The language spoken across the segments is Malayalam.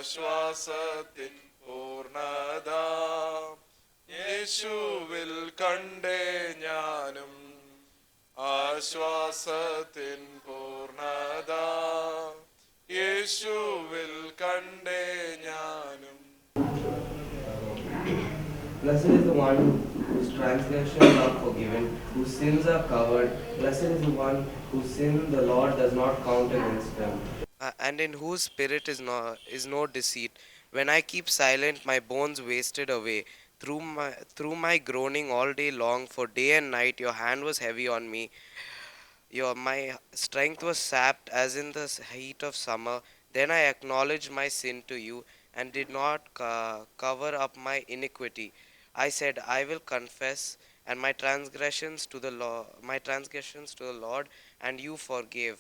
ആശ്വാസത്തിൻ പൂർണ്ണത യേശുവിൽ കണ്ടേ ഞാനും. ആശ്വാസത്തിൻ പൂർണ്ണത യേശുവിൽ കണ്ടേ ഞാനും. Blessed is the one whose transgressions are forgiven, whose sins are covered. Blessed is the one whose sin the Lord does not count against them. And in whose spirit is no deceit. When I keep silent, my bones wasted away through my groaning all day long. For day and night your hand was heavy on me. My strength was sapped as in the heat of summer. Then I acknowledged my sin to you and did not cover up my iniquity. I said, I will confess and my transgressions to the Lord, and you forgave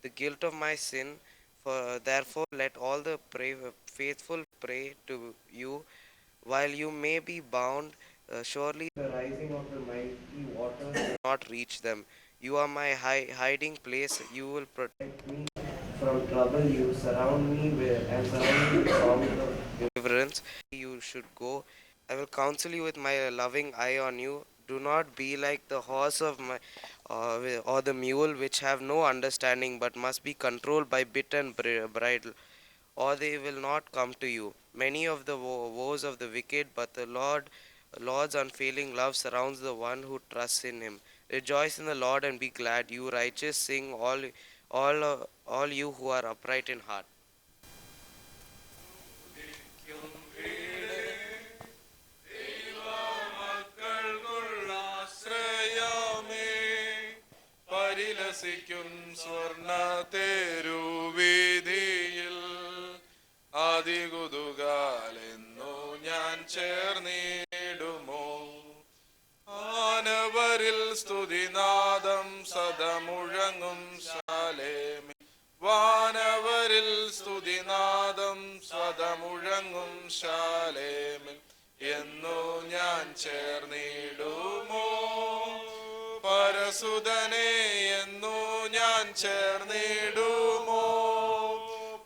the guilt of my sin. Therefore, let all the faithful pray to you while you may be bound. Surely The rising of the mighty waters will not reach them. You are my hiding place. You will protect me from trouble. You surround me and surround me with songs of deliverance. You should go. I will counsel you with my loving eye on you. Do not be like the horse of my or the mule, which have no understanding, but must be controlled by bit and bridle, or they will not come to you. Many of the woes of the wicked, but the Lord's unfailing love surrounds the one who trusts in Him. Rejoice in the Lord and be glad, you righteous. Sing all you who are upright in heart. സ്വർണ തെരുവീതിയിൽ ആദികുതുകാലെന്നു ഞാൻ ചേർന്നിടുമോ. ആനവരിൽ സ്തുതിനാദം സദമുഴങ്ങും ശാലേമിൽ. വാനവരിൽ സ്തുതിനാദം സദമുഴങ്ങും ശാലേമിൽ എന്നു ഞാൻ ചേർന്നിടുമോ. പരസുതനെ എന്നു ഞാൻ ചേർന്നിടുമോ.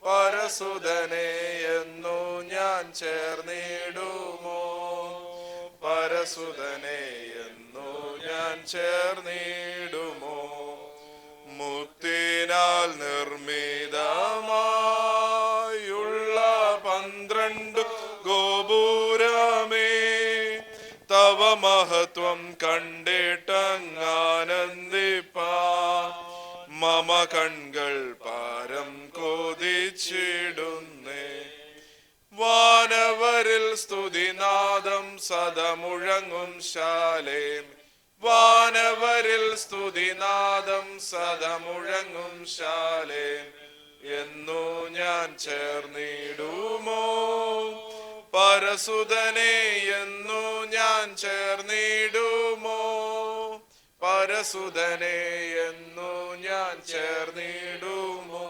പരസുതനെ എന്നു ഞാൻ ചേർന്നിടുമോ. പരസുതനെ എന്നു ഞാൻ ചേർന്നിടുമോ. മുത്തിനാൽ നിർമ്മിതമായുള്ള 12 ഗോപുരമേ, തവ മഹത്വം കണ്ടിട്ടങ്ങാനന്ദിപ്പാ. മമ കൺകൾ പാരം കൊതിച്ചിടുന്നേ. വാനവരിൽ സ്തുതിനാദം സദമുഴങ്ങും ശാലേം. വാനവരിൽ സ്തുതിനാദം സദമുഴങ്ങും ശാലേം എന്നു ഞാൻ ചേർന്നിടുമോ. പരസുതനെ എന്നു ഞാൻ ചേർന്നിടുമോ. പരസുതനെ എന്നു ഞാൻ ചേർന്നിടുമോ.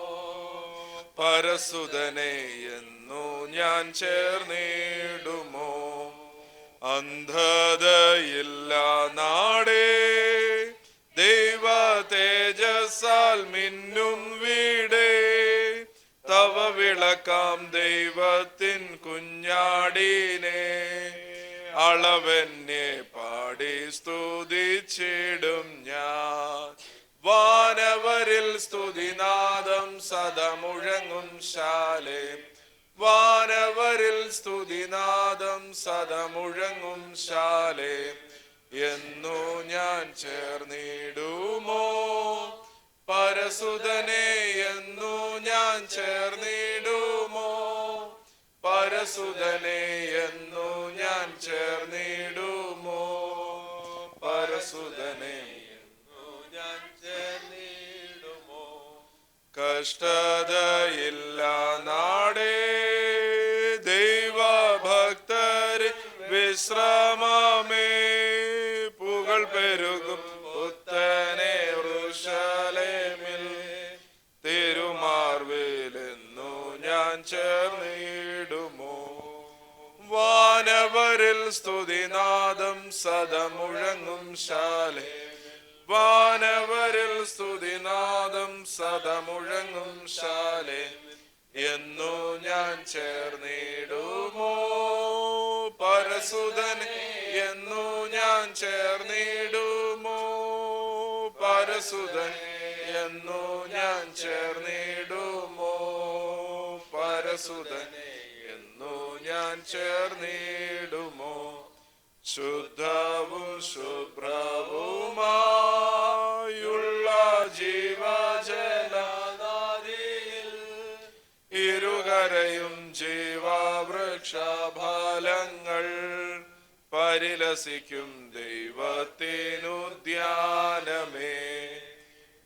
പരസുതനെ എന്നു ഞാൻ ചേർന്നിടുമോ. അന്ധതയില്ല നാടേ, ദൈവ തേജസാൽ മിന്നും വീടേ. തവ വിളക്കാം ദൈവത്തിൻ കുഞ്ഞാടിനെ. അളവെന്നെ പാടി സ്തുതിച്ചിടും ഞാൻ. വാനവരിൽ സ്തുതിനാദം സദമുഴങ്ങും ശാലേം. വാനവരിൽ സ്തുതിനാദം സദമുഴങ്ങും ശാലേം എന്നു ഞാൻ ചേർന്നിടുമോ. പരസുതനെ എന്നു ഞാൻ ചേർന്നിടുമോ. പരസുതനെ എന്നു ഞാൻ ചേർന്നിടുമോ. പരസുതനെ എന്നു ഞാൻ ചേർന്നിടുമോ. കഷ്ടതയില്ല നാടേ, ദൈവഭക്തര് വിശ്രമമേ. പുകൾ പെരുകും പുത്തനെ യെരൂശലേമിൽ. തിരുമാർവിലെന്നു ഞാൻ ചേർന്നിടുമോ. വാനവരിൽ സ്തുതിനാദം സദമുഴങ്ങും ശാലേം. വാനവരിൽ സ്തുതിനാദം സദമുഴങ്ങും ശാലേം എന്നു ഞാൻ ചേർന്നിടുമോ പരസുതനെ എന്നു ഞാൻ ചേർന്നിടുമോ പരസുതനെ എന്നു ഞാൻ ചേർന്നിടുമോ പരസുതനെ എന്നു ഞാൻ ചേർന്നിടുമോ ശുദ്ധവും ശുഭ്രവുമായുള്ള ജീവജലനദിയിൽ ഇരുകരയും ജീവവൃക്ഷഫലങ്ങൾ പരിലസിക്കും ദൈവത്തിനുദ്യാനമേ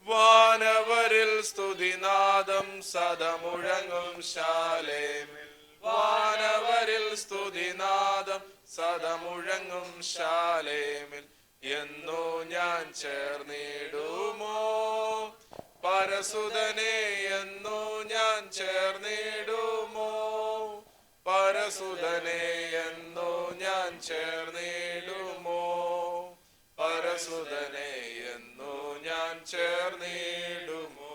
വാനവരിൽ സ്തുതിനാദം സദമുഴങ്ങും ശാലേമിൽ വാനവരിൽ സ്തുതിനാദം സദമുഴങ്ങും ശാലേമിൽ എന്നു ഞാൻ ചേർന്നിടുമോ പരസുതനെ എന്നു ഞാൻ ചേർന്നിടുമോ പരസുതനെ എന്നു ഞാൻ ചേർന്നിടുമോ പരസുതനെ എന്നു ഞാൻ ചേർന്നിടുമോ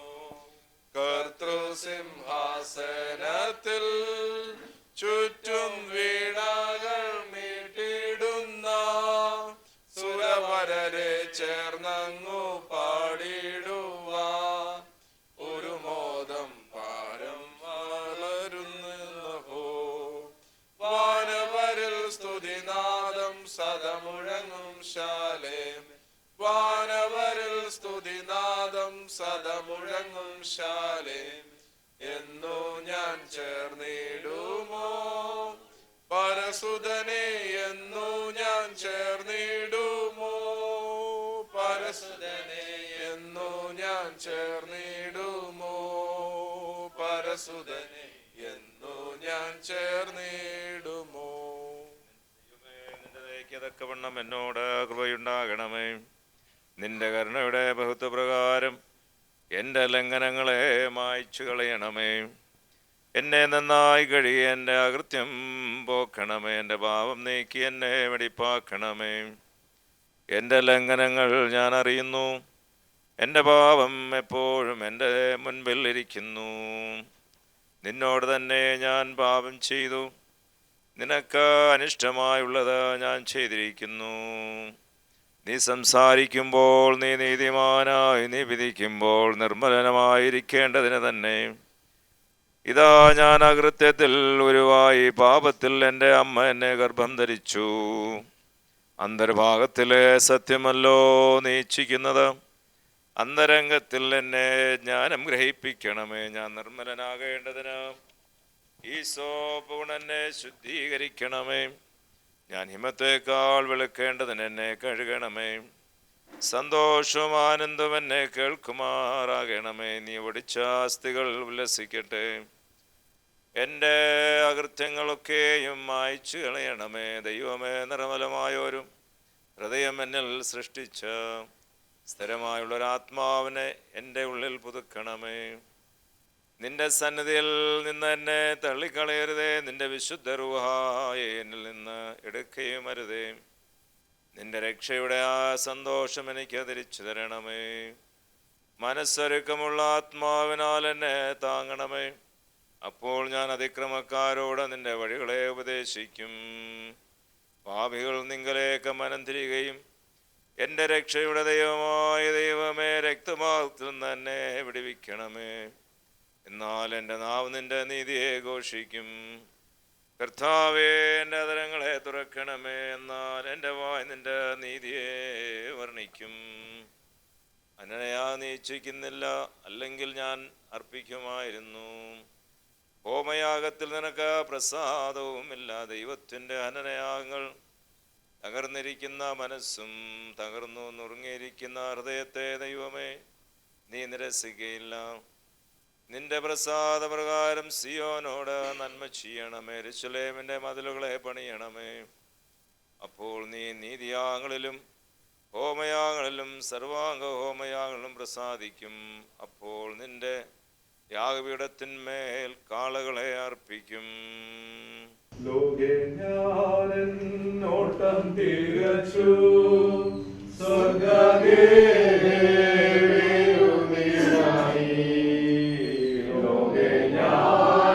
കർത്തൃസിംഹാസനത്തിൽ ചുറ്റും വീണകൾ മീട്ടിടുന്ന സുരവരരെ ചേർന്നങ്ങു പാടിടുവാ ഒരു മോദം പാരം വളരുന്നഹോ വാനവരിൽ സ്തുതിനാദം സദമുഴങ്ങും ശാലേം വാനവരിൽ സ്തുതിനാദം സദമുഴങ്ങും ശാലേം എന്നു ഞാൻ ചേർന്നിടുമോ പരസുതനെ എന്നു ഞാൻ ചേർന്നിടുമോ പരസുതനെ എന്നു ഞാൻ ചേർന്നിടുമോ പരസുതനെ എന്നു ഞാൻ ചേർന്നിടുമോ തക്കവണ്ണം എന്നോട് കൃപയുണ്ടാകണമേ നിന്റെ കരുണയുടെ ബഹുത്വപ്രകാരം എൻ്റെ ലംഘനങ്ങളെ മായ്ച്ചു കളയണമേ എന്നെ നന്നായി കഴിയ എൻ്റെ അകൃത്യം പോക്കണമേ എൻ്റെ പാപം നീക്കി എന്നെ വെടിപ്പാക്കണമേ എൻ്റെ ലംഘനങ്ങൾ ഞാൻ അറിയുന്നു എൻ്റെ പാപം എപ്പോഴും എൻ്റെ മുൻപിൽ ഇരിക്കുന്നു നിന്നോട് തന്നെ ഞാൻ പാപം ചെയ്തു നിനക്ക് അനിഷ്ടമായുള്ളത് ഞാൻ ചെയ്തിരിക്കുന്നു നീ സംസാരിക്കുമ്പോൾ നീ നീതിമാനായി നീ വിധിക്കുമ്പോൾ നിർമ്മലനമായിരിക്കേണ്ടതിന് തന്നെ ഇതാ ഞാൻ അകൃത്യത്തിൽ ഉരുവായി പാപത്തിൽ എൻ്റെ അമ്മ എന്നെ ഗർഭം ധരിച്ചു അന്തർഭാഗത്തിലെ സത്യമല്ലോ നീ ഇച്ഛിക്കുന്നത് അന്തരംഗത്തിൽ എന്നെ ജ്ഞാനം ഗ്രഹിപ്പിക്കണമേ ഞാൻ നിർമ്മലനാകേണ്ടതിന് ഈ സോപ്പ് എന്നെ ശുദ്ധീകരിക്കണമേ ഞാൻ ഹിമത്തേക്കാൾ വെളുക്കേണ്ടതിന് എന്നെ കഴുകണമേ സന്തോഷവും ആനന്ദവും എന്നെ കേൾക്കുമാറാകണമേ നീ ഒടിച്ച അസ്ഥികൾ ഉല്ലസിക്കട്ടെ എൻ്റെ അകൃത്യങ്ങളൊക്കെയും മായ്ച്ചു കളയണമേ ദൈവമേ നിർമ്മലമായോരും ഹൃദയം എന്നിൽ സൃഷ്ടിച്ച് സ്ഥിരമായുള്ളൊരാത്മാവിനെ എൻ്റെ ഉള്ളിൽ പുതുക്കണമേ നിന്റെ സന്നിധിയിൽ നിന്ന് എന്നെ തള്ളിക്കളയരുതേ നിന്റെ വിശുദ്ധ റൂഹായെ എന്നിൽ നിന്ന് എടുക്കുകയും അരുതേ നിന്റെ രക്ഷയുടെ ആ സന്തോഷം എനിക്ക് തിരിച്ചു തരണമേ മനസ്സൊരുക്കമുള്ള ആത്മാവിനാൽ എന്നെ താങ്ങണമേ അപ്പോൾ ഞാൻ അതിക്രമക്കാരോട് നിന്റെ വഴികളെ ഉപദേശിക്കും പാപികൾ നിങ്കലേക്ക് മനം തിരികയും എൻ്റെ രക്ഷയുടെ ദൈവമായ ദൈവമേ രക്തമാത്തിൽ നിന്ന് എന്നെ വിടുവിക്കണമേ എന്നാൽ എൻ്റെ നാവ് നിന്റെ നീതിയെ ഘോഷിക്കും കർത്താവേ എൻ്റെ അധരങ്ങളെ തുറക്കണമേ എന്നാൽ എൻ്റെ വായ് നിന്റെ നീതിയെ വർണ്ണിക്കും അനനയാ നീ ഇച്ഛിക്കുന്നില്ല അല്ലെങ്കിൽ ഞാൻ അർപ്പിക്കുമായിരുന്നു ഹോമയാഗത്തിൽ നിനക്ക് പ്രസാദവുമില്ല ദൈവത്തിൻ്റെ അനനയാഗങ്ങൾ തകർന്നിരിക്കുന്ന മനസ്സും തകർന്നു നുറുങ്ങിയിരിക്കുന്ന ഹൃദയത്തെ ദൈവമേ നീ നിരസിക്കുകയില്ല നിന്റെ പ്രസാദപ്രകാരം സിയോനോട് നന്മ ചെയ്യണമേ യെരൂശലേമിന്റെ മതിലുകളെ പണിയണമേ അപ്പോൾ നീ നീതിയാങ്ങളിലും ഹോമയാങ്ങളിലും സർവാംഗ ഹോമയാങ്ങളിലും പ്രസാദിക്കും അപ്പോൾ നിന്റെ യാഗപീഠത്തിന്മേൽ കാളകളെ അർപ്പിക്കും ലോകേ ഞാനെന്നോട്ടം തികച്ചു സ്വർഗ്ഗദേവനുമിനായി ലോകേ ഞാൻ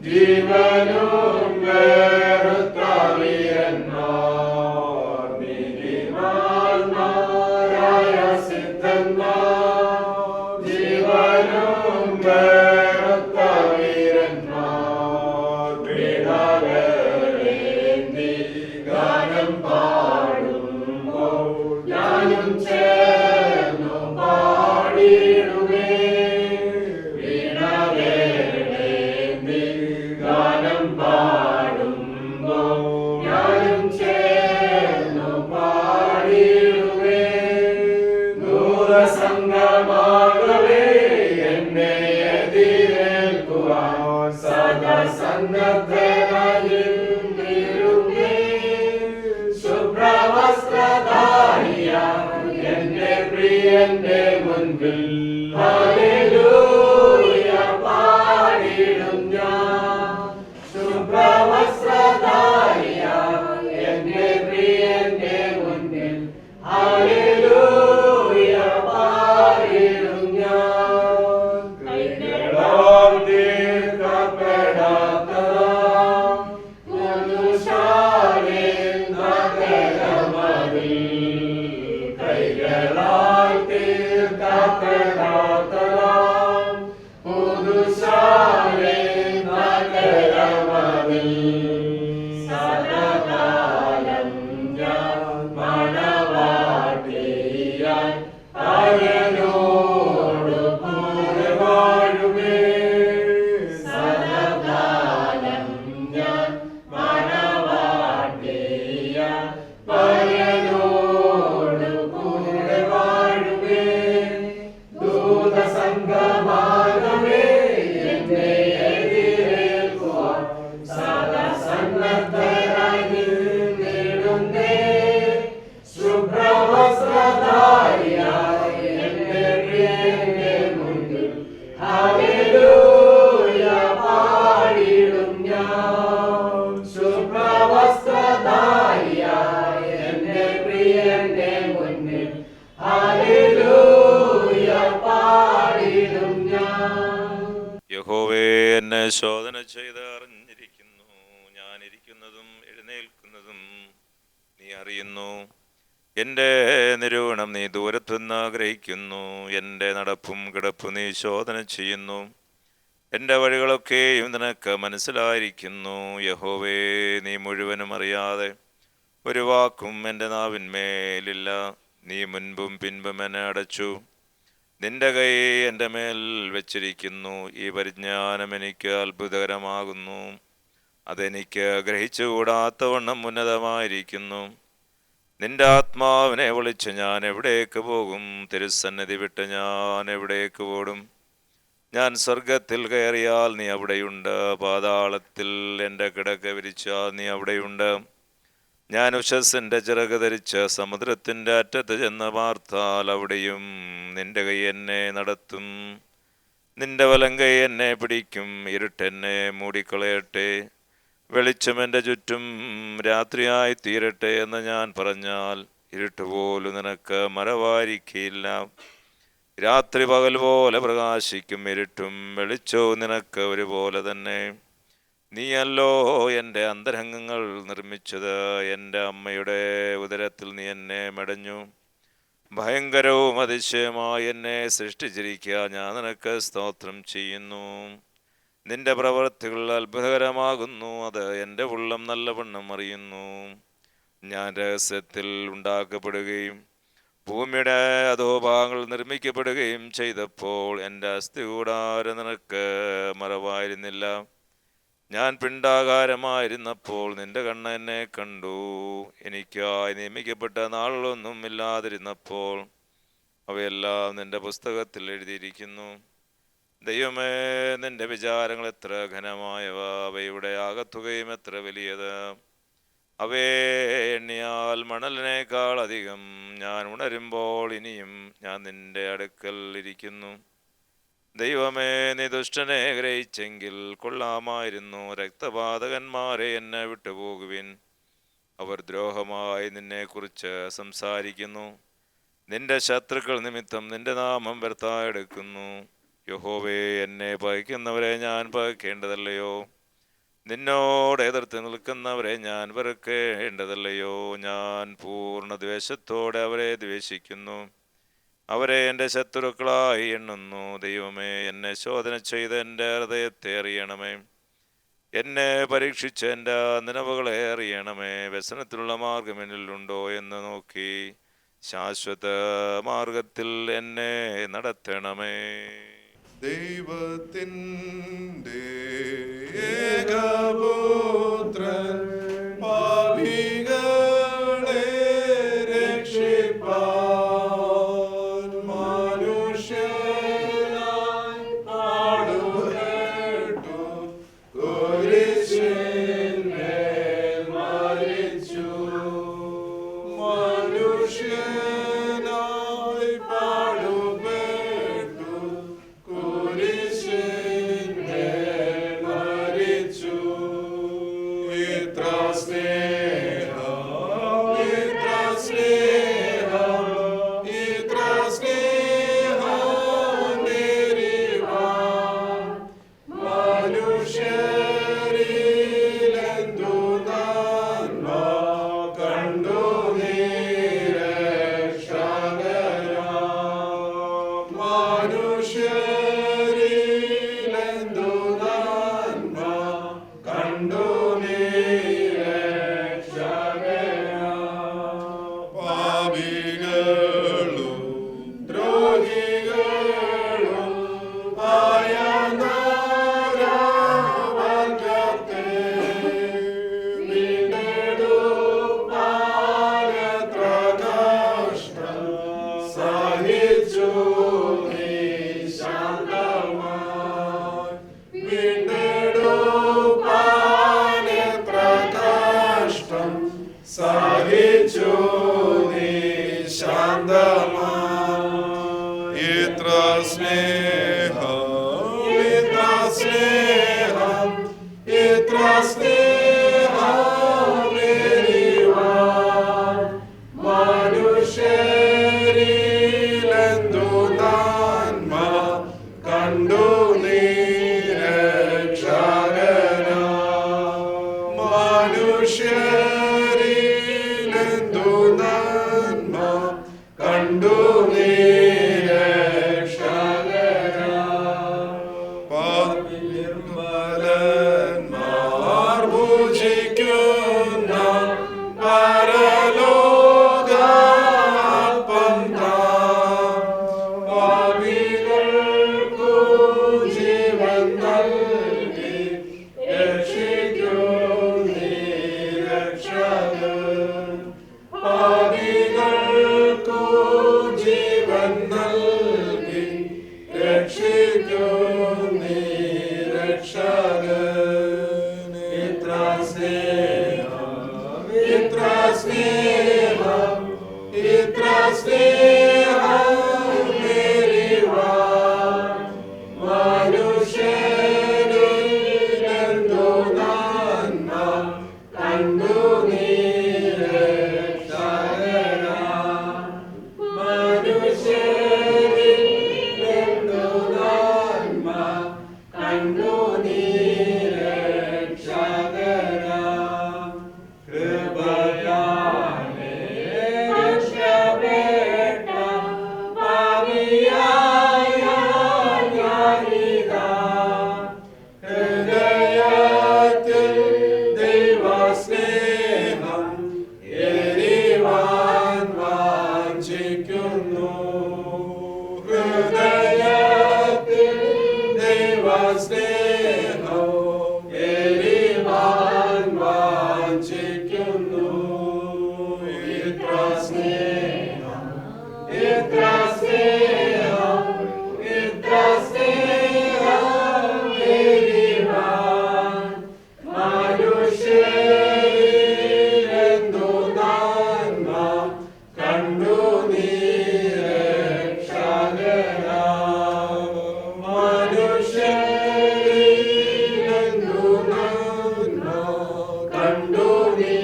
ജീവനും ഹല്ലേലൂയ പാടിടും ഞാൻ. ശുഭ്രവസ്ത്രധാരിയായ എന്റെ പ്രിയന്റെ മുന്നിൽ ഹല്ലേലൂയ പാടിടും ഞാൻ. യഹോവേ, എന്നെ ശോധന ചെയ്ത് അറിഞ്ഞിരിക്കുന്നു. ഞാൻ ഇരിക്കുന്നതും എഴുന്നേൽക്കുന്നതും നീ അറിയുന്നു. എൻ്റെ നിരൂപണം നീ ദൂരത്തുനിന്ന് ഗ്രഹിക്കുന്നു. എൻ്റെ നടപ്പും കിടപ്പും നീ ശോധന ചെയ്യുന്നു. എൻ്റെ വഴികളൊക്കെയും നിനക്ക് മനസ്സിലായിരിക്കുന്നു. യഹോവേ, നീ മുഴുവനും അറിയാതെ ഒരു വാക്കും എൻ്റെ നാവിന്മേലില്ല. നീ മുൻപും പിൻപും എന്നെ അടച്ചു. നിന്റെ കൈ എൻ്റെ മേൽ വെച്ചിരിക്കുന്നു. ഈ പരിജ്ഞാനം എനിക്ക് അത്ഭുതകരമാകുന്നു. അതെനിക്ക് ഗ്രഹിച്ചുകൂടാത്തവണ്ണം ഉന്നതമായിരിക്കുന്നു. നിന്റെ ആത്മാവിനെ വിളിച്ച് ഞാൻ എവിടേക്ക് പോകും? തിരുസന്നിധി വിട്ട് ഞാൻ എവിടേക്ക് ഓടും? ഞാൻ സ്വർഗത്തിൽ കയറിയാൽ നീ അവിടെയുണ്ട്. പാതാളത്തിൽ എൻ്റെ കിടക്ക വിരിച്ചാൽ നീ അവിടെയുണ്ട്. ഞാൻ ഉഷസ്സിൻ്റെ ചിറക് ധരിച്ച് സമുദ്രത്തിൻ്റെ അറ്റത്ത് ചെന്ന് പാർത്താൽ അവിടെയും നിന്റെ കൈ എന്നെ നടത്തും. നിന്റെ വലം കൈ എന്നെ പിടിക്കും. ഇരുട്ടെന്നെ മൂടിക്കളയട്ടെ, വെളിച്ചം എൻ്റെ ചുറ്റും രാത്രിയായി തീരട്ടെ എന്ന് ഞാൻ പറഞ്ഞാൽ ഇരുട്ടുപോലും നിനക്ക് മറവായിരിക്കയില്ല. രാത്രി പകൽ പോലെ പ്രകാശിക്കും, ഇരുട്ടും വെളിച്ചവും നിനക്ക് ഒരുപോലെ തന്നെ. നീയല്ലോ എൻ്റെ അന്തരംഗങ്ങൾ നിർമ്മിച്ചത്. എൻ്റെ അമ്മയുടെ ഉദരത്തിൽ നീ എന്നെ മെടഞ്ഞു. ഭയങ്കരവും അതിശയമായി എന്നെ സൃഷ്ടിച്ചിരിക്കുക. ഞാൻ നിനക്ക് സ്തോത്രം ചെയ്യുന്നു. നിന്റെ പ്രവൃത്തികൾ അത്ഭുതകരമാകുന്നു. അത് എൻ്റെ ഉള്ളം നല്ലവണ്ണം അറിയുന്നു. ഞാൻ രഹസ്യത്തിൽ ഉണ്ടാക്കപ്പെടുകയും ഭൂമിയുടെ അധോഭാഗങ്ങൾ നിർമ്മിക്കപ്പെടുകയും ചെയ്തപ്പോൾ എൻ്റെ അസ്ഥികൂടാരം നിനക്ക് മറവായിരുന്നില്ല. ഞാൻ പിണ്ടാകാരമായിരുന്നപ്പോൾ നിന്റെ കണ്ണ് എന്നെ കണ്ടു. എനിക്കായി നിയമിക്കപ്പെട്ട നാളുകളൊന്നും ഇല്ലാതിരുന്നപ്പോൾ അവയെല്ലാം നിന്റെ പുസ്തകത്തിൽ എഴുതിയിരിക്കുന്നു. ദൈവമേ, നിന്റെ വിചാരങ്ങൾ എത്ര ഘനമായവ, അവയുടെ ആകത്തുകയും എത്ര വലിയത്. അവയെ എണ്ണിയാൽ മണലിനേക്കാൾ അധികം. ഞാൻ ഉണരുമ്പോൾ ഇനിയും ഞാൻ നിന്റെ അടുക്കൽ ഇരിക്കുന്നു. ദൈവമേ, നീ ദുഷ്ടനെ ഗ്രഹിച്ചെങ്കിൽ കൊള്ളാമായിരുന്നു. രക്തപാതകന്മാരെ എന്നെ വിട്ടുപോകുവിൻ. അവർ ദ്രോഹമായി നിന്നെക്കുറിച്ച് സംസാരിക്കുന്നു. നിന്റെ ശത്രുക്കൾ നിമിത്തം നിന്റെ നാമം വ്യർത്ഥായെടുക്കുന്നു. യഹോവേ, എന്നെ പകയ്ക്കുന്നവരെ ഞാൻ പകയ്ക്കേണ്ടതല്ലയോ? നിന്നോട് എതിർത്ത് നിൽക്കുന്നവരെ ഞാൻ വെറുക്കേണ്ടതല്ലയോ? ഞാൻ പൂർണ്ണ ദ്വേഷത്തോടെ അവരെ ദ്വേഷിക്കുന്നു. അവരെ എൻ്റെ ശത്രുക്കളായി എണ്ണുന്നു. ദൈവമേ, എന്നെ ശോധന ചെയ്ത് എൻ്റെ ഹൃദയത്തെ അറിയണമേ. എന്നെ പരീക്ഷിച്ച് എൻ്റെ നിലവുകളെ അറിയണമേ. വ്യസനത്തിലുള്ള മാർഗം എന്നിലുണ്ടോ എന്ന് നോക്കി ശാശ്വത മാർഗത്തിൽ എന്നെ നടത്തണമേ. ദൈവത്തിൻ്റെ ഏകപുത്രൻ പാപികളെ രക്ഷിപ്പാൻ മനുഷ്യനായി പാടുപെട്ടു, കുരിശിന്മേൽ മരിച്ചു. മനുഷ്യനായി പാടുപെട്ടു, കുരിശിന്മേൽ സ്നേഹം ഇത്ര സ്നേഹമേറിവാൻ മനുഷ്യരിലെന്തു നന്മ കണ്ടു നീ രക്ഷകനാ. മനുഷ്യരിലെന്തു നന്മ കണ്ടു നീ രക്ഷകനാ. നിർമ്മലന്മാർ പൂജിക്കുന്ന പരലോകാപ്പം താൻ പാപികൾക്കു ജീവൻ നൽകി രക്ഷിക്കും നീ രക്ഷകൻ. പാപികൾക്കു ജീവൻ നൽകി രക്ഷിക്കും നീ രക്ഷകൻ. ഇത്ര സ്നേഹം ഇത്ര സ്നേഹം ഇത്ര സ്നേഹമേറിവാൻ മനുഷ്യരിലെന്തു നന്മ കണ്ടു നീ രക്ഷകനാ. മനുഷ്യരിലെന്തു നന്മ കണ്ടു നീ രക്ഷകനാ. കൃപയാലേ രക്ഷപ്പെട്ട പാപിയായ ഞാനിതാ. ഹൃദയത്തിൽ ദൈവസ്നേഹം എരിവാൻ വാഞ്ചിക്കുന്നു. ഹൃദയത്തിൽ ദൈവസ്നേഹം എരിവാൻ വാഞ്ചിക്കുന്നു. ഇത്ര സ്നേഹം ഇത്ര സ്നേഹം ഇത്ര സ്നേഹം എരിവാൻ മനുഷ്യരിലെന്തു നന്മ കണ്ടു നീ രക്ഷകനാ. മനുഷ്യരിലെന്തു നന്മ കണ്ടു നീ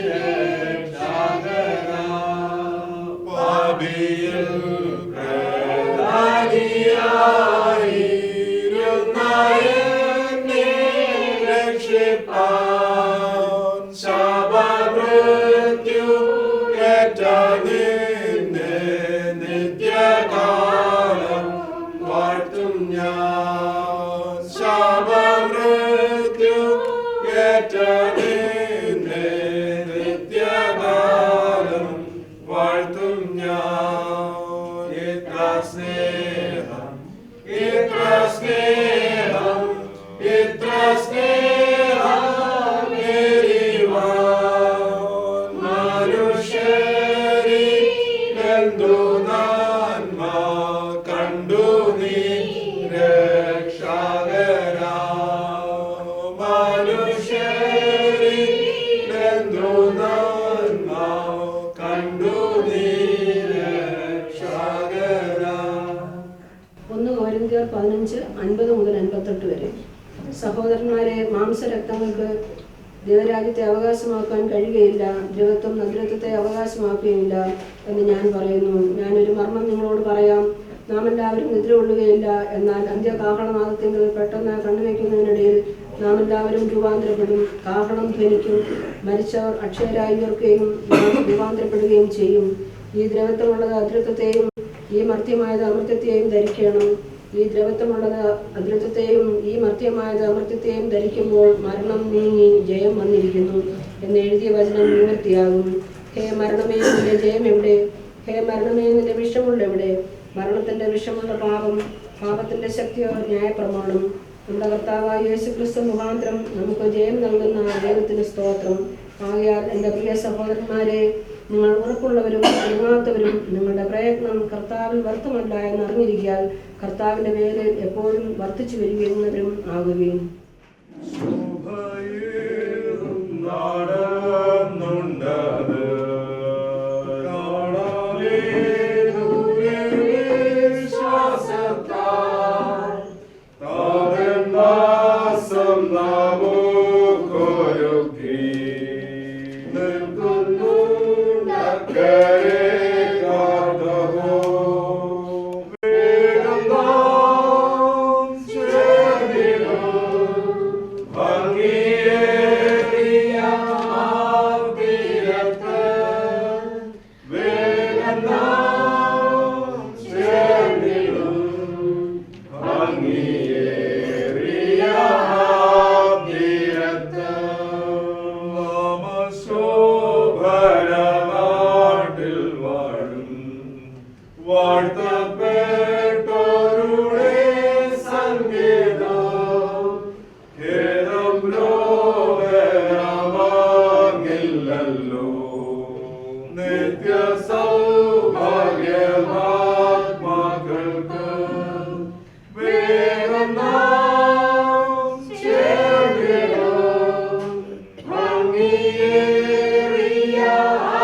രക്ഷകനാ. പാപിയിൽ പ്രധാനിയായിരുന്ന എന്നെ രക്ഷിപ്പാൻ ശാപമൃത്യു ഏറ്റ നിന്നെ നിത്യകാലം വാഴ്ത്തും ഞാൻ. ശാപമൃത്യു ഏറ്റ നിന്നെ നിത്യകാലം വാഴ്ത്തും ഞാൻ. ഇത്ര സ്നേഹം ഇത്ര സ്നേഹം ഇത്ര സ്നേഹമേറിവാൻ മനുഷ്യരിലെന്തു നന്മ കണ്ടു നീ രക്ഷകനാ. മനുഷ്യരിലെന്തു നന്മ കണ്ടു നീ രക്ഷകനാ. 1 കൊരിന്ത്യർ 15:50 മുതൽ 58 വരെ. സഹോദരന്മാരെ, മാംസരക്തങ്ങൾക്ക് ദൈവരാജ്യത്തെ അവകാശമാക്കാൻ കഴിയുകയില്ല, ദ്രവത്വം നദ്രത്വത്തെ അവകാശമാക്കുകയില്ല എന്ന് ഞാൻ പറയുന്നു. ഞാനൊരു മർമ്മം നിങ്ങളോട് പറയാം. നാം എല്ലാവരും നിദ്ര കൊള്ളുകയില്ല, എന്നാൽ അന്ത്യകാഹളനാദത്തിങ്കിൽ പെട്ടെന്ന് കണ്ണുവയ്ക്കുന്നതിനിടയിൽ നാം എല്ലാവരും രൂപാന്തരപ്പെടും. കാഹളം ധ്വനിക്കും, മരിച്ചവർ അക്ഷയരായി ഉയർക്കുകയും നാം രൂപാന്തരപ്പെടുകയും ചെയ്യും. ഈ ദ്രവത്വമുള്ളത് അദ്രത്വത്തെയും ഈ മർത്യമായത് അമർത്യത്തെയും ധരിക്കണം. ഈ ദ്രവത്വമുള്ളത് അദ്രത്വത്തെയും ഈ മർത്യമായത് അമർത്യത്തെയും ധരിക്കുമ്പോൾ മരണം നീങ്ങി ജയം വന്നിരിക്കുന്നു എന്ന് എഴുതിയ വചനം നിവൃത്തിയാകും. ഹേ മരണമേ, നിന്റെ ജയം എവിടെ? ഹേ മരണമേ, നിന്റെ വിഷമുള്ള എവിടെ? മരണത്തിന്റെ വിഷമുള്ള പാപം, പാപത്തിന്റെ ശക്തിയോ ന്യായപ്രമാണം. നമ്മുടെ കർത്താവായ യേശുക്രിസ്തു മുഖാന്തരം നമുക്ക് ജയം നൽകുന്ന ദൈവത്തിന് സ്തോത്രം. ആകയാൽ എൻ്റെ പ്രിയ സഹോദരന്മാരെ, നിങ്ങൾ ഉറപ്പുള്ളവരും ഇറങ്ങാത്തവരും നിങ്ങളുടെ പ്രയത്നം കർത്താവിൽ വ്യർത്ഥമല്ല എന്നറിഞ്ഞിരിക്കാൻ കർത്താവിൻ്റെ പേരിൽ എപ്പോഴും വർദ്ധിച്ചു വരികയും ആകുകയും. Amen. നമുക്കൊരുക്കി നിൽക്കുന്നു അക്കരെ കാത്തവോ. വേഗം നാം ചേർന്നിടും ഭംഗിയേറിയ ആ തീരത്ത്. വേഗം നാം ചേർന്നിടും ഭംഗിയേറിയ ആ തീരത്ത്. നാമശോഭനനാട്ടിൽ വാഴും വാഴ്ത്തപ്പെട്ടോരുടെ സംഗീതം. ഖേദം ലോകമാകില്ലല്ലോ. നിത്യ സൗഭാഗ്യമാത്മാക്കൾക്ക് വേഗം നാം ചേർന്നിടും ഭംഗിയേറിയ ആ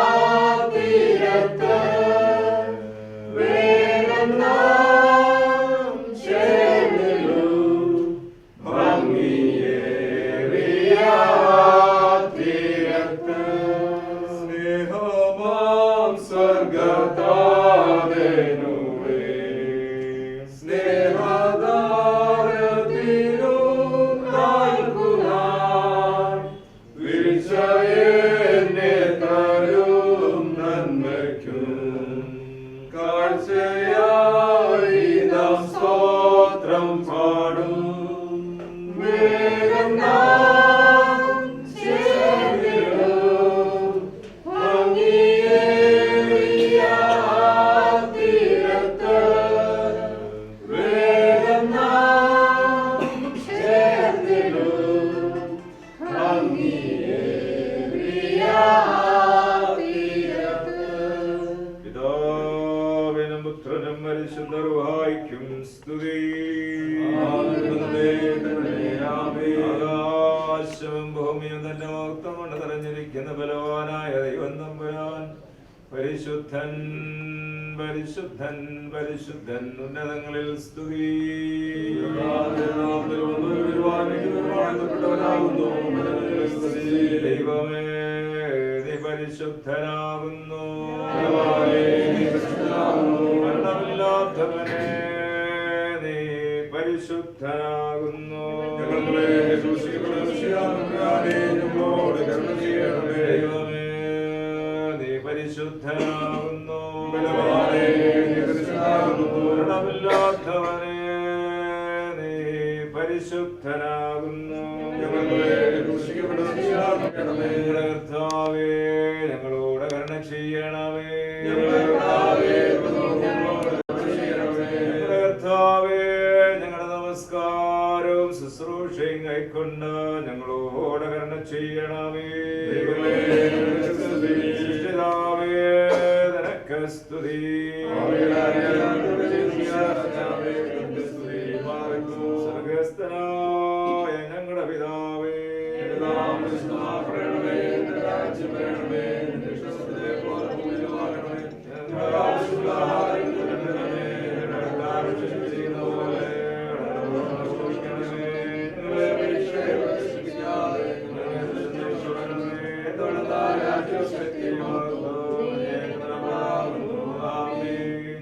തീരത്ത്. വേഗം നാം ചേർന്നിടും ഭംഗിയേറിയ ആ തീരത്ത്. സ്നേഹമാം സ്വർഗതാതനുവേ സ്നേഹദാനത്തിനും നൽകുവാൻ വിളിച്ചയെന്നെ തരും നന്മയ്ക്കും കാഴ്ചയായി നാം സ്തോത്രം പാടും. വേഗം നാം ചേർന്നിടും ഭംഗിയേറിയ ആ തീരത്ത്. വേഗം നാം ചേർന്നിടും ഭംഗിയേറിയ ആ തീരത്ത്. പിതാവിനും പുത്രനും പരിശുദ്ധ റൂഹായ്ക്കും സ്തുതി. ആകാശവും ഭൂമിയും തന്റെ മഹത്വം കൊണ്ട് നിറഞ്ഞിരിക്കുന്ന ബലവാനായ ദൈവം തമ്പുരാൻ പരിശുദ്ധൻ പരിശുദ്ധൻ പരിശുദ്ധൻ ഉന്നതങ്ങളിൽ സ്തുതി. ദൈവമേ നീ പരിശുദ്ധനാകുന്നു. മരണമില്ലാത്തവനെ നീ പരിശുദ്ധനാകുന്നു. ദൈവമേ നീ പരിശുദ്ധനാകുന്നു. മരണമില്ലാത്തവനെ നീ പരിശുദ്ധനാകുന്നു. കർത്താവേ ഞങ്ങളോട് കരുണ ചെയ്യണമേ. കർത്താവേ ഞങ്ങളുടെ നമസ്കാരവും ശുശ്രൂഷയും കൈക്കൊണ്ട് ഞങ്ങളോട് കരുണ ചെയ്യണമേ. സൃഷ്ടിതാവേ നിനക്ക് സ്തുതി. സ്വർഗസ്ഥനായ ഞങ്ങളുടെ പിതാവേ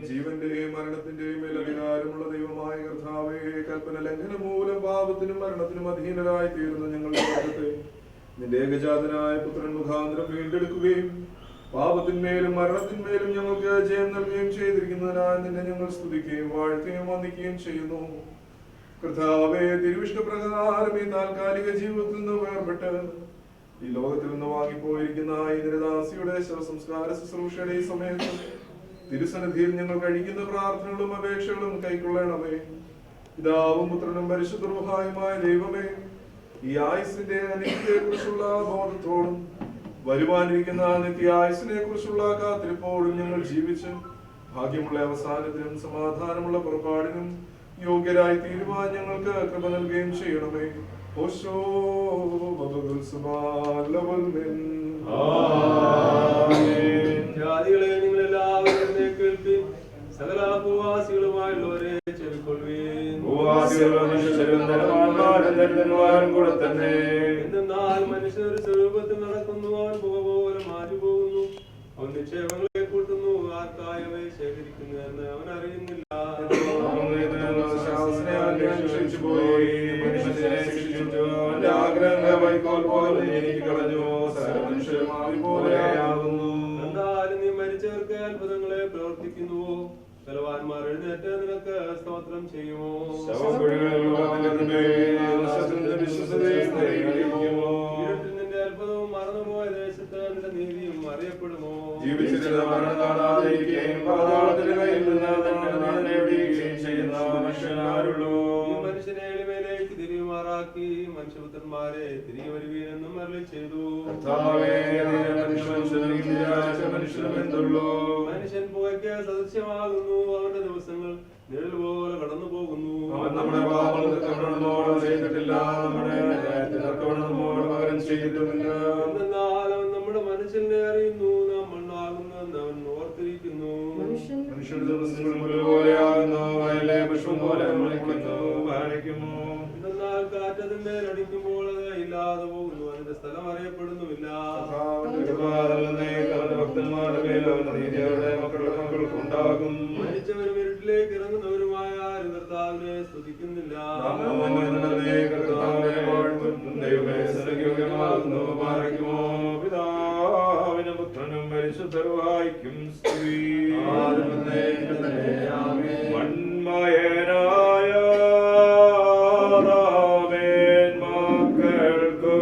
ജീവന്റെയും മരണത്തിന്റെയും മേലധികാരമുള്ള ദൈവമായ കർത്താവേ, കൽപ്പന ലംഘനം മൂലം പാപത്തിനും മരണത്തിനും അധീനരായി തീർന്ന ഞങ്ങളുടെ ലോകത്തെ നിന്റെ ഏകജാതനായ പുത്രൻ മുഖാന്തരം വീണ്ടെടുക്കുകയും പാപത്തിന്മേലും മരണത്തിന്മേലും ഞങ്ങൾക്ക് ജയം നൽകുകയും ചെയ്തിരിക്കുന്നതിനാൽ നിന്നെ ഞങ്ങൾ സ്തുതിക്കുകയും വാഴ്ത്തുകയും വന്ദിക്കുകയും ചെയ്യുന്നു. കർത്താവേ, തിരുവിഷ്ടപ്രകാരം ഈ താൽക്കാലിക ജീവിതത്തിൽ നിന്ന് വേർപെട്ട് ഈ ലോകത്തിൽ നിന്ന് വാങ്ങിപ്പോയിരിക്കുന്ന ഈ നിരദാസിയുടെ ശവസംസ്കാര ശുശ്രൂഷയുടെ ഈ സമയത്ത് തിരുസന്നിധിയിൽ ഞങ്ങൾ കഴിക്കുന്ന പ്രാർത്ഥനകളും അപേക്ഷകളും കൈക്കൊള്ളണമേ. പിതാവും പുത്രനും പരിശുദ്ധ റൂഹായുമായ ദൈവമേ, ഈ ആയുസിന്റെ അനിത്യത്തെ കുറിച്ചുള്ള ബോധത്തോടും വരുവാനിരിക്കുന്ന നിത്യായുസിനെ കുറിച്ചുള്ള കാത്തിരിപ്പോടും ഞങ്ങൾ ജീവിച്ച് ഭാഗ്യമുള്ള അവസാനത്തിനും സമാധാനമുള്ള പുറപ്പാടിനും യോഗ്യരായി തീരുവാൻ ഞങ്ങൾക്ക് കൃപ നൽകുകയും ചെയ്യണമേ. ഓശോ ജാതികളെ നിങ്ങൾ എല്ലാവരും കേൾപ്പിൻ. സകല ഭൂവാസികളുമായുള്ളവരെ ചെവിക്കൊള്ളുവീൻ. എന്തെന്നാൽ മനുഷ്യർ സ്വരൂപത്തിൽ നടക്കുന്നു, അവൻ പുക പോലെ മാറ്റിപ്പോകുന്നു. അവൻ നിക്ഷേപങ്ങളെ കൂട്ടുന്നു, ആർക്കായി അവയെ ശേഖരിക്കുന്നു എന്ന് അവൻ അറിയുന്നില്ല. എന്തായാലും നീ മരിച്ചവർക്ക് അത്ഭുതങ്ങളെ പ്രവർത്തിക്കുന്നുവോ? ബലവാന്മാർ എഴുന്നേറ്റ് നിനക്ക് സ്തോത്രം ചെയ്യുമോ? ഇരുട്ടിൽ നിന്റെ അത്ഭുതവും മറന്നുപോയ ദേശത്ത് നിന്റെ നീതിയും അറിയപ്പെടുമോ? മനുഷ്യനെ എളിമയിലേക്ക് തിരിയുമാറാക്കി മനുഷ്യപുത്രന്മാരെ തിരികെ വരുവീനെന്നും അരുളി ചെയ്തു. മനുഷ്യൻ പുകയ്ക്ക് സദൃശ്യമാകുന്നു, അവന്റെ ദിവസങ്ങൾ നിഴൽ പോലെ കടന്നു പോകുന്നു. നമ്മുടെ എന്നാൽ അവൻ നമ്മുടെ മനുഷ്യനെ അറിയുന്നു, നാം മണ്ണാകുന്നെന്ന് അവൻ ഓർത്തിരിക്കുന്നു. എന്നാൽ കാറ്റതിന്റെ അടിക്കുമ്പോൾ അത് ഇല്ലാതെ പോകുന്നു, അതിന്റെ സ്ഥലം അറിയപ്പെടുന്നുമില്ല. മരിച്ചവരും ഇരുട്ടിലേക്ക് ഇറങ്ങുന്നവരുമായ ആരും കർത്താവിനെ സ്തുതിക്കുന്നില്ല. പിതാവിനും പുത്രനും പരിശുദ്ധർവായിക്കും സ്തുതി. മന്മയനായ മക്കൾക്ക്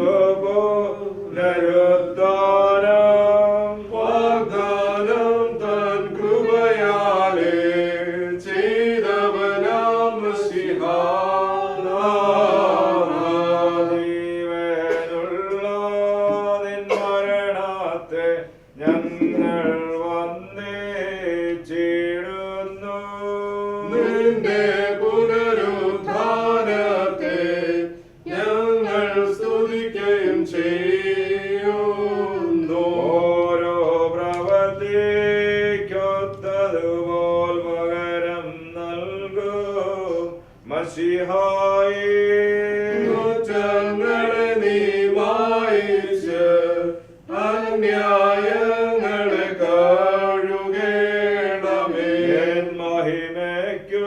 പുനരുദ്ധാനം വാഗ്ദാനം തൻ കൃപയാലെ ചെയ്തവനാം മശിഹാ. ജീവനുള്ള നിൻ മരണത്തെ ഞങ്ങൾ വന്ദിച്ചിടുന്നു. നിന്റെ പുനരുദ്ധാനത്തെ ഞങ്ങൾ സ്തുതിക്കുകയും ചെയ്യുന്നു. ഓരോ പ്രവൃത്തിക്കൊത്തതുപോൽ പകരം നൽകും മശിഹായേ. കുറ്റങ്ങളെ നീ മായിച്ച് അന്യായങ്ങളെ കഴുകേണമേ. എൻ മഹിമയ്ക്കു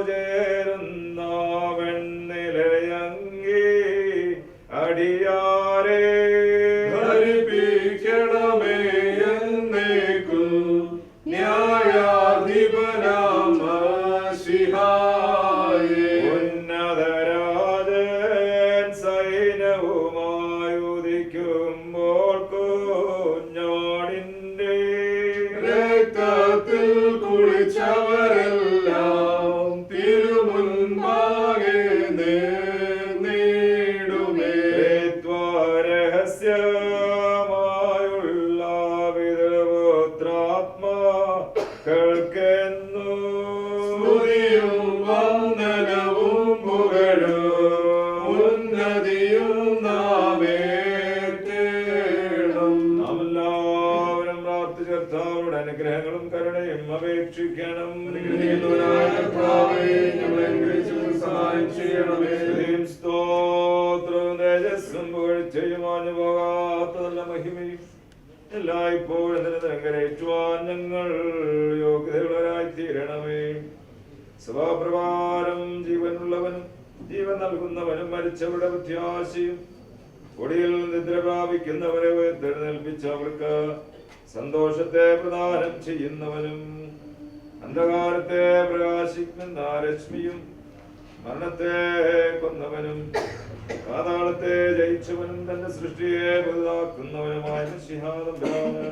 ചേരുന്ന വെണ്ണിലയങ്കി അടിയാരെ ധരിപ്പിക്കണമേ എന്നേക്കും ന്യായാധിപനാം മശിഹായേ. ഉന്നതരാജൻ സൈന്യവുമായി ഉദിക്കുമ്പോൾ കുഞ്ഞാടിന്റെ രക്തത്തിൽ കുളിച്ചവരെല്ലാം തിരുമുൻപാകെ നേടുമേ. രഹസ്യമായുള്ള പിതൃപുത്രാത്മാക്കൾക്കെന്നു സ്തുതിയും വന്ദനവും പുകഴും ഉന്നതിയും നാമേറ്റേണം. നാം എല്ലാവരും പ്രാർത്ഥിച്ച് കർത്താവിന്റെ അനുഗ്രഹങ്ങളും കരുണയും അപേക്ഷിക്കണം. സഹായം ചെയ്യണമേ. സ്തോത്രവും തേജസ്സും പുകഴ്ചയും മാഞ്ഞു പോകാത്ത നല്ല മഹിമയും എല്ലായ്പ്പോഴും നിരന്തരം ഞങ്ങൾ യോഗ്യതയുള്ളവരായി തീരണമേ. സ്വഭാവപ്രകാരം ജീവനുള്ളവനും ജീവൻ നൽകുന്നവനും മരിച്ചവരുടെ പ്രത്യാശയും കൊടിയിൽ നിദ്ര പ്രാപിക്കുന്നവരെ ഉയർത്തെഴുന്നേൽപ്പിച്ച് അവർക്ക് സന്തോഷത്തെ പ്രദാനം ചെയ്യുന്നവനും അന്ധകാരത്തെ പ്രകാശിക്കുന്ന രശ്മിയും മരണത്തെ കൊന്നവനും പാതാളത്തെ ജയിച്ചവനും തന്റെ സൃഷ്ടിയെ പുതുതാക്കുന്നവനുമായ മശിഹാതമ്പുരാന്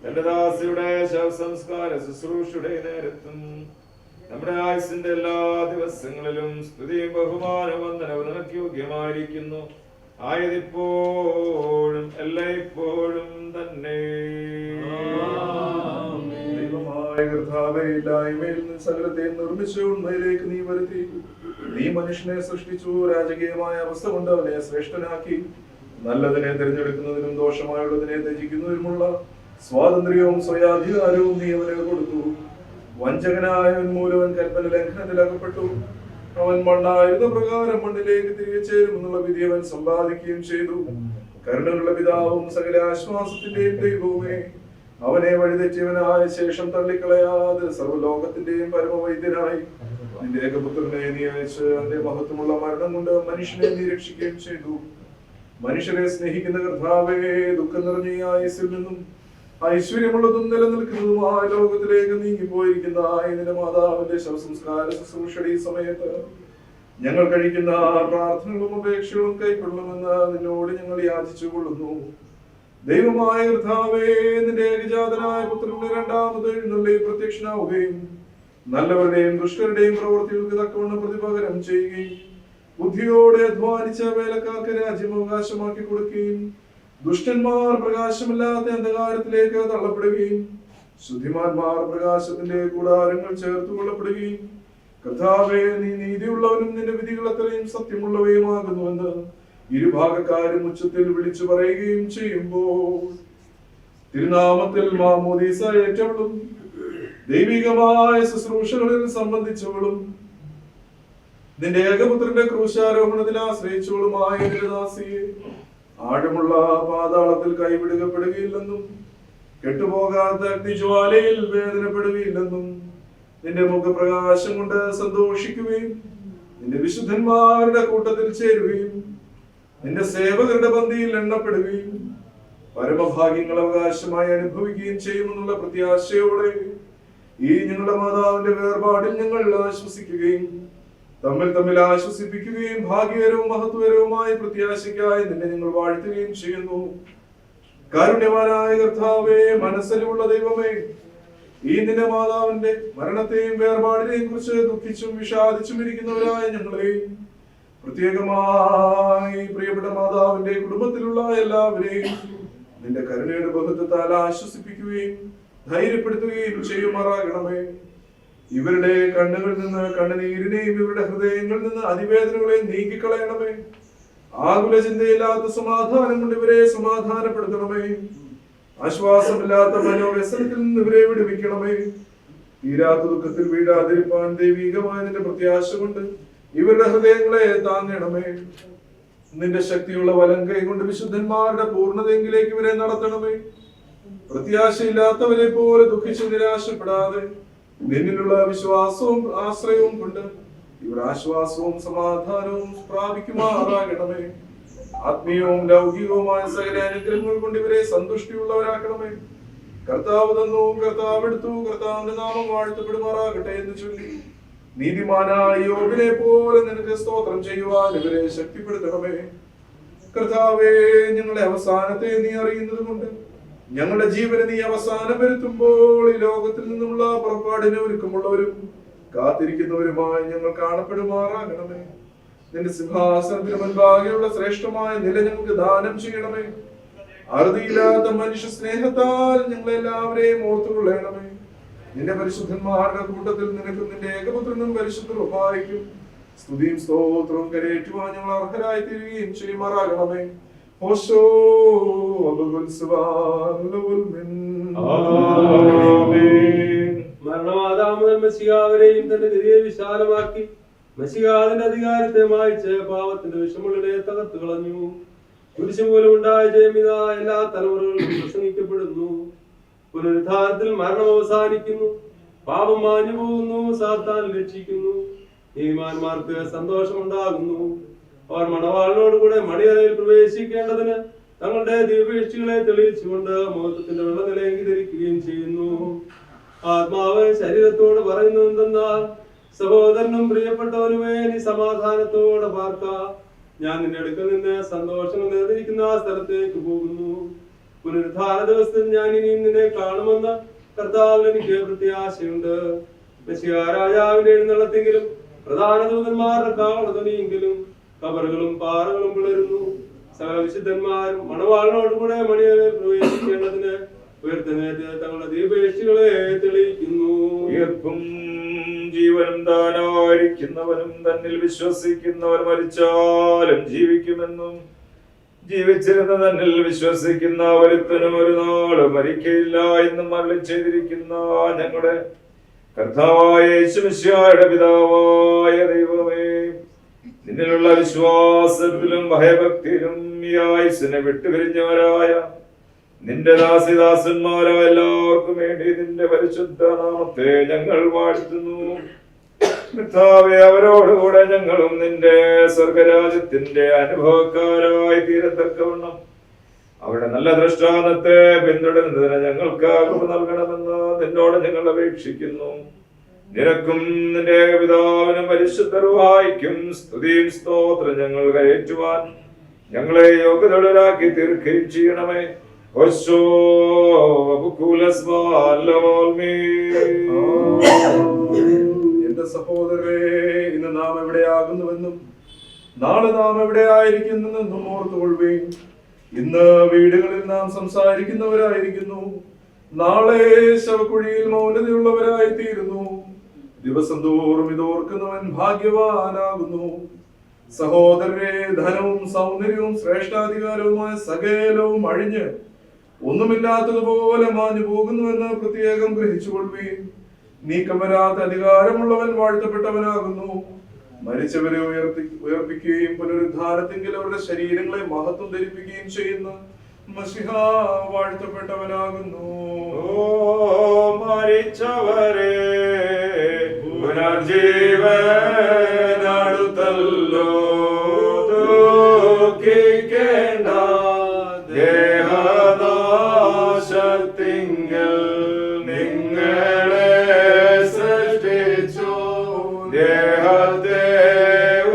തന്റെ ദാസിയുടെ ശവസംസ്കാര ശുശ്രൂഷയുടെ നേരത്തും നമ്മുടെ ആയുസിന്റെ എല്ലാ ദിവസങ്ങളിലും സ്തുതിയും ബഹുമാനവും വന്ദനവും നിനക്ക് യോഗ്യമായിരിക്കുന്നു. ആയതിപ്പോഴും എല്ലായ്പ്പോഴും തന്നെ. ദൈവമായ കർത്താവേ, ഇല്ലായ്മയിൽ നിന്ന് സകലത്തെ നിർമ്മിച്ചു ഉണ്മയിലേക്ക് നീ വരുത്തി. നീ മനുഷ്യനെ സൃഷ്ടിച്ചു, രാജകീയമായ അവസ്ഥ കൊണ്ട് അവനെ ശ്രേഷ്ഠനാക്കി. നല്ലതിനെ തിരഞ്ഞെടുക്കുന്നതിനും ദോഷമായുള്ളതിനെ ത്യജിക്കുന്നതിനുമുള്ള സ്വാതന്ത്ര്യവും സ്വയാധികാരവും നീ അവന് കൊടുത്തു. വഞ്ചകനായവൻ മൂലവൻ കൽപ്പന ലംഘനത്തിൽ അകപ്പെട്ടു. അവൻ മണ്ണായിരുന്ന പ്രകാരം മണ്ണിലേക്ക് തിരികെ ചേരുമെന്നുള്ള വിധി അവൻ സമ്പാദിക്കുകയും ചെയ്തു. കരുണയുള്ള പിതാവും സകല ആശ്വാസത്തിന്റെയും ദൈവവുമേ, അവനെ വഴിതെറ്റിയവനായ ശേഷം തള്ളിക്കളയാതെ സർവ്വലോകത്തിന്റെയും പരമവൈദ്യനായി നിന്റെ ഏകപുത്രനെ നീ അയച്ച് അവന്റെ മഹത്വമുള്ള മരണം കൊണ്ട് മനുഷ്യനെ നീ രക്ഷിക്കുകയും ചെയ്തു. മനുഷ്യരെ സ്നേഹിക്കുന്ന കർത്താവേ, ദുഃഖം നിറഞ്ഞ ഈ ആയുസ്സിൽ നിന്നും ഐശ്വര്യമുള്ളതും നിലനിൽക്കുന്നതുമായ ലോകത്തിലേക്ക് നീങ്ങിപ്പോയിരിക്കുന്ന നിന്റെ മാതാവിന്റെ ശവസംസ്കാര ശുശ്രൂഷയുടെ ഈ സമയത്ത് ഞങ്ങൾ കഴിക്കുന്ന പ്രാർത്ഥനകളും അപേക്ഷകളും കൈക്കൊള്ളുമെന്ന് നിന്നോട് ഞങ്ങൾ യാചിച്ചു കൊള്ളുന്നു. ദൈവമായ കർത്താവേ, നിന്റെ ഏകജാതനായ പുത്രന്റെ രണ്ടാമത് എഴുന്നള്ളി പ്രത്യക്ഷനാവുകയും നല്ലവരുടെയും ദുഷ്ടരുടെയും പ്രവൃത്തികൾക്ക് തക്കവണ്ണം പ്രതിപകരം ചെയ്യുകയും ബുദ്ധിയോടെ അധ്വാനിച്ച വേലക്കാർക്ക് രാജ്യം അവകാശമാക്കി കൊടുക്കുകയും ദുഷ്ടന്മാർ പ്രകാശമില്ലാത്ത അന്ധകാരത്തിലേക്ക് തള്ളപ്പെടുകയും ശുദ്ധിമാന്മാർ പ്രകാശത്തിന്റെ കൂടാരങ്ങൾ ചേർത്ത് കൊള്ളപ്പെടുകയും കർത്താവേ, നീ നീതിയുള്ളവനും നിന്റെ വിധികൾ അത്രയും സത്യമുള്ളവയുമാകുന്നുവെന്ന് ഇരുഭാഗക്കാരും ഉച്ചത്തിൽ വിളിച്ചു പറയുകയും ചെയ്യുമ്പോൾ തിരുനാമത്തിൽ മാമോദീസ ഏറ്റവളും ദൈവികമായ ശുശ്രൂഷകളിൽ സംബന്ധിച്ചവളും നിന്റെ ഏകപുത്രന്റെ ക്രൂശാരോഹണത്തിൽ ആശ്രയിച്ചവളുമായ നിന്റെ ദാസിയെ ആഴമുള്ള പാതാളത്തിൽ കൈവിടുകപ്പെടുകയില്ലെന്നും കെട്ടുപോകാത്ത അഗ്നിജ്വാലയിൽ വേദനപ്പെടുകയില്ലെന്നും നിന്റെ മുഖപ്രകാശം കൊണ്ട് സന്തോഷിക്കുകയും നിന്റെ വിശുദ്ധന്മാരുടെ കൂട്ടത്തിൽ ചേരുകയും നിന്റെ സേവകരുടെ പന്തിയിൽ എണ്ണപ്പെടുകയും പരമഭാഗ്യങ്ങൾ അവകാശമായി അനുഭവിക്കുകയും ചെയ്യുമെന്നുള്ള പ്രത്യാശയോടെ ഈ ഞങ്ങളുടെ മാതാവിന്റെ വേർപാടിൽ ഞങ്ങൾ ആശ്വസിക്കുകയും തമ്മിൽ ആശ്വസിപ്പിക്കുകയും ഭാഗ്യകരവും മഹത്വകരവുമായ പ്രത്യാശയ്ക്കായി നിന്നെ ഞങ്ങൾ വാഴ്ത്തുകയും ചെയ്യുന്നു. കാരുണ്യവാനായ കർത്താവേ, മനസ്സിലുള്ള ദൈവമേ, ഈ നിന്റെ മാതാവിന്റെ മരണത്തെയും വേർപാടിനെയും കുറിച്ച് ദുഃഖിച്ചും വിഷാദിച്ചും ഇരിക്കുന്നവരായ ഞങ്ങളെയും പ്രത്യേകമായി പ്രിയപ്പെട്ട മാതാവിന്റെ കുടുംബത്തിലുള്ള എല്ലാവരെയും നിന്റെ കരുണയുടെ ബഹുത്വത്താൽ ആശ്വസിപ്പിക്കുകയും ധൈര്യപ്പെടുത്തുകയും ചെയ്യുമാറാകണമേ. ഇവരുടെ കണ്ണുകളിൽ നിന്ന് കണ്ണുനീരിനെയും ഇവരുടെ ഹൃദയങ്ങളിൽ നിന്ന് അതിവേദനകളെയും നീക്കിക്കളയണമേ. ആകുല ചിന്തയില്ലാത്ത സമാധാനം കൊണ്ട് ഇവരെ സമാധാനപ്പെടുത്തണമേ. ആശ്വാസമില്ലാത്ത മനോവ്യസനത്തിൽ നിന്ന് ഇവരെ വിടുവിക്കണമേ. തീരാത്ത ദുഃഖത്തിൽ വീഴാതിരിപ്പാൻ ദൈവികമായ നിന്റെ പ്രത്യാശ കൊണ്ട് ഇവരുടെ ഹൃദയങ്ങളെ താങ്ങണമേ. നിന്റെ ശക്തിയുള്ള വലം കൈ കൊണ്ട് വിശുദ്ധന്മാരുടെ പൂർണ്ണതയെങ്കിലേക്ക് ഇവരെ നടത്തണമേ. പ്രത്യാശയില്ലാത്തവരെ പോലെ ദുഃഖിച്ച് നിരാശപ്പെടാതെ നിന്നിലുള്ള വിശ്വാസവും ആശ്രയവും കൊണ്ട് ഇവർ ആശ്വാസവും സമാധാനവും പ്രാപിക്കുമാറാകണമേ. ആത്മീയവും ലൗകികവുമായ സകല അനുഗ്രഹങ്ങൾ കൊണ്ട് ഇവരെ സന്തുഷ്ടിയുള്ളവരാക്കണമേ. കർത്താവ് തന്നു, കർത്താവ് എടുത്തു, കർത്താവിന്റെ നാമം വാഴ്ത്തപ്പെടുമാറാകട്ടെ എന്ന് ചൊല്ലി നീതിമാനായ യോബിനെ പോലെ നിനക്ക് സ്തോത്രം ചെയ്യുവാൻ ഇവരെ ശക്തിപ്പെടുത്തണമേ. കർത്താവേ, ഞങ്ങളുടെ അവസാനത്തെ നീ അറിയുന്നത് കൊണ്ട് ഞങ്ങളുടെ ജീവനെ നീ അവസാനം വരുത്തുമ്പോൾ ഈ ലോകത്തിൽ നിന്നുള്ള പുറപ്പാടിന് ഒരുക്കമുള്ളവരും കാത്തിരിക്കുന്നവരുമായി ഞങ്ങൾ കാണപ്പെടുമാറാകണമേ. നിന്റെ സിംഹാസനത്തിന് മുൻപാകെയുള്ള ശ്രേഷ്ഠമായ നില ഞങ്ങൾക്ക് ദാനം ചെയ്യണമേ. അറുതിയില്ലാത്ത മനുഷ്യ സ്നേഹത്താൽ ഞങ്ങളെല്ലാവരെയും ഓർത്തുകൊള്ളണമേ. നിന്റെ പരിശുദ്ധന്മാരുടെ കൂട്ടത്തിൽ നിനക്കും നിന്റെ ഏകപുത്രനും പരിശുദ്ധ ഉപായിക്കും സ്തുതിയും സ്തോത്രവും കരയേറ്റുവാൻ ഞങ്ങൾ അർഹരായി തീരുകയും ചെയ്യുമാറാകണമേ. മരണമാതാമുതൽ മെസ്സിയാവരെയും തന്റെ ഗതിയെ വിശാലമാക്കി മെസ്സിയാവിന്റെ അധികാരത്തെ മായിച്ച് പാവത്തിന്റെ വിഷമുള്ളിനെ തകർത്തു കളഞ്ഞു. കുരിശ് മൂലം ഉണ്ടായ ജയമിത എല്ലാ തലമുറകളിലും പ്രസംഗിക്കപ്പെടുന്നു. പുനരുദ്ധാരത്തിൽ മരണം അവസാനിക്കുന്നു, പാപം മാഞ്ഞു പോകുന്നു, സാത്താൻ രക്ഷിക്കുന്നു, നീതിമാന്മാർക്ക് സന്തോഷമുണ്ടാകുന്നു. അവർ മണവാളിനോടുകൂടെ മണിയറയിൽ പ്രവേശിക്കേണ്ടതിന് തങ്ങളുടെ ദീപേക്ഷികളെ തെളിയിച്ചുകൊണ്ട് മഹത്വത്തിന്റെ വെള്ളനിലയെങ്കി ധരിക്കുകയും ചെയ്യുന്നു. ആത്മാവ് ശരീരത്തോട് പറയുന്നതെന്നാൽ, സഹോദരനും പ്രിയപ്പെട്ടവനുമേ, നീ സമാധാനത്തോടെ പാർക്ക. ഞാൻ നിന്റെ അടുക്കൽ നിന്ന് സന്തോഷം നിറഞ്ഞിരിക്കുന്ന ആ സ്ഥലത്തേക്ക് പോകുന്നു. പുനരുദ്ധാന ദിവസത്തിൽ ഞാൻ ഇനിയും നിന്നെ കാണുമെന്ന് കർത്താവിൽ എനിക്ക് പ്രത്യാശയുണ്ട്. മെസ്സിഹാ രാജാവിന്റെ എഴുന്നള്ളത്തെങ്കിലും പ്രധാന ദൂതന്മാരുടെ കാവളധ്വനിയെങ്കിലും കബറുകളും പാറകളും പിളരുന്നു. സകല വിശുദ്ധന്മാരും മണവാളിനോടുകൂടെ മണിയറയിൽ പ്രവേശിക്കേണ്ടതിന് ഉയർത്തുന്നേറ്റ് തങ്ങളുടെ ദീപേക്ഷികളെ തെളിയിക്കുന്നു. ഉയർപ്പും ജീവനും താനായിരിക്കുന്നവനും തന്നിൽ വിശ്വസിക്കുന്നവർ മരിച്ചാലും ജീവിക്കുമെന്നും ജീവിച്ചിരുന്ന തന്നിൽ വിശ്വസിക്കുന്ന ഒരുത്തനും ഒരു നാളും മരിക്കയില്ല എന്നും അരുളി ചെയ്തിരിക്കുന്ന ഞങ്ങളുടെ കർത്താവായ യേശുമിശിഹായുടെ പിതാവായ ദൈവമേ, നിന്നിലുള്ള വിശ്വാസത്തിലും ഭയഭക്തിയിലും ഈ ആയുസ്സിനെ വിട്ടുപിരിഞ്ഞവരായ നിന്റെ ദാസിദാസന്മാരായ എല്ലാവർക്കും വേണ്ടി നിന്റെ പരിശുദ്ധ നാമത്തെ ഞങ്ങൾ വാഴ്ത്തുന്നു. കർത്താവേ, അവരോടുകൂടെ ഞങ്ങളും നിന്റെ സ്വർഗരാജ്യത്തിന്റെ അനുഭവക്കാരായി തീരത്തക്കവണ്ണം അവരുടെ നല്ല ദൃഷ്ടാന്തത്തെ പിന്തുടരുന്നതിന് ഞങ്ങൾക്ക് കൃപ നൽകണമെന്ന് നിന്നോട് ഞങ്ങൾ അപേക്ഷിക്കുന്നു. നിനക്കും നിന്റെ പിതാവിനും പരിശുദ്ധ റൂഹായിക്കും സ്തുതിയും സ്തോത്രം ഞങ്ങൾ കരയേറ്റുവാൻ ഞങ്ങളെ യോഗ്യതയുള്ളവരാക്കി തീർക്കുകയും ചെയ്യണമേ. എന്റെ സഹോദരരെ, ഇന്ന് നാം എവിടെയാകുന്നുവെന്നും നാളെ നാം എവിടെ ആയിരിക്കുന്നെന്നും ഓർത്തുകൊള്ളുകയും. ഇന്ന് വീടുകളിൽ നാം സംസാരിക്കുന്നവരായിരിക്കുന്നു, നാളെ ശവക്കുഴിയിൽ മൗനതയുള്ളവരായി തീരുന്നു. ദിവസം തോറും ഇതോർക്കുന്നവൻ ഭാഗ്യവാനാകുന്നു. സഹോദരരെ, ധനവും സൗന്ദര്യവും ശ്രേഷ്ഠാധികാരവുമായ സകലവും അഴിഞ്ഞ് ഒന്നുമില്ലാത്തതുപോലെ മാഞ്ഞു പോകുന്നുവെന്ന് പ്രത്യേകം ഗ്രഹിച്ചുകൊള്ളുകയും. നീക്കം വരാത്ത അധികാരമുള്ളവൻ വാഴ്ത്തപ്പെട്ടവനാകുന്നു. മരിച്ചവരെ ഉയർപ്പിക്കുകയും പുനരുദ്ധാനത്തെങ്കിൽ അവരുടെ ശരീരങ്ങളെ മഹത്വം ധരിപ്പിക്കുകയും ചെയ്യുന്ന മശിഹ വാഴ്ത്തപ്പെട്ടവനാകുന്നു. മരിച്ചവരെ പുനർജീവനടുത്തല്ലോ, ദുഃഖിക്കേണ്ട ദേഹനാശത്തിങ്കൽ നിങ്ങളെ സൃഷ്ടിച്ചു, ദേഹത്തെ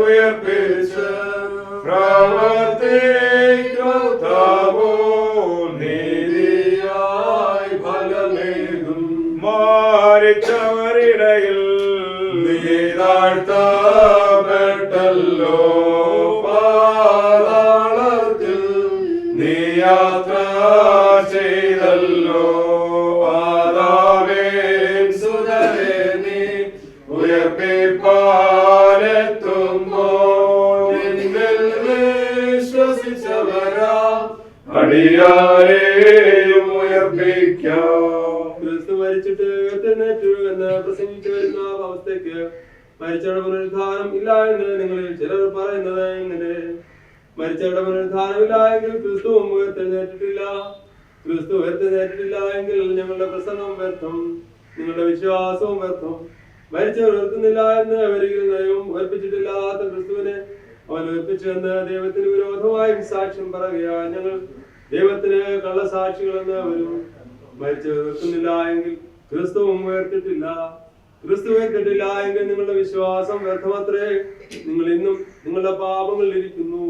ഉയർപ്പിച്ച് പ്രവർത്തിക്കോ നീതിയായി ഫലമേകും. മരിച്ചവരിടയിൽ നീ താഴ്ത്തപ്പെട്ടല്ലോ, പാതാളത്തിൽ നീ യാത്ര ചെയ്തല്ലോ. ആദാമിൻ സുതനെ നീ ഉയർപ്പിപ്പാനെത്തുമ്പോൾ നിന്നിൽ വിശ്വസിച്ചവരാ അടിയാരെയും ഉയർപ്പിക്കാം. ക്രിസ്തു മരിച്ചിട്ട് ഉയർത്തെഴുന്നേറ്റു എന്ന് പ്രസംഗിച്ചു വരുന്ന അവസ്ഥയ്ക്ക് മരിച്ചവരുടെ പുനരുദ്ധാനം ഇല്ല എന്ന് നിങ്ങളിൽ ചിലർ പറയുന്നത് എങ്ങനെ? മരിച്ചവരുടെ പുനരുദ്ധാനം ഇല്ല എങ്കിൽ ക്രിസ്തുവും ഉയർത്തെഴുന്നേറ്റിട്ടില്ല. ക്രിസ്തു ഉയർത്തെഴുന്നേറ്റിട്ടില്ല എങ്കിൽ ഞങ്ങളുടെ പ്രസംഗം വ്യർത്ഥം, നിങ്ങളുടെ വിശ്വാസവും വ്യർത്ഥം. മരിച്ചവർ ഉയർത്തുന്നില്ല എന്ന് വരികയും ഉയർപ്പിച്ചിട്ടില്ലാത്ത ക്രിസ്തുവിനെ അവൻ ഉയർപ്പിച്ചു എന്ന് ദൈവത്തിന് വിരോധമായി സാക്ഷ്യം പറയുക. ഞങ്ങൾ ദൈവത്തിന് കള്ളസാക്ഷികളെന്ന് വരും. മരിച്ചവർ ഉയർത്തുന്നില്ല എങ്കിൽ ക്രിസ്തുവും ഉയർത്തിട്ടില്ല. ക്രിസ്തു ഉയർത്തിട്ടില്ല എങ്കിൽ നിങ്ങളുടെ വിശ്വാസം വ്യർത്ഥമത്രേ. നിങ്ങൾ ഇന്നും നിങ്ങളുടെ പാപങ്ങളിൽ ഇരിക്കുന്നു.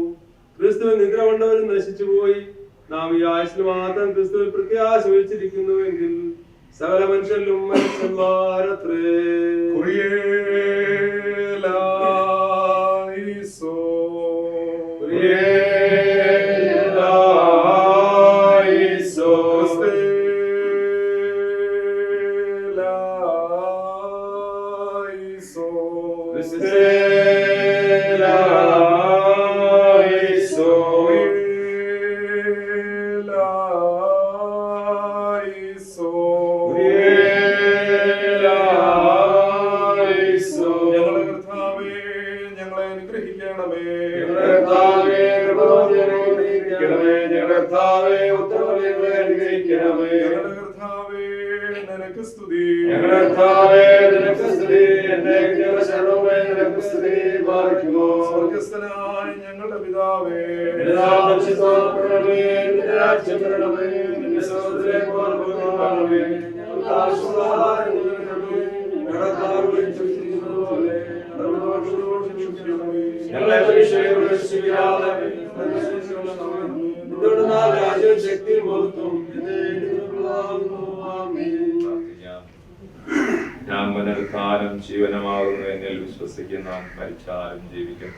ക്രിസ്തുവിൽ നിദ്ര കൊണ്ടവരും നശിച്ചുപോയി. നാം ഈ ആയുസ്സിൽ മാത്രം ക്രിസ്തുവിൽ പ്രത്യാശ വെച്ചിരിക്കുന്നുവെങ്കിൽ സകല മനുഷ്യരിലും മനുഷ്യന്മാരത്രേ. ഞങ്ങളുടെ പിതാവേ, ഞങ്ങളെ ശക്തി ഞാൻ പുനരുത്ഥാനം ജീവനമാകുന്നു എന്നിൽ വിശ്വസിക്കുന്ന മരിച്ചാലും ജീവിക്കും.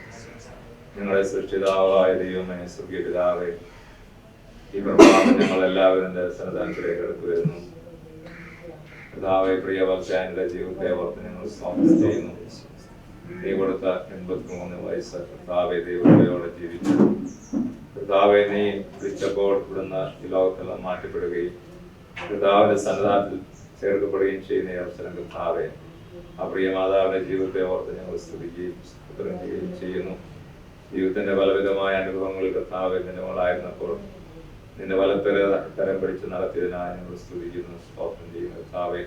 ഞങ്ങളെ സൃഷ്ടിതാവായ ദൈവമേ, സ്വർഗീയ പിതാവേ, ഈ പ്രഭാതം ഞങ്ങൾ എല്ലാവരും ദർശനത്തിലേക്ക് എടുത്തു വരുന്നു. പിതാവേ, പ്രിയ വത്സായന്റെ ജീവിതത്തെ ഓർത്ത് ഞങ്ങൾ സ്വാഗതം ചെയ്യുന്നു. നീ കൊടുത്ത 83 വയസ്സ് കർത്താവേ ദൈവത്തോടെ ജീവിച്ചു. കർത്താവെ, നീ വിളിച്ചപ്പോൾ ഇവിടുന്ന് ഈ ലോകത്തെല്ലാം മാറ്റപ്പെടുകയും കർത്താവിന്റെ സന്നിധാനത്തിൽ ചേർക്കപ്പെടുകയും ചെയ്യുന്ന ഈ അവസരം കർത്താവെ ആ പ്രിയ മാതാവിന്റെ ജീവിതത്തെ ഓർത്ത് ഞങ്ങൾ സ്തുതിക്കുകയും സ്തോത്രം ചെയ്യുന്നു. ജീവിതത്തിന്റെ പലവിധമായ അനുഭവങ്ങൾ കർത്താവേ, നിന്റെ മകളായിരുന്നപ്പോൾ നിന്റെ തരം പിടിച്ച് നടത്തിയതിനായി ഞങ്ങൾ സ്തുതിക്കുന്നു, സ്തോത്രം ചെയ്യുന്നു. കർത്താവേ,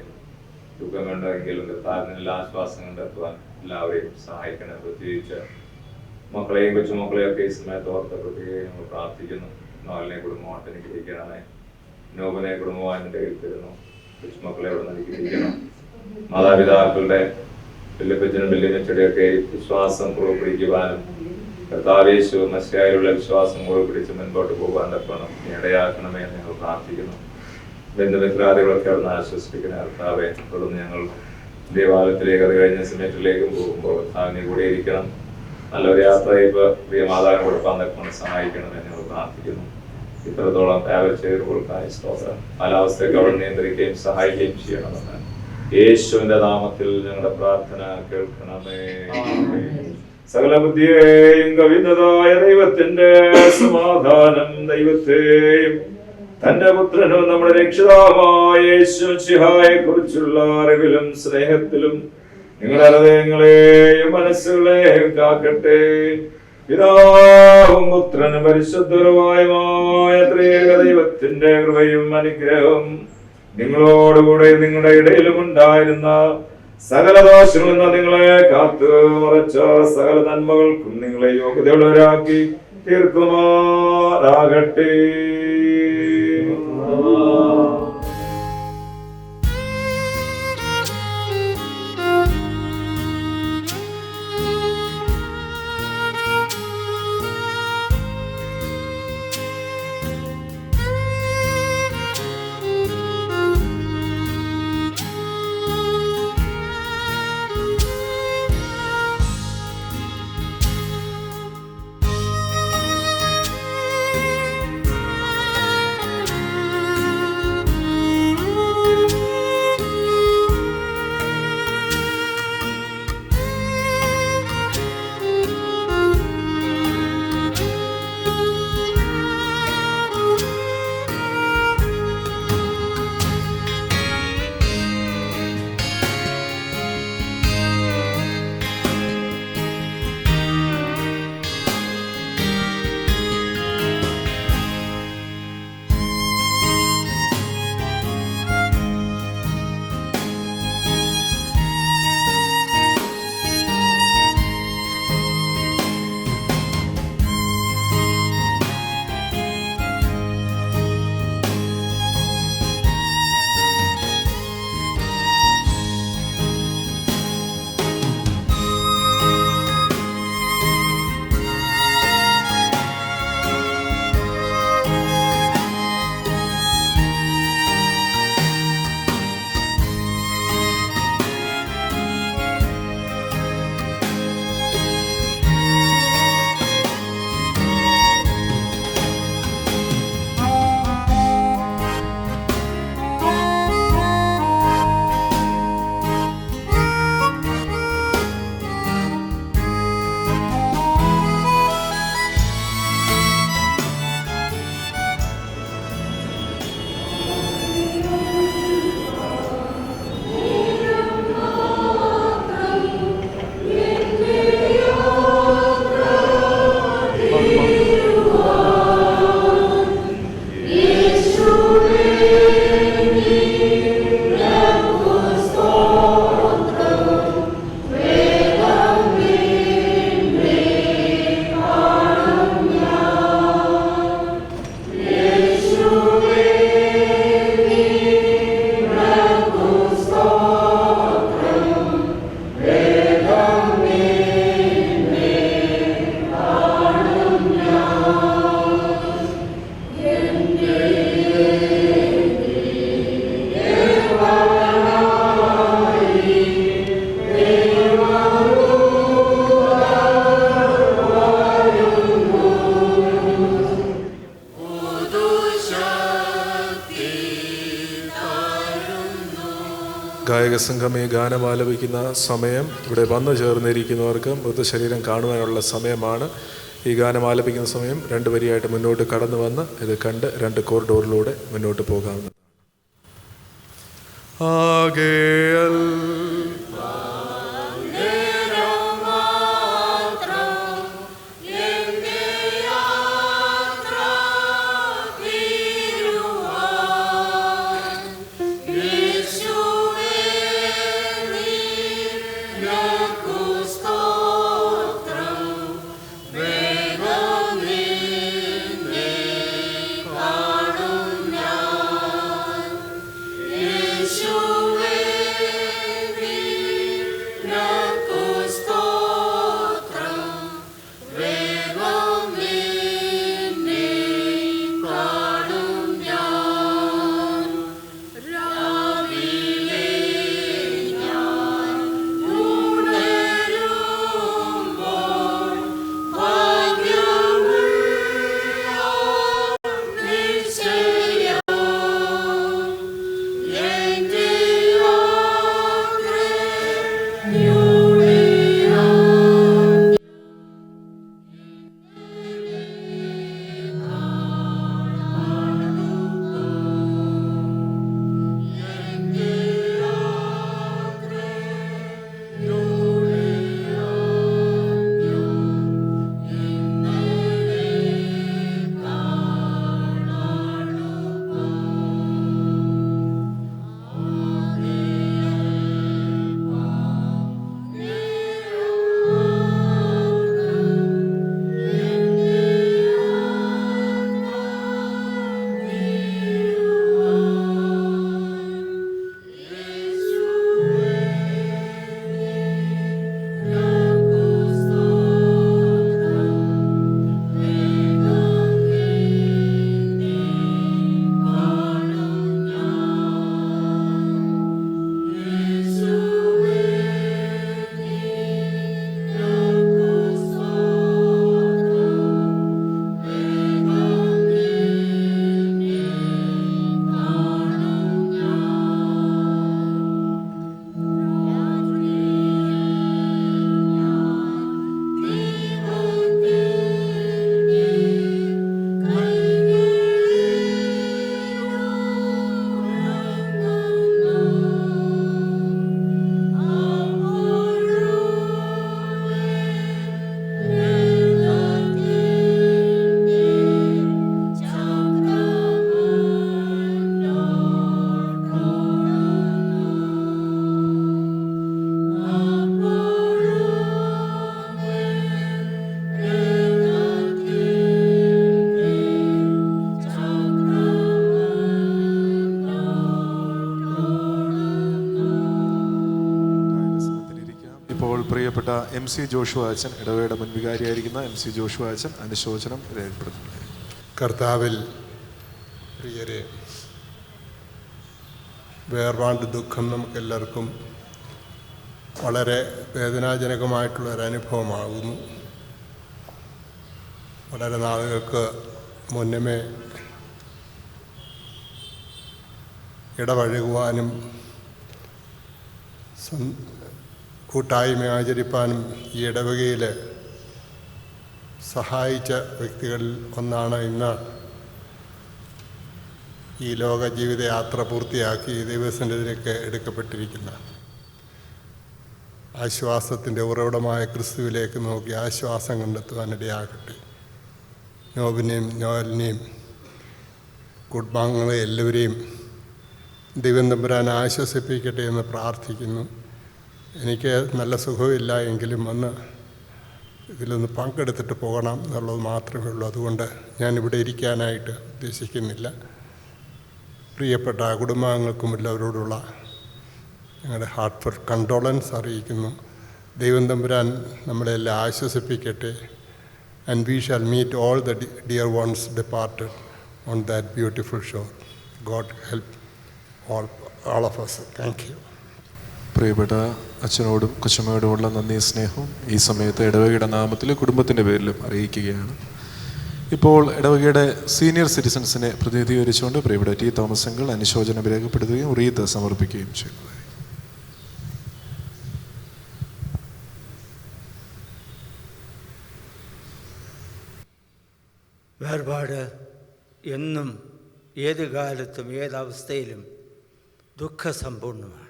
ദുഃഖം കണ്ടെങ്കിലും കർത്താവിനുള്ള ആശ്വാസം കണ്ടെത്തുവാൻ എല്ലാവരെയും സഹായിക്കണം. പ്രത്യേകിച്ച് മക്കളെയും കൊച്ചുമക്കളെയും ഒക്കെ ഈ സമയത്ത് ഓർത്ത് പ്രത്യേകം ഞങ്ങൾ പ്രാർത്ഥിക്കുന്നു. നോലിനെ കുടുംബമായിട്ട് അനുഗ്രഹിക്കണമേ. നോബിനെ കുടുംബമായി എൻ്റെ കയ്യിൽ തരുന്നു. കൊച്ചുമക്കളെ അവിടെ അനുഗ്രഹിക്കണം. മാതാപിതാക്കളുടെ വല്യപ്പച്ചനും വല്യമ്മച്ചയുടെയൊക്കെ വിശ്വാസം പുറപ്പെടുവിക്കുവാനും കർത്താവേശു മസ്യായിലുള്ള വിശ്വാസം പുറപ്പെടുവിച്ച് മുൻപോട്ട് പോകാൻ തക്കണം ഇടയാക്കണമേ എന്ന് ഞങ്ങൾ പ്രാർത്ഥിക്കുന്നു. ബന്ധുമിത്രാദികളൊക്കെ അവിടെ ആശ്വസിപ്പിക്കുന്ന കർത്താവെ, തുടർന്ന് ഞങ്ങൾ ദേവാലയത്തിലേക്ക് അത് കഴിഞ്ഞ സമയത്തിലേക്കും പോകുമ്പോൾ കർത്താവിനെ കൂടെ ഇരിക്കണം. നല്ലൊരു യാത്രയിപ്പ് പ്രിയ മാതാവിനെ കൊടുക്കാൻ തക്കണം സഹായിക്കണമെന്ന് ഞങ്ങൾ പ്രാർത്ഥിക്കുന്നു. ഇത്രത്തോളം ട്രാവൽ ചെയ്തവർക്കായി സ്തോത്രം. കാലാവസ്ഥയൊക്കെ അവിടെ നിയന്ത്രിക്കുകയും സഹായിക്കുകയും ചെയ്യണമെന്ന് യേശുവിന്റെ നാമത്തിൽ ഞങ്ങളുടെ പ്രാർത്ഥന കേൾക്കണമേ. സകല ബുദ്ധിയെയും കവിഞ്ഞതായ ദൈവത്തിന്റെ സമാധാനം ദൈവത്തെയും തന്റെ പുത്രനും നമ്മുടെ രക്ഷിതാവായ യേശുമിശിഹായെ കുറിച്ചുള്ള അറിവിലും സ്നേഹത്തിലും നിങ്ങളുടെ ഹൃദയങ്ങളെയും മനസ്സുകളെയും കാക്കട്ടെ. പിതാവും പുത്രനും പരിശുദ്ധരുമായ ത്രിയേക ദൈവത്തിന്റെ കൃപയും അനുഗ്രഹവും നിങ്ങളോടുകൂടെ നിങ്ങളുടെ ഇടയിലും ഉണ്ടായിരുന്ന സകല ദോഷങ്ങളിൽ നിന്ന് നിങ്ങളെ കാത്തു മറച്ച സകല നന്മകൾക്കും നിങ്ങളെ യോഗ്യതയുള്ളവരാക്കി തീർക്കുമാറാകട്ടെ. ഗായകസംഘം ഈ ഗാനം ആലപിക്കുന്ന സമയം ഇവിടെ വന്നു ചേർന്നിരിക്കുന്നവർക്ക് മൃതശരീരം കാണുവാനുള്ള സമയമാണ്. ഈ ഗാനം ആലപിക്കുന്ന സമയം 2 വരിയായിട്ട് മുന്നോട്ട് കടന്നു വന്ന് ഇത് കണ്ട് 2 കോറിഡോറിലൂടെ മുന്നോട്ട് പോകാവുന്നതാണ്. ആകേൽ MC ജോഷുവ അച്ഛൻ, ഇടവകയുടെ മുൻവികാരിയായിരിക്കുന്ന MC ജോഷുവ അച്ഛൻ അനുശോചനം രേഖപ്പെടുത്തുന്നു. കർത്താവിൽ പ്രിയരെ, വേർപാട് ദുഃഖം നമുക്കെല്ലാവർക്കും വളരെ വേദനാജനകമായിട്ടുള്ളൊരനുഭവമാകുന്നു. വളരെ നാളുകൾക്ക് മുന്നമേ ഇടപഴകുവാനും കൂട്ടായ്മ ആചരിപ്പാനും ഈ ഇടവകയിൽ സഹായിച്ച വ്യക്തികളിൽ ഒന്നാണ് ഇന്ന് ഈ ലോക ജീവിതയാത്ര പൂർത്തിയാക്കി ദൈവസന്നിധിയിലേക്ക് എടുക്കപ്പെട്ടിരിക്കുന്ന. ആശ്വാസത്തിൻ്റെ ഉറവിടമായ ക്രിസ്തുവിലേക്ക് നോക്കി ആശ്വാസം കണ്ടെത്തുവാനിടയാകട്ടെ. നോബിനെയും നോയലിനെയും കുടുംബാംഗങ്ങളെ എല്ലാവരെയും ദൈവം തമ്പുരാൻ ആശ്വസിപ്പിക്കട്ടെ എന്ന് പ്രാർത്ഥിക്കുന്നു. എനിക്ക് നല്ല സുഖമില്ല എങ്കിലും വന്ന് ഇതിലൊന്ന് പങ്കെടുത്തിട്ട് പോകണം എന്നുള്ളത് മാത്രമേ ഉള്ളൂ. അതുകൊണ്ട് ഞാനിവിടെ ഇരിക്കാനായിട്ട് ഉദ്ദേശിക്കുന്നില്ല. പ്രിയപ്പെട്ട കുടുംബാംഗങ്ങൾക്കും എല്ലാവരോടുള്ള ഞങ്ങളുടെ ഹാർട്ട് ഫോർ കണ്ടോളൻസ് അറിയിക്കുന്നു. ദൈവം തമ്പുരാൻ നമ്മളെല്ലാം ആശ്വസിപ്പിക്കട്ടെ. And we shall meet all the dear ones departed on that beautiful shore. God help all of us. Thank you. പ്രിയപ്പെട്ട അച്ഛനോടും കൊച്ചമ്മയോടുമുള്ള നന്ദി സ്നേഹവും ഈ സമയത്ത് ഇടവകയുടെ നാമത്തിൽ കുടുംബത്തിൻ്റെ പേരിലും അറിയിക്കുകയാണ്. ഇപ്പോൾ ഇടവകയുടെ സീനിയർ സിറ്റിസൺസിനെ പ്രതിനിധീകരിച്ചുകൊണ്ട് പ്രിയപ്പെട്ട ടി തോമസ് അങ്കിൾ അനുശോചനം രേഖപ്പെടുത്തുകയും റീത്ത് സമർപ്പിക്കുകയും ചെയ്യുന്നത്. വേർപാട് എന്നും ഏത് കാലത്തും ഏതവസ്ഥയിലും ദുഃഖസമ്പൂർണ്ണമാണ്.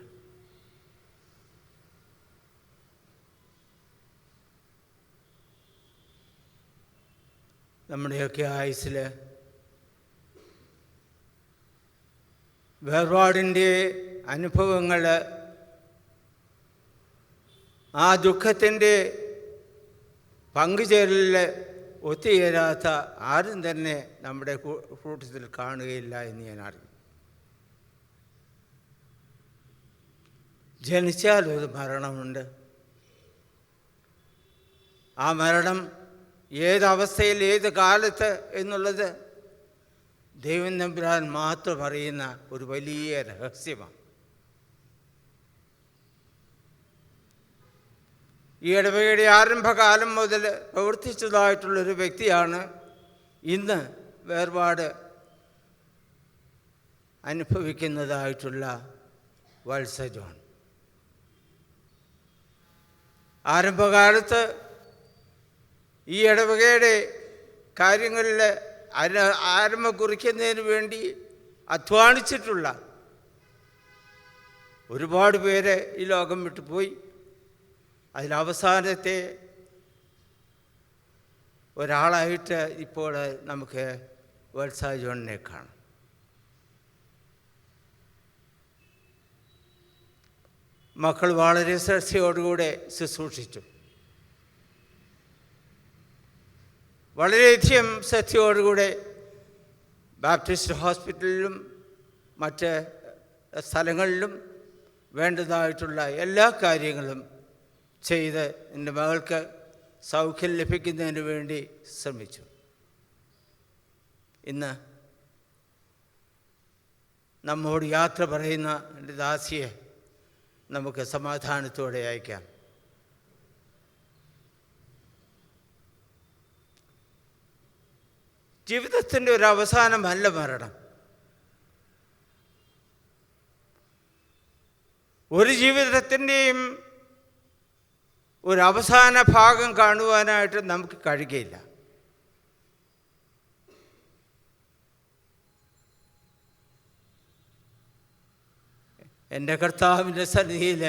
നമ്മുടെയൊക്കെ ആയുസ്സിൽ വേർപാടിൻ്റെ അനുഭവങ്ങൾ, ആ ദുഃഖത്തിൻ്റെ പങ്കുചേരലിൽ ഒത്തുചേരാത്ത ആരും തന്നെ നമ്മുടെ കൂട്ടത്തിൽ കാണുകയില്ല എന്ന് ഞാൻ അറിയും. ജനിച്ചാൽ ഒരു മരണമുണ്ട്. ആ മരണം ഏതവസ്ഥയിൽ ഏത് കാലത്ത് എന്നുള്ളത് ദൈവം തമ്പുരാൻ മാത്രം അറിയുന്ന ഒരു വലിയ രഹസ്യമാണ്. ഈ ഇടവകയുടെ ആരംഭകാലം മുതൽ പ്രവർത്തിച്ചതായിട്ടുള്ളൊരു വ്യക്തിയാണ് ഇന്ന് വേർപാട് അനുഭവിക്കുന്നതായിട്ടുള്ള വത്സ ജോൺ. ആരംഭകാലത്ത് ഈ ഇടവകയുടെ കാര്യങ്ങളിൽ ആരംഭം കുറിക്കുന്നതിന് വേണ്ടി അധ്വാനിച്ചിട്ടുള്ള ഒരുപാട് പേര് ഈ ലോകം വിട്ടുപോയി. അതിലവസാനത്തെ ഒരാളായിട്ട് ഇപ്പോൾ നമുക്ക് വത്സ ജോണിനെ കാണാം. മക്കൾ വളരെ ശ്രദ്ധയോടുകൂടെ ശുശ്രൂഷിച്ചു. വളരെയധികം ശ്രദ്ധയോടുകൂടെ ബാപ്റ്റിസ്റ്റ് ഹോസ്പിറ്റലിലും മറ്റ് സ്ഥലങ്ങളിലും വേണ്ടതായിട്ടുള്ള എല്ലാ കാര്യങ്ങളും ചെയ്ത് എൻ്റെ മകൾക്ക് സൗഖ്യം ലഭിക്കുന്നതിന് വേണ്ടി ശ്രമിച്ചു. ഇന്ന് നമ്മോട് യാത്ര പറയുന്ന എൻ്റെ ദാസിയെ നമുക്ക് സമാധാനത്തോടെ അയക്കാം. ജീവിതത്തിൻ്റെ ഒരു അവസാനമല്ല മരണം. ഒരു ജീവിതത്തിൻ്റെയും ഒരു അവസാന ഭാഗം കാണുവാനായിട്ട് നമുക്ക് കഴിയുകയില്ല. എൻ്റെ കർത്താവിൻ്റെ സന്നിധിയിൽ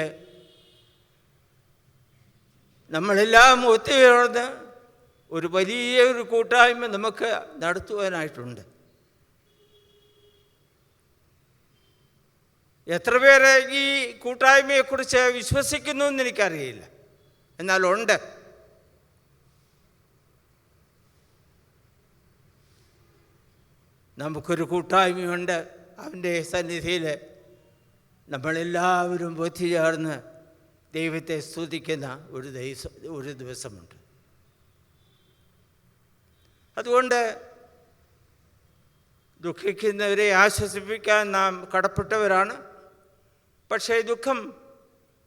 നമ്മളെല്ലാം ഒത്തുചേർന്ന് ഒരു വലിയൊരു കൂട്ടായ്മ നമുക്ക് നടത്തുവാനായിട്ടുണ്ട്. എത്ര പേര് ഈ കൂട്ടായ്മയെക്കുറിച്ച് വിശ്വസിക്കുന്നു എന്ന് എനിക്കറിയില്ല, എന്നാലുണ്ട്. നമുക്കൊരു കൂട്ടായ്മയുണ്ട്. അവൻ്റെ സന്നിധിയിൽ നമ്മളെല്ലാവരും ഒത്തുചേർന്ന് ദൈവത്തെ സ്തുതിക്കുന്ന ഒരു ദിവസമുണ്ട്. അതുകൊണ്ട് ദുഃഖിക്കുന്നവരെ ആശ്വസിപ്പിക്കാൻ നാം കടപ്പെട്ടവരാണ്. പക്ഷേ ദുഃഖം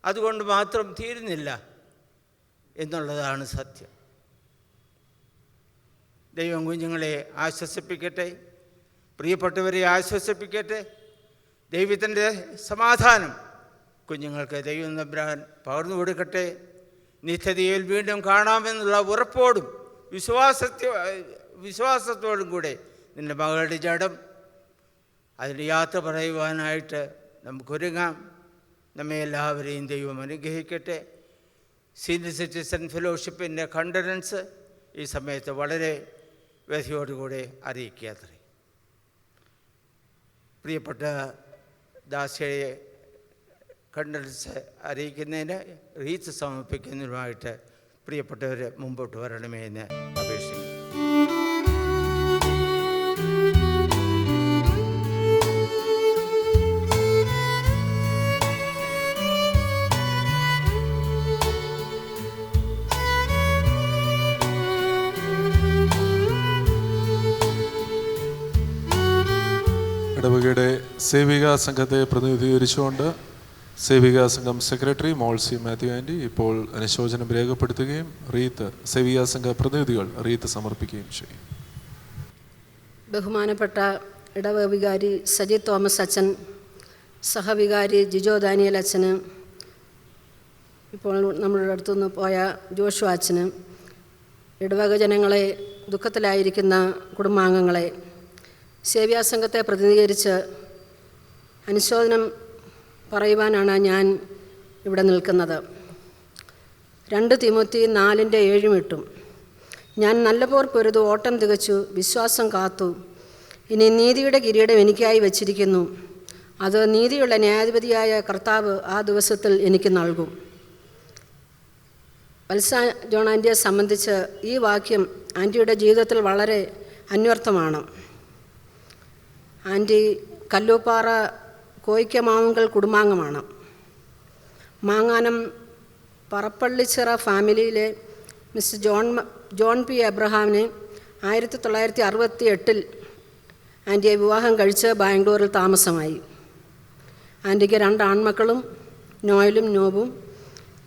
അതുകൊണ്ട് മാത്രം തീരുന്നില്ല എന്നുള്ളതാണ് സത്യം. ദൈവം കുഞ്ഞുങ്ങളെ ആശ്വസിപ്പിക്കട്ടെ, പ്രിയപ്പെട്ടവരെ ആശ്വസിപ്പിക്കട്ടെ. ദൈവത്തിൻ്റെ സമാധാനം കുഞ്ഞുങ്ങൾക്ക് ദൈവം തമ്പുരാൻ പകർന്നു കൊടുക്കട്ടെ. നിത്യതയിൽ വീണ്ടും കാണാമെന്നുള്ള ഉറപ്പോടും വിശ്വാസത്തോടും കൂടെ നിൻ്റെ മകളുടെ ജഡം അതിന് യാത്ര പറയുവാനായിട്ട് നമുക്കൊരുങ്ങാം. നമ്മെ എല്ലാവരെയും ദൈവം അനുഗ്രഹിക്കട്ടെ. സീനിയർ സിറ്റിസൺ ഫെലോഷിപ്പിൻ്റെ കണ്ടനൻസ് ഈ സമയത്ത് വളരെ വ്യഥയോടുകൂടെ അറിയിക്കാത്രേ. പ്രിയപ്പെട്ട ദാസയെ കണ്ടനൻസ് അറിയിക്കുന്നതിന് റീത്ത് സമർപ്പിക്കുന്നതിനുമായിട്ട് പ്രിയപ്പെട്ടവർ മുമ്പോട്ട് വരണമേ എന്ന് അപേക്ഷിക്കുന്നു. ഇടവകയുടെ സേവികാ സംഘത്തെ പ്രതിനിധീകരിച്ചുകൊണ്ട് സേവികാ സംഘം സെക്രട്ടറി മോൾസി മാത്യു ആൻറ്റി ഇപ്പോൾ അനുശോചനം രേഖപ്പെടുത്തുകയും റീത്ത് സേവികാ സംഘ പ്രതിനിധികൾ റീത്ത് സമർപ്പിക്കുകയും ചെയ്യും. ബഹുമാനപ്പെട്ട ഇടവക വികാരി സജി തോമസ് അച്ഛൻ, സഹവികാരി ജിജോ ദാനിയൽ അച്ഛന്, ഇപ്പോൾ നമ്മുടെ അടുത്തുനിന്ന് പോയ ജോഷു അച്ഛന്, ഇടവക ജനങ്ങളെ, ദുഃഖത്തിലായിരിക്കുന്ന കുടുംബാംഗങ്ങളെ, സേവ്യാസംഘത്തെ പ്രതിനിധീകരിച്ച് അനുശോചനം പറയുവാനാണ് ഞാൻ ഇവിടെ നിൽക്കുന്നത്. 2 തിമോത്തി 4:7-8 ഞാൻ നല്ല പോർ പൊരുതു, ഓട്ടം തികച്ചു, വിശ്വാസം കാത്തു. ഇനി നീതിയുടെ കിരീടം എനിക്കായി വച്ചിരിക്കുന്നു. അത് നീതിയുള്ള ന്യായാധിപതിയായ കർത്താവ് ആ ദിവസത്തിൽ എനിക്ക് നൽകും. വത്സ ജോൺ ആൻറ്റിയെ സംബന്ധിച്ച് ഈ വാക്യം ആൻറ്റിയുടെ ജീവിതത്തിൽ വളരെ അന്വർത്ഥമാണ്. ആൻറ്റി കല്ലൂപ്പാറ കോയിക്കമാവുങ്കൽ കുടുംബാംഗമാണ്. മാങ്ങാനം പറപ്പള്ളിച്ചിറ ഫാമിലിയിലെ മിസ്റ്റർ ജോൺ പി എബ്രഹാമിനെ 1968 ആൻറ്റിയെ വിവാഹം കഴിച്ച് ബാംഗ്ലൂരിൽ താമസമായി. ആൻറ്റിക്ക് 2 ആൺമക്കളും നോയലും നോബും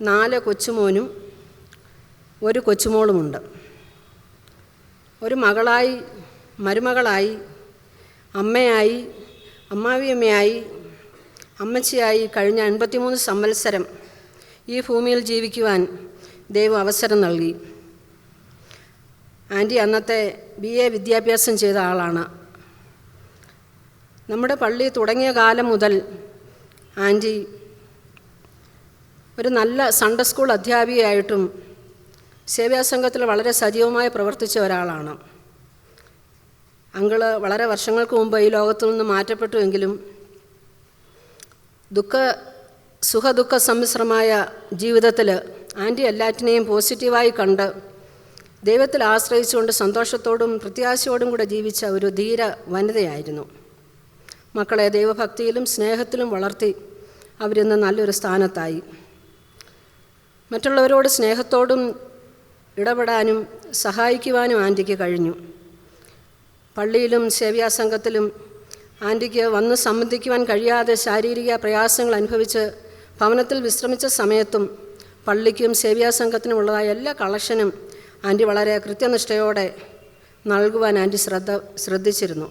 4 കൊച്ചുമോനും 1 കൊച്ചുമോളുമുണ്ട്. ഒരു മകളായി, മരുമകളായി, അമ്മയായി, അമ്മാവിയമ്മയായി, അമ്മച്ചിയായി കഴിഞ്ഞ 83 സംവത്സരം ഈ ഭൂമിയിൽ ജീവിക്കുവാൻ ദൈവം അവസരം നൽകി. ആൻറ്റി അന്നത്തെ BA വിദ്യാഭ്യാസം ചെയ്ത ആളാണ്. നമ്മുടെ പള്ളി തുടങ്ങിയ കാലം മുതൽ ആൻറ്റി ഒരു നല്ല സൺഡേ സ്കൂൾ അധ്യാപികയായിട്ടും സേവ്യാസംഘത്തിൽ വളരെ സജീവമായി പ്രവർത്തിച്ച ഒരാളാണ്. അങ്കിള് വളരെ വർഷങ്ങൾക്ക് മുമ്പ് ഈ ലോകത്തു നിന്ന് മാറ്റപ്പെട്ടുവെങ്കിലും സുഖദുഃഖ സമ്മിശ്രമായ ജീവിതത്തിൽ ആൻറ്റി എല്ലാറ്റിനെയും പോസിറ്റീവായി കണ്ട് ദൈവത്തിൽ ആശ്രയിച്ചുകൊണ്ട് സന്തോഷത്തോടും പ്രത്യാശയോടും കൂടെ ജീവിച്ച ഒരു ധീര വനിതയായിരുന്നു. മക്കളെ ദൈവഭക്തിയിലും സ്നേഹത്തിലും വളർത്തി അവരിന്ന് നല്ലൊരു സ്ഥാനത്തായി. മറ്റുള്ളവരോട് സ്നേഹത്തോടും ഇടപെടാനും സഹായിക്കുവാനും ആൻറ്റിക്ക് കഴിഞ്ഞു. പള്ളിയിലും സേവ്യാസംഘത്തിലും ആൻറ്റിക്ക് വന്ന് സംബന്ധിക്കുവാൻ കഴിയാതെ ശാരീരിക പ്രയാസങ്ങൾ അനുഭവിച്ച് ഭവനത്തിൽ വിശ്രമിച്ച സമയത്തും പള്ളിക്കും സേവ്യാസംഘത്തിനുമുള്ളതായ എല്ലാ കളക്ഷനും ആൻറ്റി വളരെ കൃത്യനിഷ്ഠയോടെ നൽകുവാൻ ആൻറ്റി ശ്രദ്ധിച്ചിരുന്നു.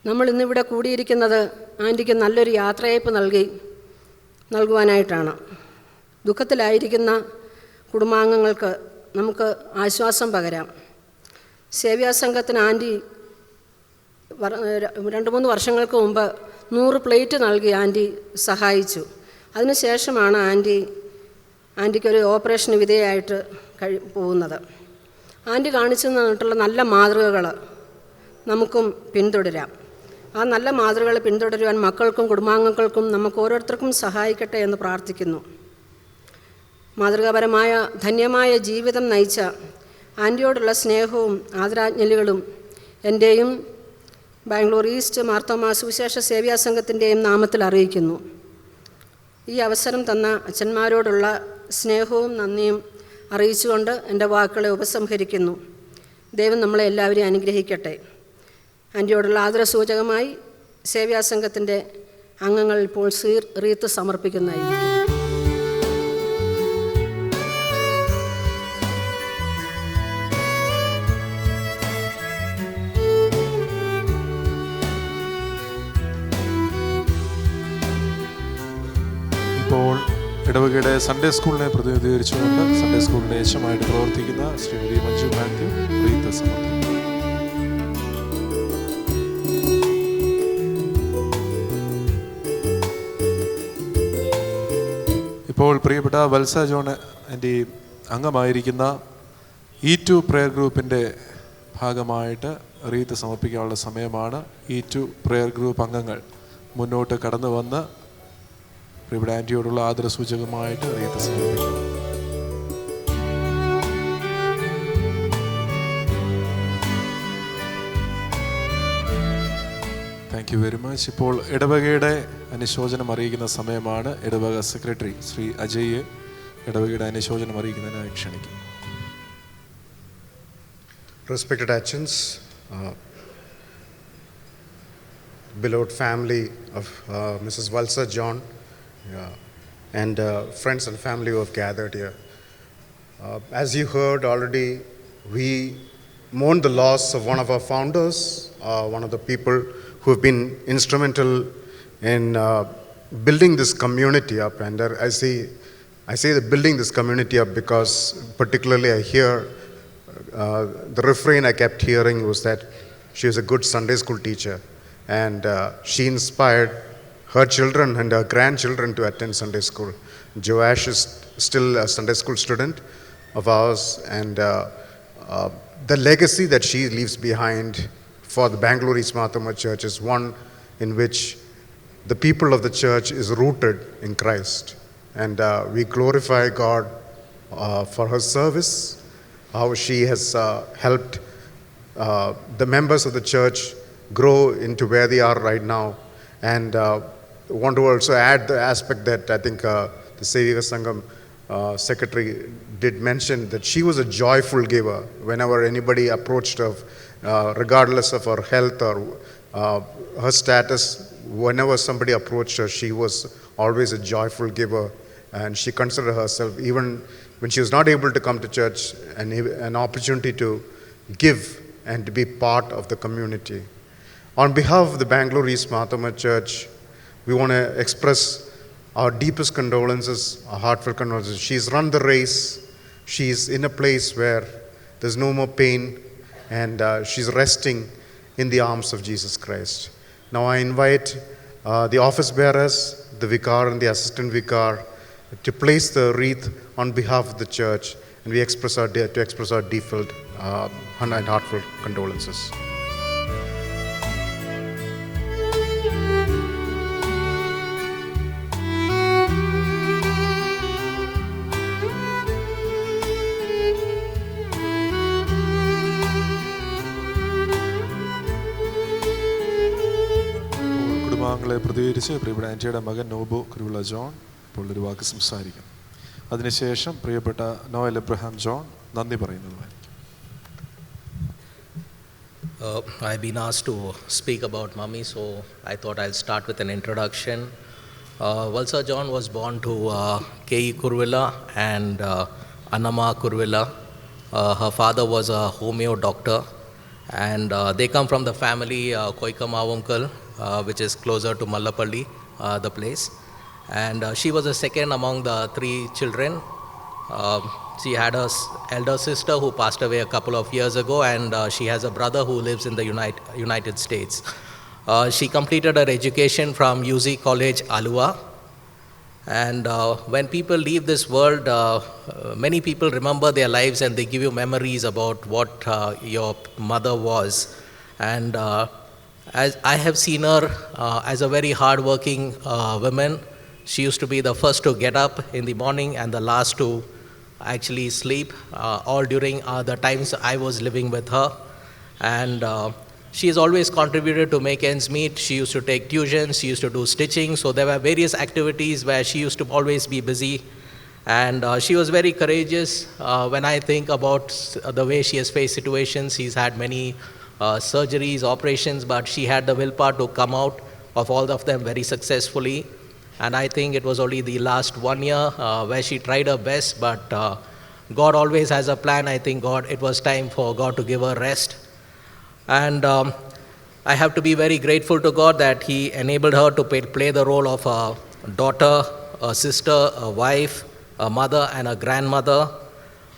നമ്മൾ ഇന്നിവിടെ കൂടിയിരിക്കുന്നത് ആൻറ്റിക്ക് നല്ലൊരു യാത്രയയപ്പ് നൽകുവാനായിട്ടാണ്. ദുഃഖത്തിലായിരിക്കുന്ന കുടുംബാംഗങ്ങൾക്ക് നമുക്ക് ആശ്വാസം പകരാം. സേവ്യാസംഘത്തിന് ആൻറ്റി 2-3 വർഷങ്ങൾക്ക് മുമ്പ് 100 പ്ലേറ്റ് നൽകി ആൻറ്റി സഹായിച്ചു. അതിനുശേഷമാണ് ആൻറ്റിക്കൊരു ഓപ്പറേഷന് വിധേയമായിട്ട് പോകുന്നത്. ആൻറ്റി കാണിച്ചു തന്നിട്ടുള്ള നല്ല മാതൃകകൾ നമുക്കും പിന്തുടരാം. ആ നല്ല മാതൃകകൾ പിന്തുടരുവാൻ മക്കൾക്കും കുടുംബാംഗങ്ങൾക്കും നമുക്ക് ഓരോരുത്തർക്കും സഹായിക്കട്ടെ എന്ന് പ്രാർത്ഥിക്കുന്നു. മാതൃകാപരമായ ധന്യമായ ജീവിതം നയിച്ച ആൻറ്റിയോടുള്ള സ്നേഹവും ആദരാജ്ഞലികളും എൻ്റെയും ബാംഗ്ലൂർ ഈസ്റ്റ് മാർത്തോമാ സുവിശേഷ സേവ്യാസംഘത്തിൻ്റെയും നാമത്തിൽ അറിയിക്കുന്നു. ഈ അവസരം തന്ന അച്ഛന്മാരോടുള്ള സ്നേഹവും നന്ദിയും അറിയിച്ചുകൊണ്ട് എൻ്റെ വാക്കുകളെ ഉപസംഹരിക്കുന്നു. ദൈവം നമ്മളെ എല്ലാവരെയും അനുഗ്രഹിക്കട്ടെ. ആൻറ്റിയോടുള്ള ആദരസൂചകമായി സേവ്യാസംഘത്തിൻ്റെ അംഗങ്ങൾ ഇപ്പോൾ റീത്ത് സമർപ്പിക്കുന്നതായിരിക്കും. ഇപ്പോൾ ഇടവകയുടെ സൺഡേ സ്കൂളിനെ പ്രതിനിധീകരിച്ചുകൊണ്ട് സൺഡേ സ്കൂളിൻ്റെ യശമായിട്ട് പ്രവർത്തിക്കുന്ന ശ്രീമതി മഞ്ജു മാത്യു റീത്ത് സമർപ്പിക്കും. ഇപ്പോൾ പ്രിയപ്പെട്ട വത്സ ജോൺ എൻ്റെ അംഗമായിരിക്കുന്ന E2 പ്രെയർ ഗ്രൂപ്പിൻ്റെ ഭാഗമായിട്ട് റീത്ത് സമർപ്പിക്കാനുള്ള സമയമാണ്. E2 പ്രെയർ ഗ്രൂപ്പ് അംഗങ്ങൾ മുന്നോട്ട് കടന്നു വന്ന് ഇവിടെ ആൻറ്റിയോടുള്ള ആദരസൂചകമായിട്ട് റീത്ത് സമർപ്പിക്കും. Thank you very much. ഇപ്പോൾ ഇടവകയുടെ അനുശോചനം അറിയിക്കുന്ന സമയമാണ്. ഇടവക സെക്രട്ടറി ശ്രീ അജയ് ഇടവകയുടെ അനുശോചനം അറിയിക്കുന്നതിനായി ക്ഷണിക്കും. Respected Achins, beloved family of Mrs. Valsa John, and friends and family who have gathered here. As you heard already, we mourn the loss of one of our founders, one of the people who have been instrumental in building this community up. And I say that building this community up because particularly I hear the refrain I kept hearing was that she was a good Sunday school teacher, and she inspired her children and her grandchildren to attend Sunday school. Joash is still a Sunday school student of ours, and the legacy that she leaves behind for the Bangalore East Marthoma Church is one in which the people of the church is rooted in Christ. And we glorify God for her service, how she has helped the members of the church grow into where they are right now. And want to also add the aspect that I think the Sevika Sangam secretary did mention, that she was a joyful giver. Whenever anybody approached her, regardless of her health or her status, whenever somebody approached her, she was always a joyful giver. And she considered herself, even when she was not able to come to church, an opportunity to give and to be part of the community. On behalf of the Bangalore East Marthoma Church, we want to express our deepest condolences, our heartfelt condolences. She's run the race. She's in a place where there's no more pain, and she's resting in the arms of Jesus Christ. Now I invite the office bearers, the vicar and the assistant vicar, to place the wreath on behalf of the church, and we express our deepfelt and heartfelt condolences. കുടുംബാംഗങ്ങളെ പ്രതികരിച്ച് പ്രിയപ്പെട്ട ആൻറ്റിയുടെ മകൻ നോബോ കുരുവിള ജോൺ ഇപ്പോൾ ഒരു വാക്ക് സംസാരിക്കും. അതിനുശേഷം പ്രിയപ്പെട്ട നോയൽ എബ്രഹാം ജോൺ നന്ദി പറയുന്നതുമായിരിക്കും. I've been asked to speak about Mummy, so I thought I'll start with an introduction. Valsa John was born to K.E. Kurvilla and Annama Kurvilla. Her father was a homeo doctor, and they come from the family Koikamavamkal, which is closer to Mallapalli, the place. And she was the second among the three children. She had an elder sister who passed away a couple of years ago, and she has a brother who lives in the United States. She completed her education from UZ College, Alua. And when people leave this world, many people remember their lives and they give you memories about what your mother was. And as I have seen her as a very hard-working woman. She used to be the first to get up in the morning and the last to actually sleep, all during the times I was living with her. And she has always contributed to make ends meet. She used to take tuitions, she used to do stitching, so there were various activities where she used to always be busy. And she was very courageous. When I think about the way she has faced situations, she's had many surgeries, operations, but she had the willpower to come out of all of them very successfully. And I think it was only the last 1 year where she tried her best, but God always has a plan. I think it was time for God to give her rest. And I have to be very grateful to God that He enabled her to play the role of a daughter, a sister, a wife, a mother, and a grandmother.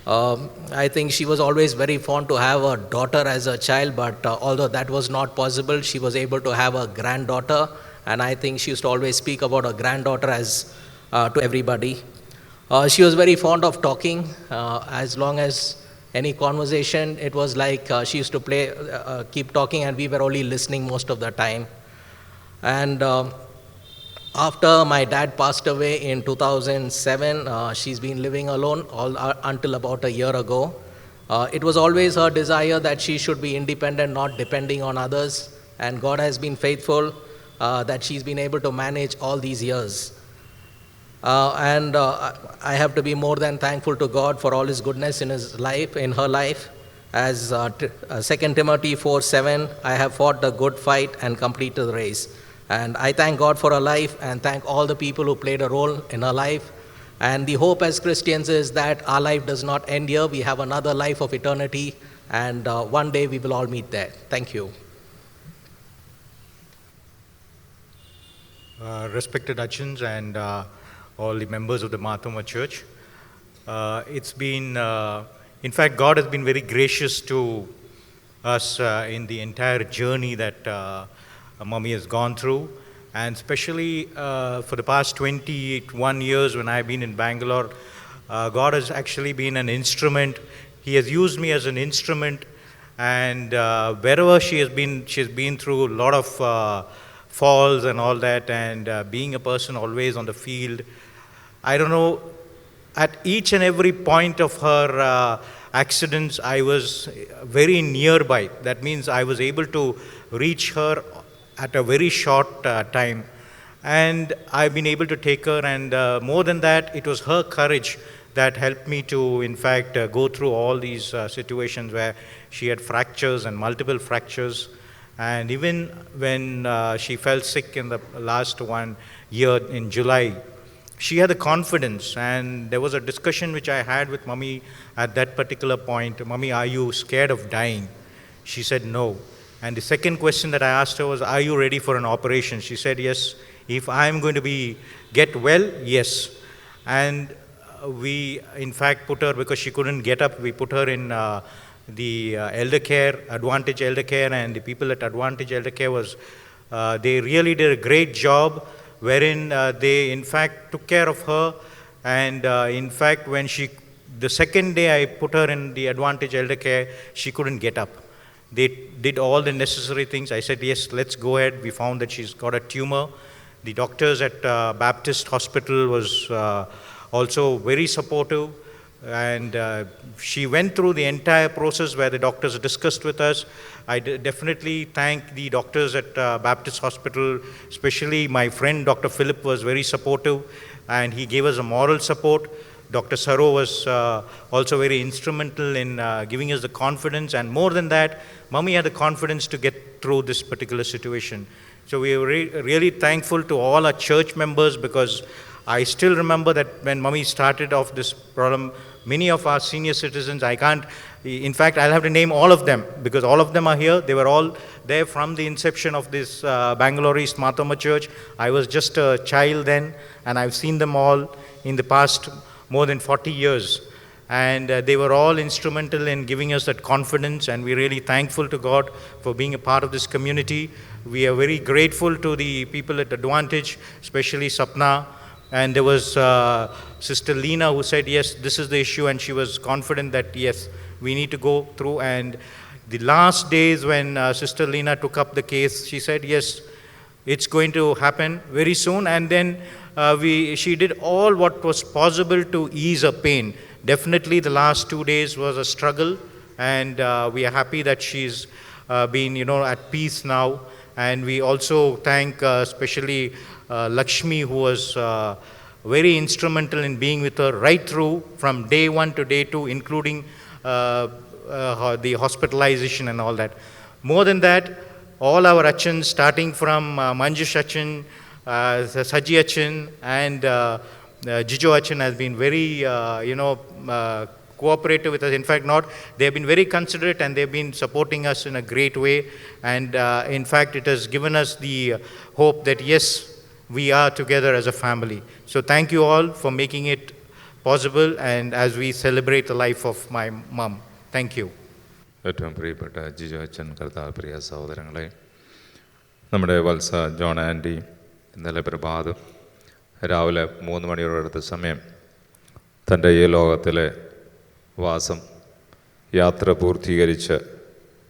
I think she was always very fond to have a daughter as a child, but although that was not possible, she was able to have a granddaughter, and I think she used to always speak about her granddaughter as to everybody. She was very fond of talking. As long as any conversation, it was like she used to keep talking, and we were only listening most of the time. And after my dad passed away in 2007, she's been living alone until about a year ago. It was always her desire that she should be independent, not depending on others, and God has been faithful that she's been able to manage all these years. And I have to be more than thankful to God for all His goodness in her life. As 2 Timothy 4:7, I have fought the good fight and completed the race. And I thank God for her life and thank all the people who played a role in her life. And the hope as Christians is that our life does not end here. We have another life of eternity, and one day we will all meet there. Thank you. Respected Achins and all the members of the Marthoma Church. It's been, in fact, God has been very gracious to us in the entire journey that Mummy has gone through, and especially for the past 21 years when I've been in Bangalore, God has actually been an instrument. He has used me as an instrument, and wherever she has been through a lot of falls and all that, and being a person always on the field. I don't know, at each and every point of her accidents, I was very nearby. That means I was able to reach her at a very short time. And I've been able to take her, and more than that, it was her courage that helped me to, in fact, go through all these situations where she had fractures and multiple fractures. And even when she fell sick in the last 1 year in July, she had the confidence, and there was a discussion which I had with Mummy at that particular point. Mummy, are you scared of dying? She said no. And the second question that I asked her was, are you ready for an operation? She said yes. If I'm going to get well, yes. And we, in fact, put her, because she couldn't get up, we put her in the elder care, Advantage Elder Care, and the people at Advantage Elder Care they really did a great job, wherein they, in fact, took care of her. And in fact, when the second day I put her in the Advantage Elder Care, she couldn't get up. They did all the necessary things. I said, yes, let's go ahead. We found that she's got a tumor. The doctors at Baptist Hospital was also very supportive. And she went through the entire process where the doctors discussed with us. I definitely thank the doctors at Baptist Hospital, especially my friend Dr. Philip was very supportive, and he gave us a moral support. Dr. Saro was also very instrumental in giving us the confidence, and more than that, Mummy had the confidence to get through this particular situation. So we are really thankful to all our church members, because I still remember that when Mummy started off this problem, many of our senior citizens, in fact, I'll have to name all of them, because all of them are here. They were all there from the inception of this Bangalore East Marthoma Church. I was just a child then, and I've seen them all in the past more than 40 years. And they were all instrumental in giving us that confidence, and we're really thankful to God for being a part of this community. We are very grateful to the people at Advantage, especially Sapna. And there was Sister Lena who said, yes, this is the issue, and she was confident that, yes, we need to go through. And the last days when Sister Lena took up the case, she said, yes, it's going to happen very soon. And then she did all what was possible to ease her pain. Definitely the last 2 days was a struggle, and we are happy that she's been, at peace now. And we also thank especially Lakshmi, who was very instrumental in being with her right through from day 1 to day 2, including the hospitalization and all that. More than that, all our Achans, starting from Manjush Achan, Saji Achan, and Jijo Achan has been very, cooperative with us. In fact, they have been very considerate, and they've been supporting us in a great way. And in fact, it has given us the hope that yes, we are together as a family. So thank you all for making it possible, and as we celebrate the life of my mom. Thank you. ഏറ്റവും പ്രിയപ്പെട്ട ജിജോ അച്ഛൻ, കർത്താവ്, പ്രിയ സഹോദരങ്ങളെ, നമ്മുടെ വത്സ ജോൺ ആൻറ്റി ഇന്നലെ പ്രഭാതം രാവിലെ 3 മണിയോടടുത്ത സമയം തൻ്റെ ഈ ലോകത്തിലെ വാസം യാത്ര പൂർത്തീകരിച്ച്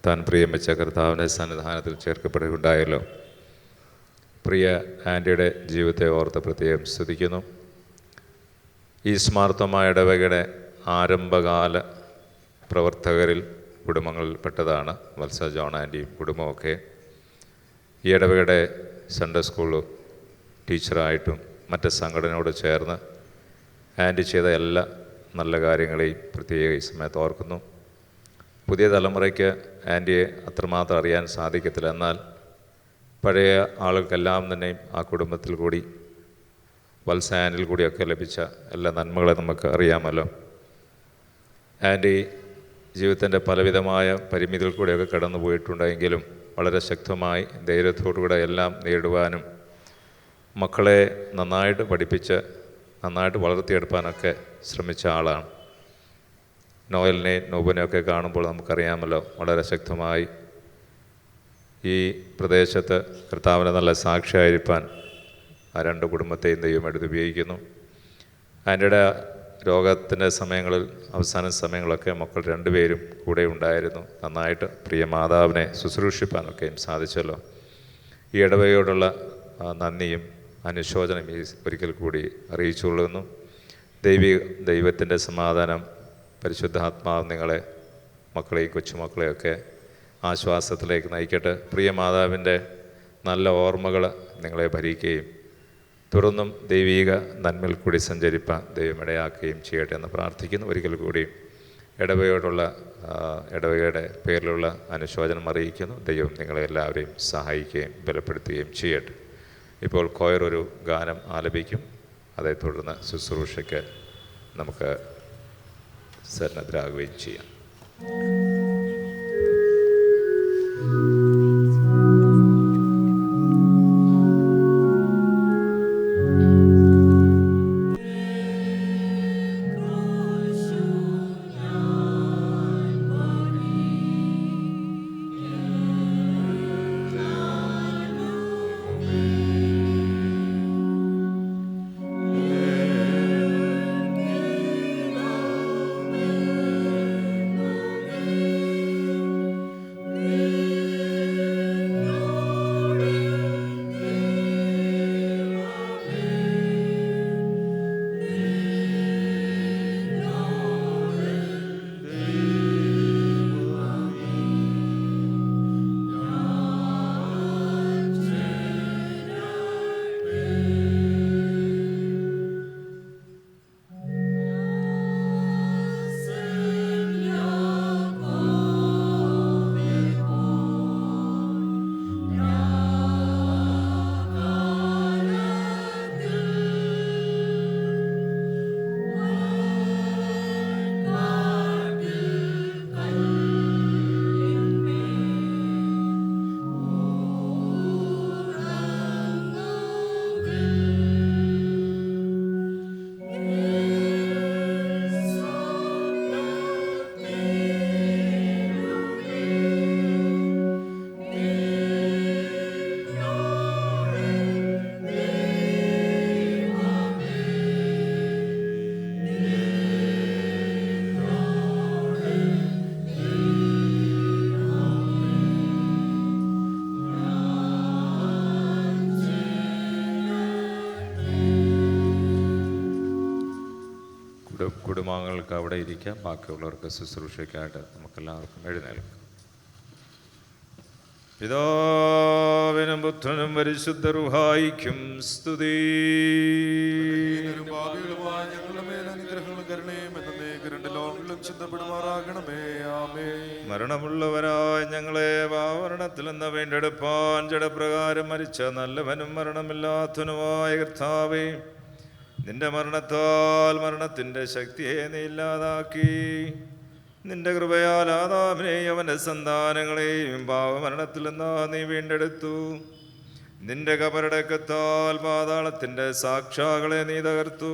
താൻ പ്രിയം വെച്ച കർത്താവിൻ്റെ സന്നിധാനത്തിൽ ചേർക്കപ്പെടുകയുണ്ടായല്ലോ. പ്രിയ ആൻറ്റിയുടെ ജീവിതത്തെ ഓർത്ത് പ്രത്യേകം സ്തുതിക്കുന്നു. ഈ സ്മാർത്ഥമായ ഇടവകയുടെ ആരംഭകാല പ്രവർത്തകരിൽ കുടുംബങ്ങളിൽപ്പെട്ടതാണ് വത്സ ജോൺ ആൻറ്റിയും കുടുംബമൊക്കെ. ഈ ഇടവകയുടെ സൺഡേ സ്കൂൾ ടീച്ചറായിട്ടും മറ്റ് സംഘടനയോട് ചേർന്ന് ആൻറ്റി ചെയ്ത എല്ലാ നല്ല കാര്യങ്ങളെയും പ്രത്യേക ഈ സമയത്ത് ഓർക്കുന്നു. പുതിയ തലമുറയ്ക്ക് ആൻറ്റിയെ അത്രമാത്രം അറിയാൻ സാധിക്കത്തില്ല. എന്നാൽ പഴയ ആളുകൾക്കെല്ലാം തന്നെയും ആ കുടുംബത്തിൽ കൂടി വത്സ ആൻറ്റിൽ കൂടിയൊക്കെ ലഭിച്ച എല്ലാ നന്മകളെ നമുക്ക് അറിയാമല്ലോ. ആൻറ്റി ജീവിതത്തിൻ്റെ പലവിധമായ പരിമിതികൾ കൂടെയൊക്കെ കടന്നു പോയിട്ടുണ്ടെങ്കിലും വളരെ ശക്തമായി ധൈര്യത്തോടുകൂടെ എല്ലാം നേടുവാനും മക്കളെ നന്നായിട്ട് പഠിപ്പിച്ച് നന്നായിട്ട് വളർത്തിയെടുക്കാനൊക്കെ ശ്രമിച്ച ആളാണ്. നോയലിനെയും നോബിനെയൊക്കെ കാണുമ്പോൾ നമുക്കറിയാമല്ലോ, വളരെ ശക്തമായി ഈ പ്രദേശത്ത് കർത്താവിനെ നല്ല സാക്ഷിയായിരിക്കാൻ ആ 2 കുടുംബത്തെയും ദൈവം എടുത്ത് ഉപയോഗിക്കുന്നു. ആൻറ്റിയുടെ രോഗത്തിൻ്റെ സമയങ്ങളിൽ, അവസാന സമയങ്ങളൊക്കെ മക്കൾ 2 പേരും കൂടെ ഉണ്ടായിരുന്നു. നന്നായിട്ട് പ്രിയ മാതാവിനെ ശുശ്രൂഷിപ്പാനൊക്കെയും സാധിച്ചല്ലോ. ഈ ഇടവകയോടുള്ള നന്ദിയും അനുശോചനം ഈ ഒരിക്കൽ കൂടി അറിയിച്ചുകൊള്ളുന്നു. ദൈവത്തിൻ്റെ സമാധാനം, പരിശുദ്ധാത്മാവ് നിങ്ങളെ, മക്കളെയും കൊച്ചുമക്കളെയൊക്കെ ആശ്വാസത്തിലേക്ക് നയിക്കട്ടെ. പ്രിയ മാതാവിൻ്റെ നല്ല ഓർമ്മകൾ നിങ്ങളെ ഭരിക്കുകയും തുറന്നും ദൈവീക നന്മയിൽ കൂടി സഞ്ചരിപ്പാൻ ദൈവം ഇടയാക്കുകയും ചെയ്യട്ടെ എന്ന് പ്രാർത്ഥിക്കുന്നു. ഒരിക്കൽ കൂടി ഇടവകയുടെ പേരിലുള്ള അനുശോചനം അറിയിക്കുന്നു. ദൈവം നിങ്ങളെല്ലാവരെയും സഹായിക്കുകയും ബലപ്പെടുത്തുകയും ചെയ്യട്ടെ. ഇപ്പോൾ കൊയർ ഒരു ഗാനം ആലപിക്കും. അതേ തുടർന്ന് ശുശ്രൂഷയ്ക്ക് നമുക്ക് സന്നദ്ധരാകുകയും ചെയ്യാം. കുടുംബാംഗങ്ങൾക്ക് അവിടെ ഇരിക്കാം. ബാക്കിയുള്ളവർക്ക് ശുശ്രൂഷയ്ക്കായിട്ട് നമുക്കെല്ലാവർക്കും എഴുന്നേൽക്കാം. പിതാവിനും പുത്രനും പരിശുദ്ധ റൂഹായിക്കും സ്തുതി. ഞങ്ങളുടെ മേൽ അനുഗ്രഹങ്ങളും കരുണയും എന്നേക്ക് രണ്ട് ലോകങ്ങളിലും ചിന്തപ്പെടുമാറാകണമേ. ആമേൻ. മരണമുള്ളവരായ ഞങ്ങളെ പാവമരണത്തിൽ നിന്ന് വീണ്ടെടുപ്പാൻ ജഡപ്രകാരം മരിച്ച നല്ലവനും മരണമില്ലാത്തവനുമായ കർത്താവേ, നിന്റെ മരണത്താൽ മരണത്തിൻ്റെ ശക്തിയെ നീ ഇല്ലാതാക്കി. നിന്റെ കൃപയാൽ ആദാമിനെയും അവൻ്റെ സന്താനങ്ങളെയും പാവമരണത്തിൽ നിന്ന് നീ വീണ്ടെടുത്തു. നിന്റെ കബറടക്കത്താൽ പാതാളത്തിൻ്റെ സാക്ഷാകളെ നീ തകർത്തു.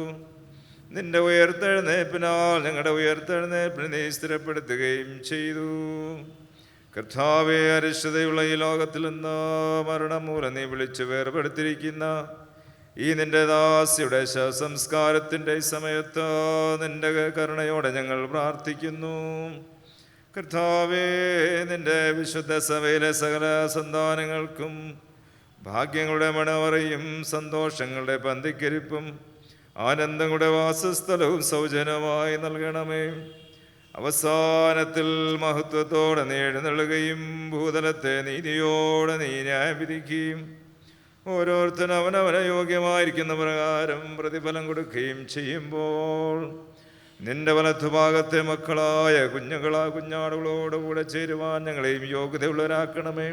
നിന്റെ ഉയർത്തെഴുന്നേൽപ്പിനാൽ ഞങ്ങളുടെ ഉയർത്തെഴുന്നേൽപ്പിനെ നീ സ്ഥിരപ്പെടുത്തുകയും ചെയ്തു. കർത്താവേ, അരിഷ്ടതയുള്ള ഈ ലോകത്തിൽ നിന്ന് മരണം മൂലം നീ വിളിച്ച് വേർപെടുത്തിയിരിക്കുന്ന ഈ നിന്റെ ദാസിയുടെ ശവസംസ്കാരത്തിൻ്റെ സമയത്ത് നിന്റെ കരുണയോടെ ഞങ്ങൾ പ്രാർത്ഥിക്കുന്നു. കർത്താവേ, നിന്റെ വിശുദ്ധ സഭയിലെ സകല സന്താനങ്ങൾക്കും ഭാഗ്യങ്ങളുടെ മണവറയും സന്തോഷങ്ങളുടെ പന്തിക്കരിപ്പും ആനന്ദങ്ങളുടെ വാസസ്ഥലവും സൗജന്യമായി നൽകണമേ. അവസാനത്തിൽ മഹത്വത്തോടെ നീ എഴുന്നള്ളുകയും ഭൂതലത്തെ നീതിയോടെ നീ ന്യായം വിധിക്കുകയും ഓരോരുത്തരും അവനവന് യോഗ്യമായിരിക്കുന്ന പ്രകാരം പ്രതിഫലം കൊടുക്കുകയും ചെയ്യുമ്പോൾ നിന്റെ വലത്തുഭാഗത്തെ മക്കളായ കുഞ്ഞാടുകളോടുകൂടെ ചേരുവാൻ ഞങ്ങളെയും യോഗ്യതയുള്ളവരാക്കണമേ.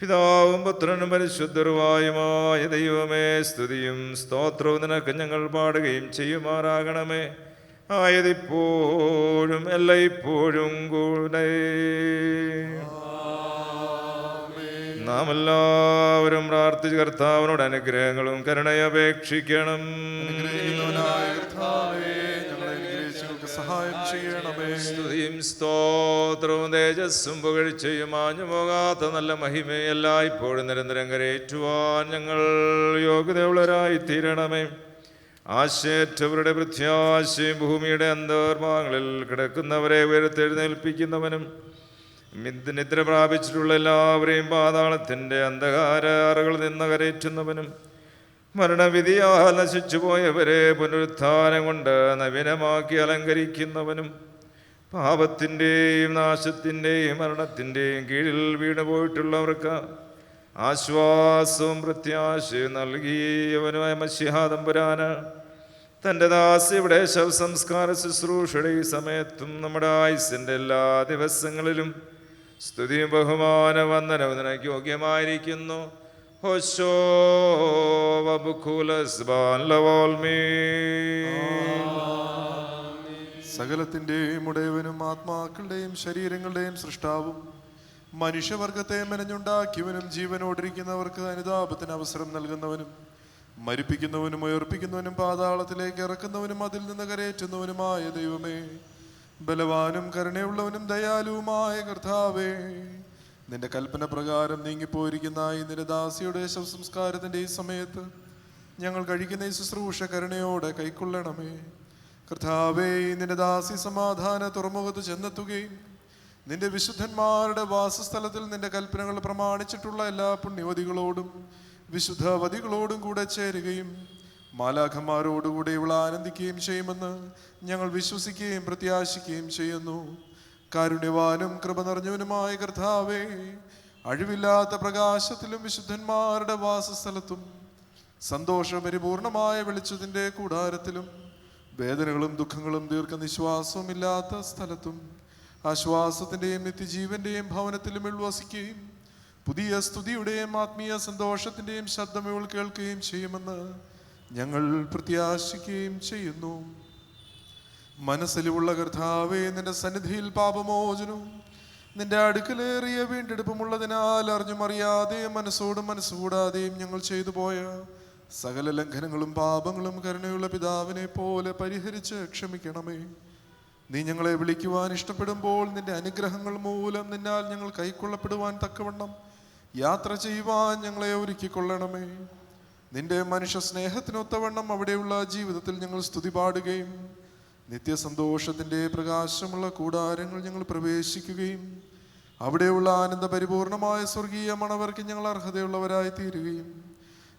പിതാവും പുത്രനും പരിശുദ്ധരുവായുമായ ദൈവമേ, സ്തുതിയും സ്തോത്രവും നിനക്ക് ഞങ്ങൾ പാടുകയും ചെയ്യുമാറാകണമേ. ആയതിപ്പോഴും എല്ലായ്പ്പോഴും കൂടെ. നാം എല്ലാവരും പ്രാർത്ഥിച്ച് കർത്താവിനോട് അനുഗ്രഹങ്ങളും കരുണയപേക്ഷിക്കണം. സഹായം ചെയ്യണമേ. സ്തുതിയും സ്തോത്രവും തേജസ്സും പുകഴ്ചയും മാഞ്ഞു പോകാത്ത നല്ല മഹിമയെല്ലാം ഇപ്പോഴും നിരന്തരം കരയേറ്റുവാൻ ഞങ്ങൾ യോഗ്യതയുള്ളവരായി തീരണമേ. ആശയറ്റവരുടെ പ്രത്യാശയും ഭൂമിയുടെ അന്തർഭാഗങ്ങളിൽ കിടക്കുന്നവരെ ഉയർത്തെഴുന്നേൽപ്പിക്കുന്നവനും നിദ്ര പ്രാപിച്ചിട്ടുള്ള എല്ലാവരെയും പാതാളത്തിൻ്റെ അന്ധകാര അറകളിൽ നിന്ന് കരയേറ്റുന്നവനും മരണവിധിയാൽ നശിച്ചുപോയവരെ പുനരുത്ഥാനം കൊണ്ട് നവീനമാക്കി അലങ്കരിക്കുന്നവനും പാപത്തിൻ്റെയും നാശത്തിൻ്റെയും മരണത്തിൻ്റെയും കീഴിൽ വീണുപോയിട്ടുള്ളവർക്ക് ആശ്വാസവും പ്രത്യാശയും നൽകിയവനുമായ മശിഹാ തമ്പുരാന് തൻ്റെ ദാസിയുടെ ശവസംസ്കാര ശുശ്രൂഷയുടെ ഈ സമയത്തും നമ്മുടെ ആയുസ്സിൻ്റെ എല്ലാ ദിവസങ്ങളിലും സ്തുതിയും ബഹുമാന വന്ദനവും നിനക്ക് യോഗ്യമായിരിക്കുന്നു. ഹോശോ സകലത്തിൻ്റെയും ഉടയവനും ആത്മാക്കളുടെയും ശരീരങ്ങളുടെയും സൃഷ്ടാവും മനുഷ്യവർഗത്തെ മെനഞ്ഞുണ്ടാക്കിയവനും ജീവനോടിരിക്കുന്നവർക്ക് അനുതാപത്തിന് അവസരം നൽകുന്നവനും മരിപ്പിക്കുന്നവനും ഉയർപ്പിക്കുന്നവനും പാതാളത്തിലേക്ക് ഇറക്കുന്നവനും അതിൽ നിന്ന് കരയേറ്റുന്നവനുമായ ദൈവമേ, ബലവാനും കരുണയുള്ളവനും ദയാലുവുമായ കർത്താവേ, നിന്റെ കൽപ്പന പ്രകാരം നീങ്ങിപ്പോയിരിക്കുന്ന ഈ നിന്റെ ദാസിയുടെ ശവസംസ്കാരത്തിൻ്റെ ഈ സമയത്ത് ഞങ്ങൾ കഴിക്കുന്ന ഈ ശുശ്രൂഷ കരുണയോടെ കൈക്കൊള്ളണമേ. കർത്താവേ, നിന്റെ ദാസി സമാധാന തുറമുഖത്ത് ചെന്നെത്തുകയും നിന്റെ വിശുദ്ധന്മാരുടെ വാസസ്ഥലത്തിൽ നിന്റെ കൽപ്പനകൾ പ്രമാണിച്ചിട്ടുള്ള എല്ലാ പുണ്യവതികളോടും വിശുദ്ധവതികളോടും കൂടെ ചേരുകയും മാലാഖമാരോടുകൂടെ ഇവൾ ആനന്ദിക്കുകയും ചെയ്യുമെന്ന് ഞങ്ങൾ വിശ്വസിക്കുകയും പ്രത്യാശിക്കുകയും ചെയ്യുന്നു. കാരുണ്യവാനും കൃപ നിറഞ്ഞവനുമായ കർത്താവേ, അഴിവില്ലാത്ത പ്രകാശത്തിലും വിശുദ്ധന്മാരുടെ വാസസ്ഥലത്തും സന്തോഷപരിപൂർണമായ വെളിച്ചത്തിൻ്റെ കൂടാരത്തിലും വേദനകളും ദുഃഖങ്ങളും ദീർഘനിശ്വാസവും ഇല്ലാത്ത സ്ഥലത്തും ആശ്വാസത്തിൻ്റെയും നിത്യജീവന്റെയും ഭവനത്തിലും ഉൾവസിക്കുകയും പുതിയ സ്തുതിയുടെയും ആത്മീയ സന്തോഷത്തിൻ്റെയും ശബ്ദം ഇവൾ കേൾക്കുകയും ചെയ്യുമെന്ന് ഞങ്ങൾ പ്രത്യാശിക്കുകയും ചെയ്യുന്നു. മനസ്സിലുള്ള കർത്താവേ, നിന്റെ സന്നിധിയിൽ പാപമോചനവും നിന്റെ അടുക്കലേറിയ വീണ്ടെടുപ്പുമുള്ളതിനാൽ അറിഞ്ഞും അറിയാതെയും മനസ്സോടും മനസ്സുകൂടാതെയും ഞങ്ങൾ ചെയ്തു പോയ സകല ലംഘനങ്ങളും പാപങ്ങളും കരുണയുള്ള പിതാവിനെ പോലെ പരിഹരിച്ച് ക്ഷമിക്കണമേ. നീ ഞങ്ങളെ വിളിക്കുവാൻ ഇഷ്ടപ്പെടുമ്പോൾ നിന്റെ അനുഗ്രഹങ്ങൾ മൂലം നിന്നാൽ ഞങ്ങൾ കൈക്കൊള്ളപ്പെടുവാൻ തക്കവണ്ണം യാത്ര ചെയ്യുവാൻ ഞങ്ങളെ ഒരുക്കിക്കൊള്ളണമേ. നിന്റെ മനുഷ്യ സ്നേഹത്തിനൊത്തവണ്ണം അവിടെയുള്ള ജീവിതത്തിൽ ഞങ്ങൾ സ്തുതി പാടുകയും നിത്യസന്തോഷത്തിൻ്റെ പ്രകാശമുള്ള കൂടാരങ്ങൾ ഞങ്ങൾ പ്രവേശിക്കുകയും അവിടെയുള്ള ആനന്ദ പരിപൂർണമായ സ്വർഗീയ മണവർക്ക് ഞങ്ങൾ അർഹതയുള്ളവരായി തീരുകയും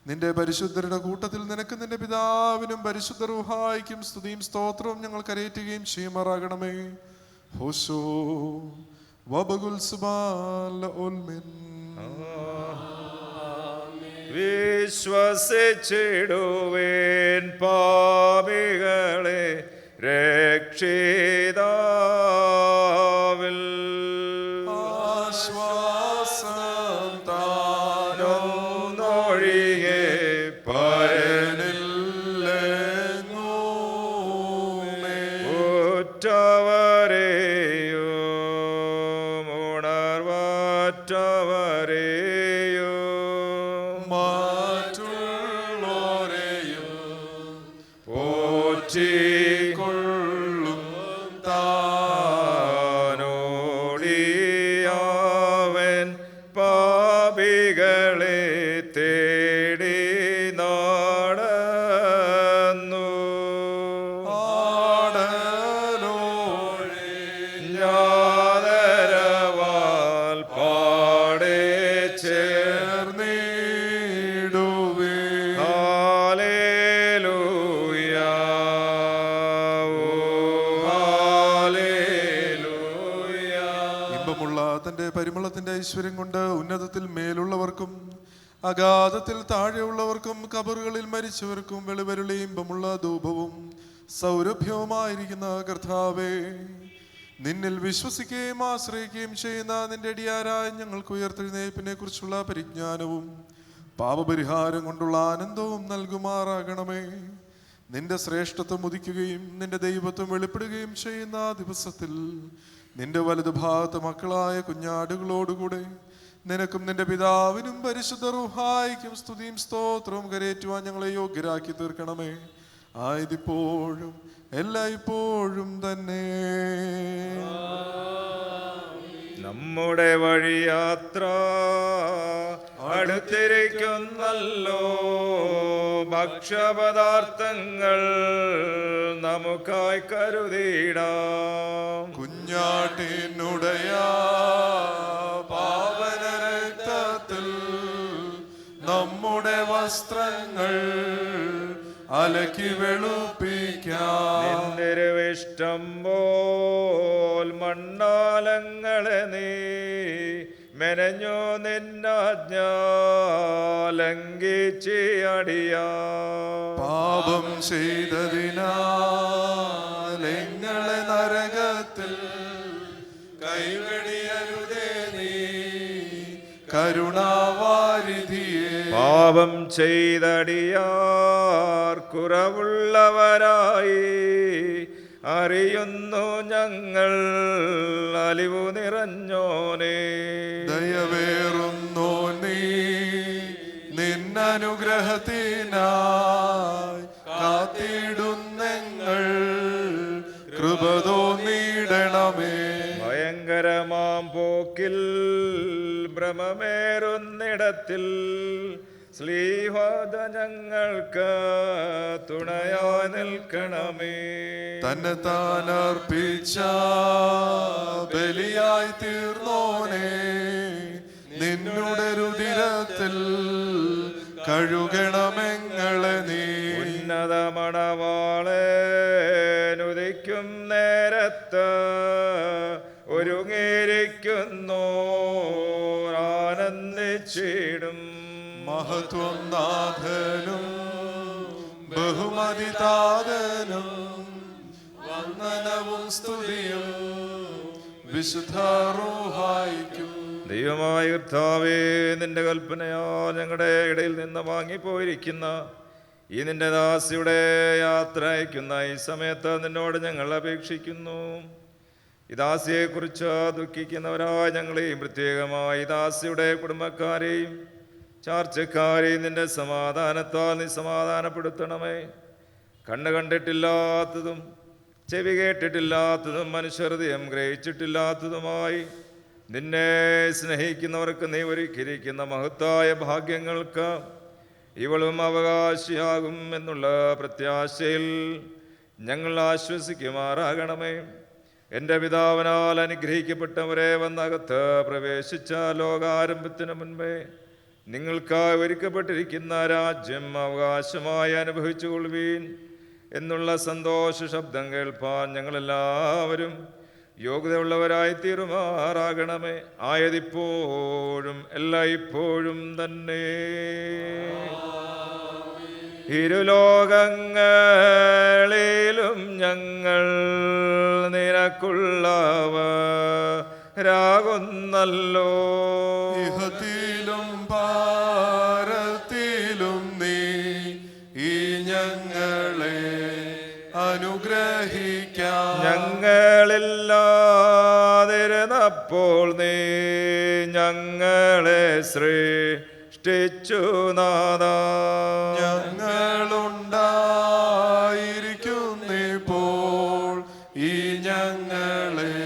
നിന്റെ പരിശുദ്ധരുടെ കൂട്ടത്തിൽ നിനക്ക് നിന്റെ പിതാവിനും പരിശുദ്ധ റൂഹായിക്കും സ്തുതിയും സ്തോത്രവും ഞങ്ങൾ കരയേറ്റുകയും ചെയ്യുമാറാകണമേ. ഹോശോ വബഗുൽ സുബാല ഓൽമെൻ. വിശ്വസിച്ചിടുവേൻ പാപികളെ രക്ഷിതാവിൽ ആശ്വാസം താനൊന്നൊഴികെ പരനില്ലെങ്ങുമേ. ഉറ്റവരെയും ഉണർവറ്റവരെയും മറ്റുള്ളോരെയും പോറ്റിക്കൊള്ളും താനോടിയാവൻ പാപികളെ തേടി നടന്നു. ഞാതരവാൽ പാടെ ചേർന്നിടുവേ. Hallelujah, hallelujah. ഇമ്പമുള്ള തന്റെ പരിമളത്തിന്റെ ഐശ്വര്യം കൊണ്ട് ഉന്നതത്തിൽ മേലുള്ളവർക്കും അഗാധത്തിൽ താഴെയുള്ളവർക്കും കബറുകളിൽ മരിച്ചവർക്കും വെളിവരുളി ഇമ്പമുള്ള ധൂപവും സൗരഭ്യവുമായിരിക്കുന്ന കർത്താവേ, നിന്നിൽ വിശ്വസിക്കുകയും ആശ്രയിക്കുകയും ചെയ്യുന്ന നിന്റെ അടിയാരായ ഞങ്ങൾക്ക് ഉയർത്തെഴുന്നേൽപ്പിനെ കുറിച്ചുള്ള പരിജ്ഞാനവും പാപപരിഹാരം കൊണ്ടുള്ള ആനന്ദവും നൽകുമാറാകണമേ. നിന്റെ ശ്രേഷ്ഠത്വം ഉദിക്കുകയും നിന്റെ ദൈവത്വം വെളിപ്പെടുകയും ചെയ്യുന്ന ആ ദിവസത്തിൽ നിന്റെ വലതുഭാഗത്ത് മക്കളായ കുഞ്ഞാടുകളോടുകൂടെ നിനക്കും നിന്റെ പിതാവിനും പരിശുദ്ധ റൂഹായിക്കും സ്തുതിയും സ്തോത്രവും കരേറ്റുവാൻ ഞങ്ങളെ യോഗ്യരാക്കി തീർക്കണമേ. ആയതിപ്പോഴും എല്ലായ്പ്പോഴും തന്നെ. നമ്മുടെ വഴിയാത്ര അടുത്തിരിക്കുന്നല്ലോ. ഭക്ഷ്യപദാർത്ഥങ്ങൾ നമുക്കായി കരുതിയിടാം. കുഞ്ഞാട്ടിനുടയ പാവന രക്തത്തിൽ നമ്മുടെ വസ്ത്രങ്ങൾ അലക്കി വെളുപ്പിക്കാം. നിന്ദിരുവിഷ്ടം പോൽ മണ്ണാലങ്ങളെ നീ മെനഞ്ഞു നിന്നാജ്ഞ ലംഘിച്ചടിയാ. പാപം ചെയ്തതിനാൽ എങ്ങളെ നരകത്തിൽ കൈവെടിയരുതേ നീ കരുണാവാരിധിയെ. പാപം ചെയ്തടിയാർ കുറവുള്ളവരായി അറിയുന്നു ഞങ്ങൾ. അലിവു നിറഞ്ഞോനെ ദയവേറുന്നു നീ നിന്നനുഗ്രഹത്തിനായി കാത്തിടുന്നെങ്ങൾ കൃപ തോന്നിയിടണമേ. ഭയങ്കരമാം പോക്കിൽ ഭ്രമമേറുന്നിടത്തിൽ ശ്ലീഹോദ ഞങ്ങൾക്ക് തുണയായി നിൽക്കണമേ. തന്നെ താൻ അർപ്പിച്ച ബലിയായി തീർന്നോനെ നിന്നുടെ രുതിരത്തിൽ കഴുകണമെങ്ങളെ നീ. ഉന്നത മണവാളനുദിക്കും നേരത്ത് ഒരുങ്ങിയിരിക്കുന്നു ആനന്ദിച്ചിടും. മഹത്വം നാഥനും ബഹുമതിതാതനും വന്ദനവും സ്തുതിയും വിശുദ്ധ റൂഹായിക്കും. ദൈവമായ കർത്താവേ, നിന്റെ കൽപ്പനയാ ഞങ്ങളുടെ ഇടയിൽ നിന്ന് വാങ്ങിപ്പോയിരിക്കുന്ന ഈ നിന്റെ ദാസിയുടെ യാത്ര അയക്കുന്ന ഈ സമയത്ത് നിന്നോട് ഞങ്ങൾ അപേക്ഷിക്കുന്നു. ഈ ദാസിയെക്കുറിച്ച് ദുഃഖിക്കുന്നവരായ ഞങ്ങളെയും പ്രത്യേകമായി ദാസിയുടെ കുടുംബക്കാരെയും ചാർച്ചക്കാരെയും നിന്റെ സമാധാനത്താൽ നീ സമാധാനപ്പെടുത്തണമേ. കണ്ണ് കണ്ടിട്ടില്ലാത്തതും ചെവി കേട്ടിട്ടില്ലാത്തതും മനുഷ്യഹൃദയം ഗ്രഹിച്ചിട്ടില്ലാത്തതുമായി നിന്നെ സ്നേഹിക്കുന്നവർക്ക് നീ ഒരുക്കിയിരിക്കുന്ന മഹത്തായ ഭാഗ്യങ്ങൾക്ക് ഇവളും അവകാശിയാകും എന്നുള്ള പ്രത്യാശയിൽ ഞങ്ങൾ ആശ്വസിക്കുമാറാകണമേ. എൻ്റെ പിതാവിനാൽ അനുഗ്രഹിക്കപ്പെട്ടവരെ വന്നകത്ത് പ്രവേശിച്ച ലോകാരംഭത്തിന് മുൻപേ നിങ്ങൾക്കായി ഒരുക്കപ്പെട്ടിരിക്കുന്ന രാജ്യം അവകാശമായി അനുഭവിച്ചുകൊള്ളുവീൻ എന്നുള്ള സന്തോഷ ശബ്ദം കേൾപ്പാൻ ഞങ്ങളെല്ലാവരും യോഗ്യതയുള്ളവരായി തീരുമാറാകണമേ. ആയതിപ്പോഴും എല്ലായ്പ്പോഴും തന്നെ. ഇരുലോകങ്ങളിലും ഞങ്ങൾ നിനക്കുള്ളവരാകുന്നല്ലോ. ഇഹത്തിലും പാരത്തിലും നീ ഈ ഞങ്ങളെ അനുഗ്രഹിക്കാം. ഞങ്ങളില്ലാതിരുന്നപ്പോൾ നീ ഞങ്ങളെ സൃഷ്ടിച്ചു നാഥാ. ഞങ്ങളുണ്ടായിരിക്കുന്നിപ്പോൾ ഈ ഞങ്ങളെ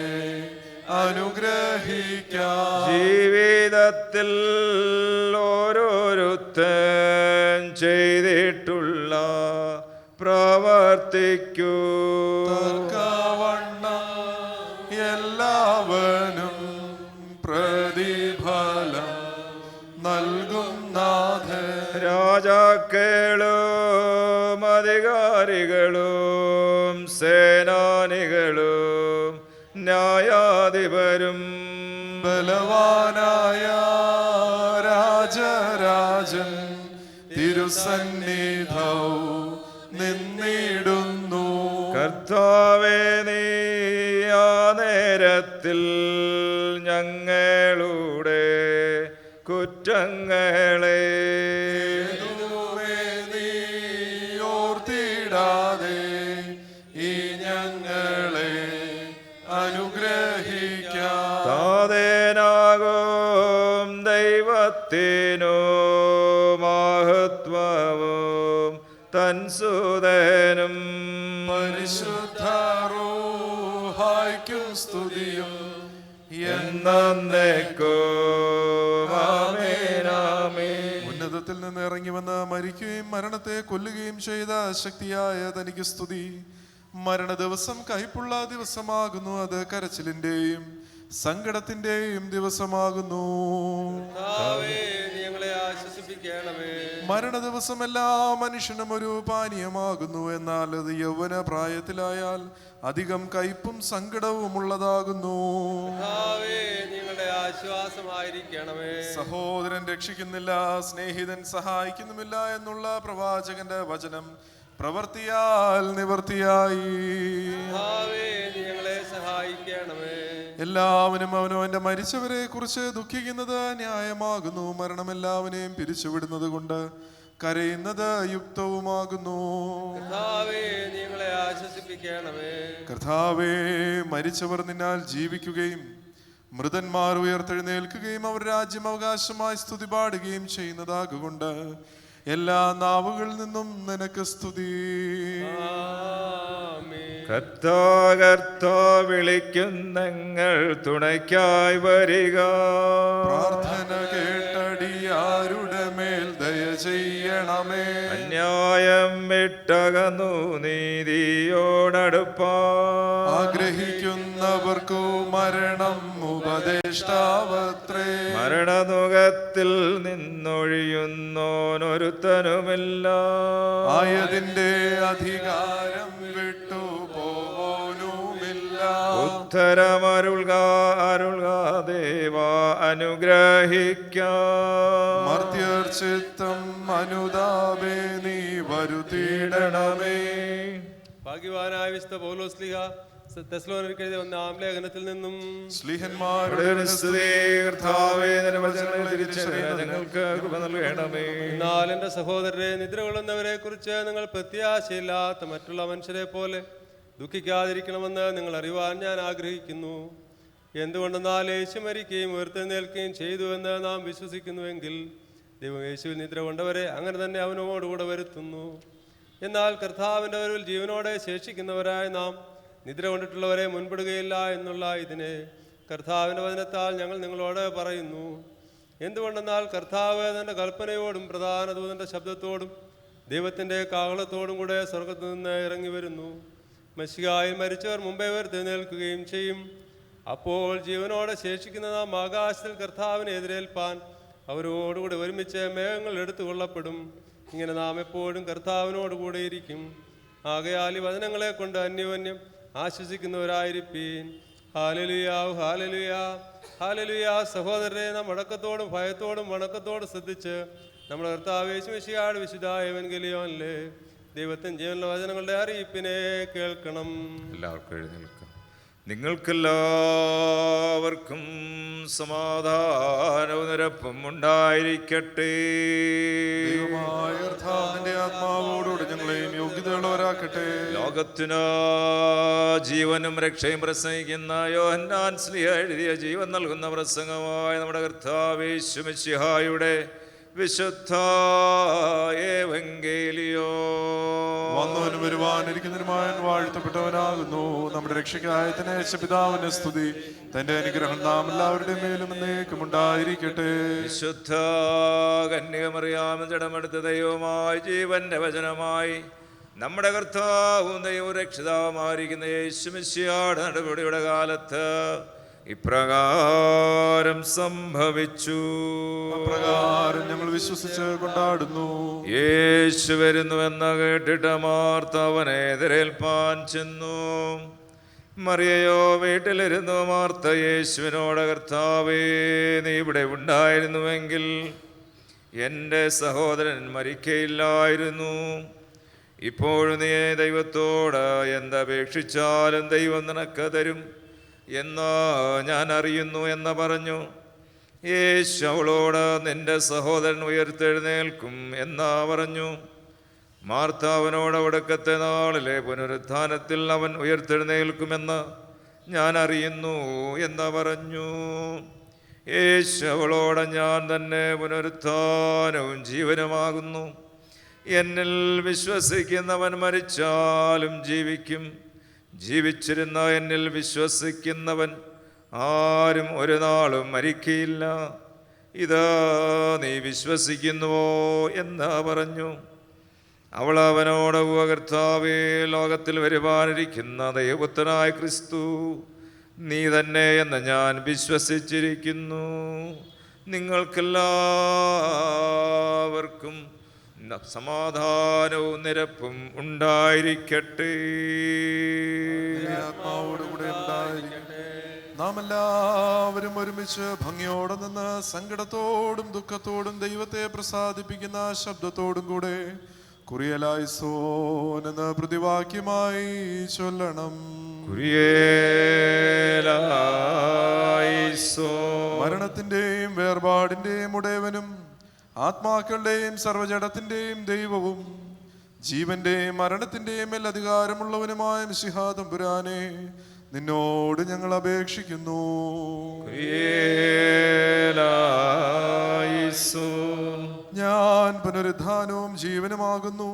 അനുഗ്രഹിക്കാം. ജീവിതത്തിൽ ഓരോരുത്തൻ ചെയ്തിട്ടുള്ള പ്രവർത്തിക്കൂ തർക്കവണ്ണം എല്ലാവനും പ്രതിഫലം നൽകും നാഥൻ. രാജാക്കളും അധികാരികളും സേനാനികളും ന്യായാധിപരും ബലവാനായ രാജരാജൻ തിരുസന്നിധൗ നിന്നിടുന്നു. കർത്താവേ, നീ ആ നേരത്തിൽ ഞങ്ങളുടെ കുറ്റങ്ങളെ നീ ഓർത്തിടാതെ ഈ ഞങ്ങളെ അനുഗ്രഹിക്കാം. താതേനാകും ദൈവത്തിനു മഹത്വവും തൻസുതനും പരിശുദ്ധ റൂഹായ്ക്കും സ്തുതിയും എന്നേക്കും. ആമേൻ, ആമേൻ. ഉന്നതത്തിൽ നിന്ന് ഇറങ്ങി വന്ന് മരിക്കുകയും മരണത്തെ കൊല്ലുകയും ചെയ്ത ശക്തിയായ തനിക്ക് സ്തുതി. മരണ ദിവസം കയ്പുള്ള ദിവസമാകുന്നു. അത് കരച്ചിലിന്റെയും സങ്കടത്തിന്റെയും ദിവസമാകുന്നു. മരണ ദിവസം എല്ലാ മനുഷ്യനും ഒരു പാനീയമാകുന്നു. എന്നാൽ അത് യൗവന പ്രായത്തിലായാൽ അധികം കയ്പും സങ്കടവും ഉള്ളതാകുന്നു. സഹോദരൻ രക്ഷിക്കുന്നില്ല, സ്നേഹിതൻ സഹായിക്കുന്നുമില്ല എന്നുള്ള പ്രവാചകന്റെ വചനം പ്രവർത്തിയാൽ നിവർത്തിയായി. എല്ലാവരും അവനവന്റെ മരിച്ചവരെ കുറിച്ച് ദുഃഖിക്കുന്നത് ന്യായമാകുന്നു. മരണം എല്ലാവരെയും പിരിച്ചുവിടുന്നത് കൊണ്ട് കരയുന്നത് യുക്തവുമാകുന്നു. കർത്താവേ, മരിച്ചവർ നിന്നാൽ ജീവിക്കുകയും മൃതന്മാർ ഉയർത്തെഴുന്നേൽക്കുകയും അവർ രാജ്യം അവകാശമായി സ്തുതി പാടുകയും ചെയ്യുന്നതാകൊണ്ട് എല്ലാ നാവുകളിൽ നിന്നും നിനക്ക് സ്തുതി. കർത്താ വിളിക്കുന്നങ്ങൾ തുണയ്ക്കായി വരിക. പ്രാർത്ഥന കേട്ടടിയാരുടെ മേൽ ദയ ചെയ്യണമേ. അന്യായം വിട്ടകന്നു നീതിയോടടുപ്പാൻ ആഗ്രഹിക്കുന്നവർക്കു മരണം ഉപദേഷ്ടാവത്രേ. മരണനുഖത്തിൽ നിന്നൊഴിയുന്നോനൊരുത്തനുമില്ല. ആയതിന്റെ അധികാരം വിട്ടു പോവാനുമില്ല. ഉത്തരമരുൾക ദേവ അനുഗ്രഹിക്കാം. മർത്യർ ചിത്തം അനുതാപേ നീ വരുത്തിയിടണമേ. ഭാഗ്യവാനായ വിശുദ്ധ പൗലോസ്ലീഹ തെസ്സലോനിക്കരെഴുതിയ 1-ാം ലേഖനത്തിൽ നിന്നും എന്നാൽ എന്റെ സഹോദരരെ, നിദ്ര കൊള്ളുന്നവരെ കുറിച്ച് നിങ്ങൾ പ്രത്യാശയില്ലാത്ത മറ്റുള്ള മനുഷ്യരെ പോലെ ദുഃഖിക്കാതിരിക്കണമെന്ന് നിങ്ങൾ അറിയുവാൻ ഞാൻ ആഗ്രഹിക്കുന്നു. എന്തുകൊണ്ടെന്നാൽ യേശു മരിക്കുകയും ഉയർത്തെഴുന്നേൽക്കുകയും ചെയ്തു എന്ന് നാം വിശ്വസിക്കുന്നുവെങ്കിൽ ദൈവം യേശുവിൽ നിദ്ര കൊണ്ടവരെ അങ്ങനെ തന്നെ അവനോടുകൂടെ വരുത്തുന്നു. എന്നാൽ കർത്താവിൻ്റെ വരവിൽ ജീവനോടെ ശേഷിക്കുന്നവരായ നാം നിദ്ര കൊണ്ടിട്ടുള്ളവരെ മുൻപിടുകയില്ല എന്നുള്ള ഇതിനെ കർത്താവിൻ്റെ വചനത്താൽ ഞങ്ങൾ നിങ്ങളോട് പറയുന്നു. എന്തുകൊണ്ടെന്നാൽ കർത്താവ് തൻ്റെ കൽപ്പനയോടും പ്രധാന ദൂതൻ്റെ ശബ്ദത്തോടും ദൈവത്തിൻ്റെ കാഹളത്തോടും കൂടെ സ്വർഗ്ഗത്തു നിന്ന് ഇറങ്ങി വരുന്നു. മശിഹായിൽ മരിച്ചവർ മുമ്പേ ഉയർത്തെഴുന്നേൽക്കുകയും ചെയ്യും. അപ്പോൾ ജീവനോടെ ശേഷിക്കുന്ന നാം ആകാശത്തിൽ കർത്താവിനെ എതിരേൽപ്പാൻ അവരോടുകൂടി ഒരുമിച്ച് മേഘങ്ങൾ എടുത്തുകൊള്ളപ്പെടും. ഇങ്ങനെ നാം എപ്പോഴും കർത്താവിനോട് കൂടെ ഇരിക്കും. ആകയാൽ ഈ വചനങ്ങളെ കൊണ്ട് അന്യോന്യം ആശ്വസിക്കുന്നവരായിരിപ്പീൻ. Hallelujah hallelujah hallelujah. സഹോദരരെ, നാം അടക്കത്തോടും ഭയത്തോടും വണക്കത്തോടും ശ്രദ്ധിച്ച് നമ്മുടെ കർത്താവ് യേശു മിശിഹായുടെ വിശുദ്ധ എവൻഗേലിയോനിലെ ദൈവത്തിൻ ജീവനുള്ള വചനങ്ങളുടെ അറിയിപ്പിനെ കേൾക്കണം. എല്ലാവർക്കും എഴുന്നേൽക്കാം. നിങ്ങൾക്കെല്ലാവർക്കും സമാധാനവും നിരപ്പും ഉണ്ടായിരിക്കട്ടെ. ആത്മാവോടുകൂടി ഞങ്ങളെയും യോഗ്യതയുള്ളവരാക്കട്ടെ. ലോകത്തിന് ജീവനും രക്ഷയും പ്രസംഗിക്കുന്ന യോഹന്നാൻ ശ്ലീഹ എഴുതിയ ജീവൻ നൽകുന്ന പ്രസംഗമായ നമ്മുടെ കർത്താവ് യേശു മിശിഹായുടെ വിശുദ്ധ ഏവങ്കേലിയോ. വന്നവനും വരുവാനിരിക്കുന്നതിനുമായ വാഴ്ത്തപ്പെട്ടവനാകുന്നു. നമ്മുടെ രക്ഷയ്ക്കായ തന്നെ പിതാവിന്റെ സ്തുതി. തന്റെ അനുഗ്രഹം നാം എല്ലാവരുടെയും മേലും എന്നേക്കും ഉണ്ടായിരിക്കട്ടെ. വിശുദ്ധ കന്യകമറിയാമെന്ന് ജഡമെടുത്ത ദൈവമായി ജീവന്റെ വചനമായി നമ്മുടെ കർത്താവും ദൈവവും രക്ഷിതാവുമായിരിക്കുന്ന യേശു മിശിഹായുടെ നടപടിയുടെ കാലത്ത് ഇപ്രകാരം സംഭവിച്ചു. അപ്രകാരം ഞങ്ങൾ വിശ്വസിച്ച് കൊണ്ടാടുന്നു. യേശു വരുന്നുവെന്ന് കേട്ടിട്ട് മാർത്ത അവനെ എതിരേൽപ്പാൻ ചെന്നു. മറിയയോ വീട്ടിലിരുന്നു. മാർത്ത യേശുവിനോട്, കർത്താവേ, നീ ഇവിടെ ഉണ്ടായിരുന്നുവെങ്കിൽ എൻ്റെ സഹോദരൻ മരിക്കയില്ലായിരുന്നു. ഇപ്പോഴും നീ ദൈവത്തോട് എന്തപേക്ഷിച്ചാലും ദൈവം നിനക്ക് തരും എന്ന് ഞാൻ അറിയുന്നു എന്ന് പറഞ്ഞു. യേശു അവളോട്, നിന്റെ സഹോദരൻ ഉയർത്തെഴുന്നേൽക്കും എന്ന് പറഞ്ഞു. മാർത്ത അവനോട്, ഒടുക്കത്തെ നാളിലെ പുനരുത്ഥാനത്തിൽ അവൻ ഉയർത്തെഴുന്നേൽക്കുമെന്ന് ഞാൻ അറിയുന്നു എന്ന് പറഞ്ഞു. യേശു അവളോട്, ഞാൻ തന്നെ പുനരുത്ഥാനവും ജീവനുമാകുന്നു. എന്നിൽ വിശ്വസിക്കുന്നവൻ മരിച്ചാലും ജീവിക്കും. ജീവിച്ചിരുന്ന എന്നിൽ വിശ്വസിക്കുന്നവൻ ആരും ഒരു നാളും മരിക്കയില്ല. ഇത് നീ വിശ്വസിക്കുന്നുവോ എന്ന് പറഞ്ഞു. അവൾ അവനോട്, കർത്താവേ, ലോകത്തിൽ വരുവാനിരിക്കുന്ന ദൈവപുത്രനായ ക്രിസ്തു നീ തന്നെ എന്ന് ഞാൻ വിശ്വസിച്ചിരിക്കുന്നു. നിങ്ങൾക്കെല്ലാവർക്കും സമാധാനവും നിരപ്പും ഉണ്ടായിരിക്കട്ടെ. ആത്മാവോടുകൂടെ ഉണ്ടായിരിക്കട്ടെ. നാം എല്ലാവരും ഒരുമിച്ച് ഭംഗിയോടെ നിന്ന് സങ്കടത്തോടും ദുഃഖത്തോടും ദൈവത്തെ പ്രസാദിപ്പിക്കുന്ന ശബ്ദത്തോടും കൂടെ കുറിയലായിസോൻ എന്ന പ്രതിവാക്യമായി ചൊല്ലണം. മരണത്തിന്റെയും വേർപാടിന്റെയും ഉടയവനും ആത്മാക്കളുടെയും സർവ്വജഡത്തിന്റെയും ദൈവവും ജീവന്റെയും മരണത്തിന്റെയും മേൽ അധികാരമുള്ളവനുമായ മിശിഹാ തമ്പുരാനെ, നിന്നോട് ഞങ്ങൾ അപേക്ഷിക്കുന്നു. ഞാൻ പുനരുദ്ധാനവും ജീവനുമാകുന്നു.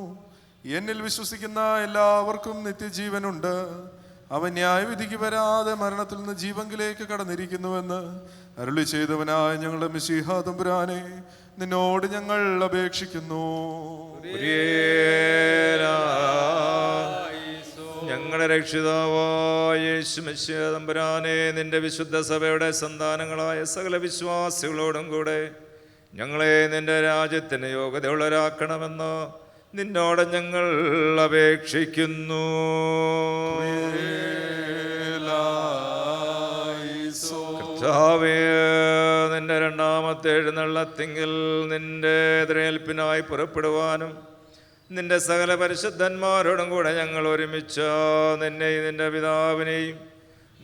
എന്നിൽ വിശ്വസിക്കുന്ന എല്ലാവർക്കും നിത്യജീവനുണ്ട്. അവൻ ന്യായവിധിക്ക് വരാതെ മരണത്തിൽ നിന്ന് ജീവങ്കിലേക്ക് കടന്നിരിക്കുന്നുവെന്ന് അരുളി ചെയ്തവനായ ഞങ്ങളുടെ മിശിഹാ തമ്പുരാനെ, നിന്നോട് ഞങ്ങൾ അപേക്ഷിക്കുന്നു. ഞങ്ങളുടെ രക്ഷിതാവായ യേശു മിശിഹാ തമ്പുരാനെ, നിന്റെ വിശുദ്ധ സഭയുടെ സന്താനങ്ങളായ സകല വിശ്വാസികളോടും കൂടെ ഞങ്ങളെ നിന്റെ രാജ്യത്തിന് യോഗ്യതയുള്ളവരാക്കണമെന്ന് നിന്നോട് ഞങ്ങൾ അപേക്ഷിക്കുന്നു. കർത്താവേ, നിന്റെ രണ്ടാമത്തെ എഴുന്നള്ളത്തിങ്കിൽ നിന്റെ എതിരേൽപ്പിനായി പുറപ്പെടുവാനും നിന്റെ സകല പരിശുദ്ധന്മാരോടും കൂടെ ഞങ്ങൾ ഒരുമിച്ച് നിന്നെയും നിന്റെ പിതാവിനെയും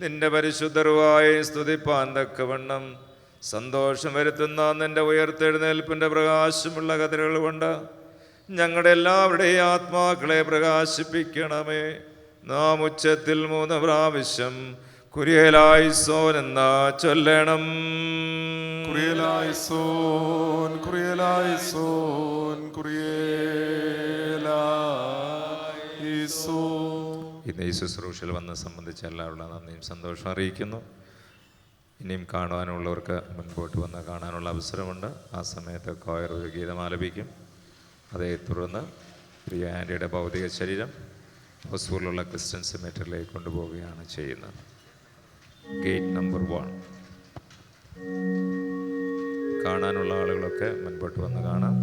നിന്റെ പരിശുദ്ധരുവായി സ്തുതിപ്പാൻ തക്കവണ്ണം സന്തോഷം വരുത്തുന്ന നിന്റെ ഉയർത്തെഴുന്നേൽപ്പിൻ്റെ പ്രകാശമുള്ള കതിരുകൾ കൊണ്ട് ഞങ്ങളുടെ എല്ലാവരുടെയും ആത്മാക്കളെ പ്രകാശിപ്പിക്കണമേ. നാം ഉച്ചത്തിൽ 3 പ്രാവശ്യം കുരിയലായിസോൻ എന്ന ചൊല്ലണം. കുരിയലായിസോൻ, കുരിയലായിസോൻ, കുരിയലായിസോൻ. ഇന്ന് ഈ ശുശ്രൂഷയിൽ വന്ന് സംബന്ധിച്ച എല്ലാവരുടെ നന്ദിയും സന്തോഷം അറിയിക്കുന്നു. ഇനിയും കാണുവാനുള്ളവർക്ക് മുൻപോട്ട് വന്ന് കാണാനുള്ള അവസരമുണ്ട്. ആ സമയത്ത് കോയർ ഒരു ഗീതം ആലപിക്കും. അതേ തുടർന്ന് പ്രിയ ആൻറ്റിയുടെ ഭൗതിക ശരീരം ഹോസ്പൂരിലുള്ള ക്രിസ്ത്യൻ സെമിറ്ററിലേക്ക് കൊണ്ടുപോവുകയാണ് ചെയ്യുന്നത്. Gate number 1. കാണാനുള്ള ആളുകളൊക്കെ മുൻപോട്ട് വന്ന് കാണാം.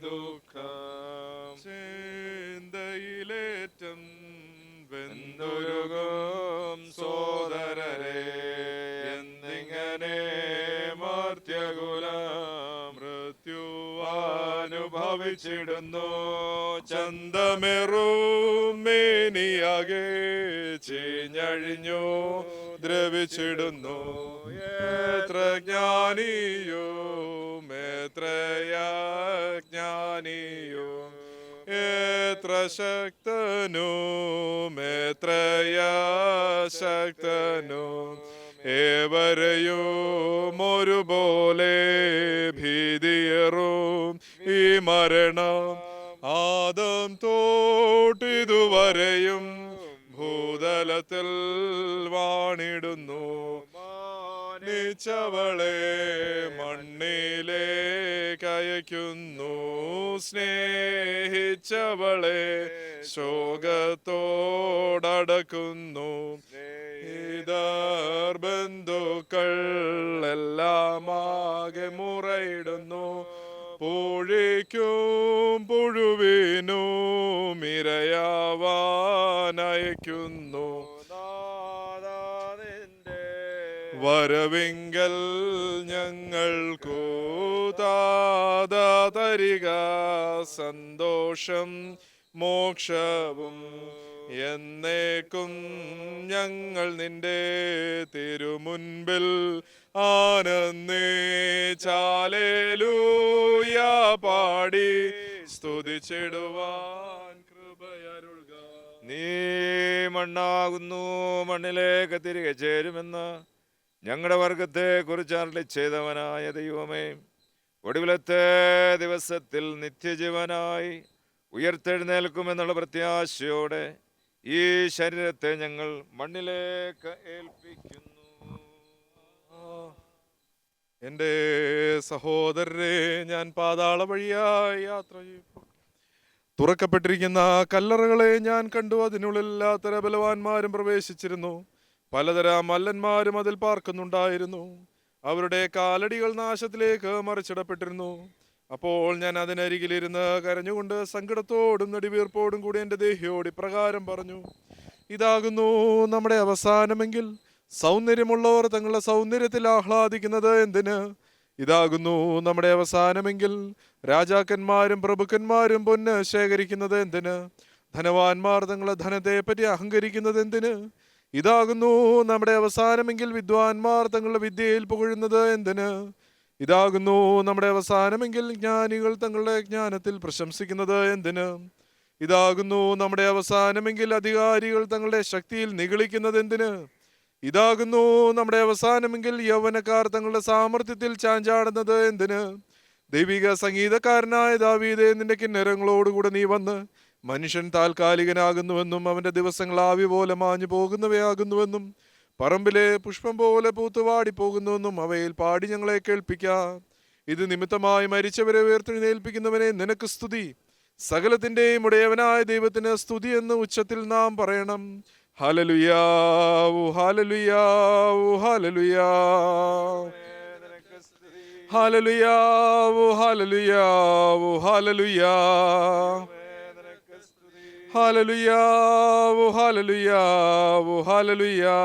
ദുഃഖം ചിന്തയിലേറ്റം വെന്തുരുകും സോദരരെ എന്നിങ്ങനെ മർത്യകുലം മൃത്യുവാനുഭവിച്ചിടുന്നു ചന്തമേറും മേനിയാകെ ചീഞ്ഞഴിഞ്ഞു ദ്രവിച്ചിടുന്നു എത്ര ജ്ഞാനിയും എത്രയജ്ഞാനിയും എത്ര ശക്തനും എത്രയശക്തനും ഏവരെയും ഒരുപോലെ ഭീതിയേറും ഈ മരണം ആദം തോട്ടിതുവരെയും ഭൂതലത്തിൽ വാണിടുന്നു മാനിച്ചവളെ മണ്ണിലേക്ക് അയക്കുന്നു സ്നേഹിച്ചവളെ ശോകത്തോടടക്കുന്നു ഇതർ ബന്ധുക്കൾ എല്ലാം ആകെ മുറയിടുന്നു പൂഴിക്കും പുഴുവിനും ഇരയാവാനയക്കുന്നു വരവിങ്കൽ ഞങ്ങൾക്കു താത തരിക സന്തോഷം മോക്ഷവും എന്നേക്കും ഞങ്ങൾ നിന്റെ തിരുമുൻപിൽ ആനന്ദിച്ചാലേലൂയ പാടി സ്തുതിച്ചിടുവാൻ കൃപയരുൾക. നീ മണ്ണാകുന്നു, മണ്ണിലേക്ക് തിരികെ ചേരുമെന്ന് ഞങ്ങളുടെ വർഗത്തെ കുറിച്ച് അരുളി ചെയ്തവനായ ദൈവമേ, ഒടുവിലത്തെ ദിവസത്തിൽ നിത്യജീവനായി ഉയർത്തെഴുന്നേൽക്കുമെന്നുള്ള പ്രത്യാശയോടെ ഈ ശരീരത്തെ ഞങ്ങൾ മണ്ണിലേക്ക് ഏൽപ്പിക്കുന്നു. എൻ്റെ സഹോദരരെ, ഞാൻ പാതാള വഴിയായി യാത്ര ചെയ്യും. തുറക്കപ്പെട്ടിരിക്കുന്ന കല്ലറകളെ ഞാൻ കണ്ടു. അതിനുള്ളിൽ എല്ലാത്തര ബലവാന്മാരും പ്രവേശിച്ചിരുന്നു. പലതര മല്ലന്മാരും അതിൽ പാർക്കുന്നുണ്ടായിരുന്നു. അവരുടെ കാലടികൾ നാശത്തിലേക്ക് മറിച്ചിടപ്പെട്ടിരുന്നു. അപ്പോൾ ഞാൻ അതിനരികിലിരുന്ന് കരഞ്ഞുകൊണ്ട് സങ്കടത്തോടും നെടുവീർപ്പോടും കൂടി എൻ്റെ ദേഹിയോട് ഇപ്രകാരം പറഞ്ഞു: ഇതാകുന്നു നമ്മുടെ അവസാനമെങ്കിൽ സൗന്ദര്യമുള്ളവർ തങ്ങളുടെ സൗന്ദര്യത്തിൽ ആഹ്ലാദിക്കുന്നത് എന്തിന്? ഇതാകുന്നു നമ്മുടെ അവസാനമെങ്കിൽ രാജാക്കന്മാരും പ്രഭുക്കന്മാരും പൊന്ന് ശേഖരിക്കുന്നത് എന്തിന്? ധനവാന്മാർ തങ്ങളുടെ ധനത്തെപ്പറ്റി അഹങ്കരിക്കുന്നത് എന്തിന്? ഇതാകുന്നു നമ്മുടെ അവസാനമെങ്കിൽ വിദ്വാൻമാർ തങ്ങളുടെ വിദ്യയിൽ പുകഴുന്നത് എന്തിന്? ഇതാകുന്നു നമ്മുടെ അവസാനമെങ്കിൽ ജ്ഞാനികൾ തങ്ങളുടെ ജ്ഞാനത്തിൽ പ്രശംസിക്കുന്നത് എന്തിന്? ഇതാകുന്നു നമ്മുടെ അവസാനമെങ്കിൽ അധികാരികൾ തങ്ങളുടെ ശക്തിയിൽ നിഗളിക്കുന്നത് എന്തിന്? ഇതാകുന്നു നമ്മുടെ അവസാനമെങ്കിൽ യൗവനക്കാർ തങ്ങളുടെ സാമർത്ഥ്യത്തിൽ ചാഞ്ചാടുന്നത് എന്തിന്? ദൈവിക സംഗീതക്കാരനായ ദാവീദേ, നിന്റെ കിന്നരങ്ങളോടുകൂടെ നീ വന്ന് മനുഷ്യൻ താൽക്കാലികനാകുന്നുവെന്നും അവന്റെ ദിവസങ്ങൾ ആവി പോലെ മാഞ്ഞു പോകുന്നവയാകുന്നുവെന്നും പറമ്പിലെ പുഷ്പം പോലെ പൂത്തുവാടി പോകുന്നുവെന്നും അവയിൽ പാടി ഞങ്ങളെ കേൾപ്പിക്കാം. ഇത് നിമിത്തമായി മരിച്ചവരെ ഉയർത്തെഴുന്നേൽപ്പിക്കുന്നവനെ നിനക്ക് സ്തുതി. സകലത്തിന്റെയും ഉടയവനായ ദൈവത്തിന് സ്തുതി എന്ന് ഉച്ചത്തിൽ നാം പറയണം. ഹല്ലേലൂയാ, ഹല്ലേലൂയാ, ഹല്ലേലൂയാ, ഹല്ലേലൂയാ, ഹല്ലേലൂയാ, ഹല്ലേലൂയാ, ഹല്ലേലൂയാ, ഹല്ലേലൂയാ, ഹല്ലേലൂയാ.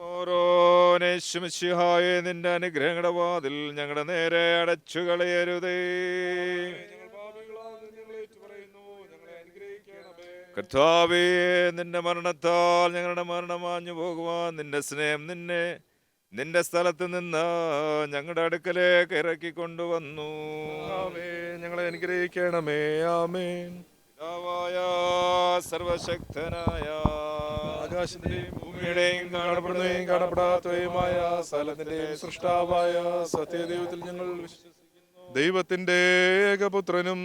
മോരോനേശുമിശിഹായേ, നിന്റെ അനുഗ്രഹങ്ങളുടെ വാതിൽ ഞങ്ങളുടെ നേരെ അടച്ചു കളയരുതേ. കർത്താവേ, നിന്റെ മരണത്താൽ ഞങ്ങളുടെ മരണം മാഞ്ഞു പോകുവാൻ നിന്റെ സ്നേഹം നിന്റെ സ്ഥലത്ത് നിന്ന് ഞങ്ങളുടെ അടുക്കലേക്ക് ഇറക്കിക്കൊണ്ടുവന്നു. ഞങ്ങളെ അനുഗ്രഹിക്കണമേ. ആമേൻ. പിതാവായ സർവശക്തനായ ആകാശത്തിന്റെയും ഭൂമിയുടെയും കാണപ്പെടുന്നതും കാണപ്പെടാത്തതുമായ സ്ഥലത്തിന്റെയും സൃഷ്ടാവായ സത്യദൈവത്തിൽ ഞങ്ങൾ വിശ്വസിക്കുന്നു. ദൈവത്തിന്റെ ഏകപുത്രനും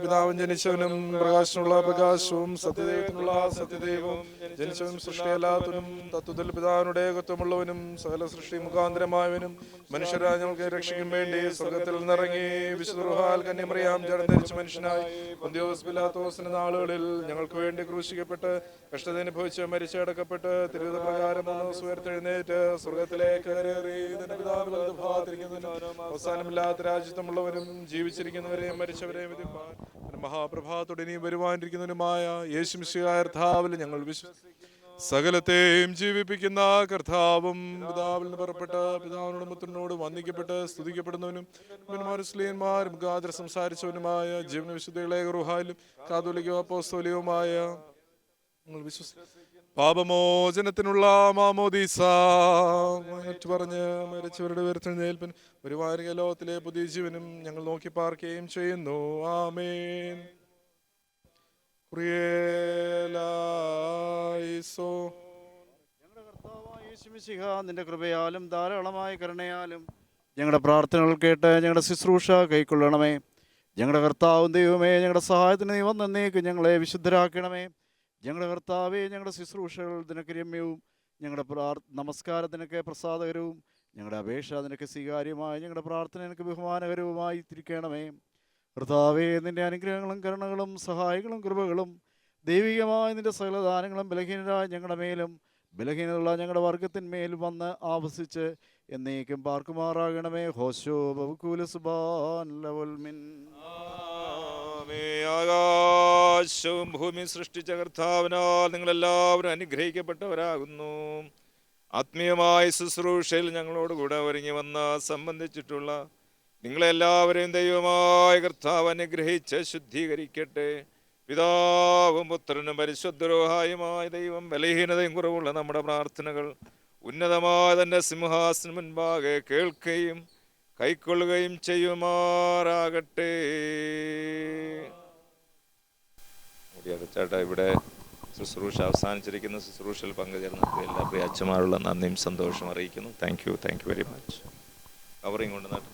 പിതാവും ജനിച്ചവനും പ്രകാശനുള്ള പ്രകാശവും സത്യദൈവത്തിനുള്ള സത്യദൈവവും ജനിച്ചവനും സൃഷ്ടിയല്ലാത്തവനും തത്വത്തിൽ പിതാവിനുടെ ഏകത്വമുള്ളവനും സകല സൃഷ്ടി മുഖാന്തരമായവനും മനുഷ്യരാജ്ഞങ്ങൾക്ക് രക്ഷയ്ക്കും വേണ്ടി സ്വർഗത്തിൽ നിന്നിറങ്ങി വിശുദ്ധ കന്യമറിയാം ജഡം ധരിച്ച മനുഷ്യനായി പൊന്തിയോസ് പിലാത്തോസിന്റെ നാളുകളിൽ ഞങ്ങൾക്ക് വേണ്ടി ക്രൂശിക്കപ്പെട്ട് കഷ്ടതനുഭവിച്ച് മരിച്ചടക്കപ്പെട്ട് തിരുവിധ പ്രകാരം ഉയർത്തെഴുന്നേറ്റ് സ്വർഗത്തിലേക്ക് കയറി അവസാനമില്ലാത്ത രാജ്യത്തുമുള്ളവരും ജീവിച്ചിരിക്കുന്നവരെയും മരിച്ചവരെയും വിധിപ്പാൻ മഹാപ്രഭാതത്തോടെ ഇനിയും വരുവാനിരിക്കുന്നവനുമായ യേശു മിശിഹായ കർത്താവിൽ ഞങ്ങൾ വിശ്വസിക്കുന്നു. സകലത്തെയും ജീവിപ്പിക്കുന്ന കർത്താവും പിതാവിൽ നിന്ന് പുറപ്പെട്ട പിതാവിനോടും പുത്രനോടും വന്ദിക്കപ്പെട്ട് സ്തുതിക്കപ്പെടുന്നവനും സ്ലീയന്മാരും ഗാദർ സംസാരിച്ചവനുമായ ജീവന വിശുദ്ധികളെ റുഹായിലും കാതോലിക്കോ അപ്പോസ്തോലികവുമായ ഞങ്ങൾ വിശ്വസിക്കുന്നു. പാപമോചനത്തിനുള്ള മാമോദീസ പറഞ്ഞ് മരിച്ചവരുടെ ഉയർത്തെഴുന്നേൽപ്പിൻ ഒരു വാരിക ലോകത്തിലെ പുതിയ ജീവനും ഞങ്ങൾ നോക്കി പാർക്കുകയും ചെയ്യുന്നു. ആമേൻ. ഞങ്ങളുടെ കർത്താവായ യേശു മിശിഹ നിന്റെ കൃപയാലും ധാരാളമായ കരുണയാലും ഞങ്ങളുടെ പ്രാർത്ഥനകൾ കേട്ട് ഞങ്ങളുടെ ശുശ്രൂഷ കൈക്കൊള്ളണമേ. ഞങ്ങളുടെ കർത്താവും ദൈവമേ, ഞങ്ങളുടെ സഹായത്തിന് നീ വന്നേക്ക് ഞങ്ങളെ വിശുദ്ധരാക്കണമേ. ഞങ്ങളുടെ കർത്താവേ, ഞങ്ങളുടെ ശുശ്രൂഷകൾ നിനക്ക് രമ്യവും ഞങ്ങളുടെ നമസ്കാരത്തിനൊക്കെ പ്രസാദകരവും ഞങ്ങളുടെ അപേക്ഷ നിനക്ക് സ്വീകാര്യമായി ഞങ്ങളുടെ പ്രാർത്ഥന നിനക്ക് ബഹുമാനകരവുമായി തിരിക്കണമേ. കർത്താവേ, നിന്റെ അനുഗ്രഹങ്ങളും കരുണകളും സഹായങ്ങളും കൃപകളും ദൈവികമായ നിന്റെ സകലദാനങ്ങളും ബലഹീനരായ ഞങ്ങളുടെ മേലും ബലഹീനതയുള്ള ഞങ്ങളുടെ വർഗത്തിന്മേലും വന്ന് ആവസിച്ച് എന്നേക്കും പാർക്കുമാറാകണമേ. ഹോശോ ബഹുകൂല സുബാൻ ലവൽമിൻ. ആകാശവും ഭൂമി സൃഷ്ടിച്ച കർത്താവിനാൽ നിങ്ങളെല്ലാവരും അനുഗ്രഹിക്കപ്പെട്ടവരാകുന്നു. ആത്മീയമായ ശുശ്രൂഷയിൽ ഞങ്ങളോടുകൂടെ ഒരുങ്ങി വന്ന സംബന്ധിച്ചിട്ടുള്ള നിങ്ങളെല്ലാവരെയും ദൈവമായ കർത്താവ് അനുഗ്രഹിച്ച് ശുദ്ധീകരിക്കട്ടെ. പിതാവും പുത്രനും പരിശുദ്ധരോഹായുമായ ദൈവം ബലഹീനതയും കുറവുള്ള നമ്മുടെ പ്രാർത്ഥനകൾ ഉന്നതമായ തന്റെ സിംഹാസനം മുൻപാകെ കേൾക്കുകയും കൈക്കൊള്ളുകയും ചെയ്യുമാറാകട്ടെ. ചേട്ടാ, ഇവിടെ ശുശ്രൂഷ അവസാനിച്ചിരിക്കുന്ന ശുശ്രൂഷയിൽ പങ്കുചേർന്ന എല്ലാ പ്രിയ അച്ഛന്മാരുള്ള നന്ദിയും സന്തോഷം അറിയിക്കുന്നു. Thank you very much. Covering കൊണ്ട് നട്ടു.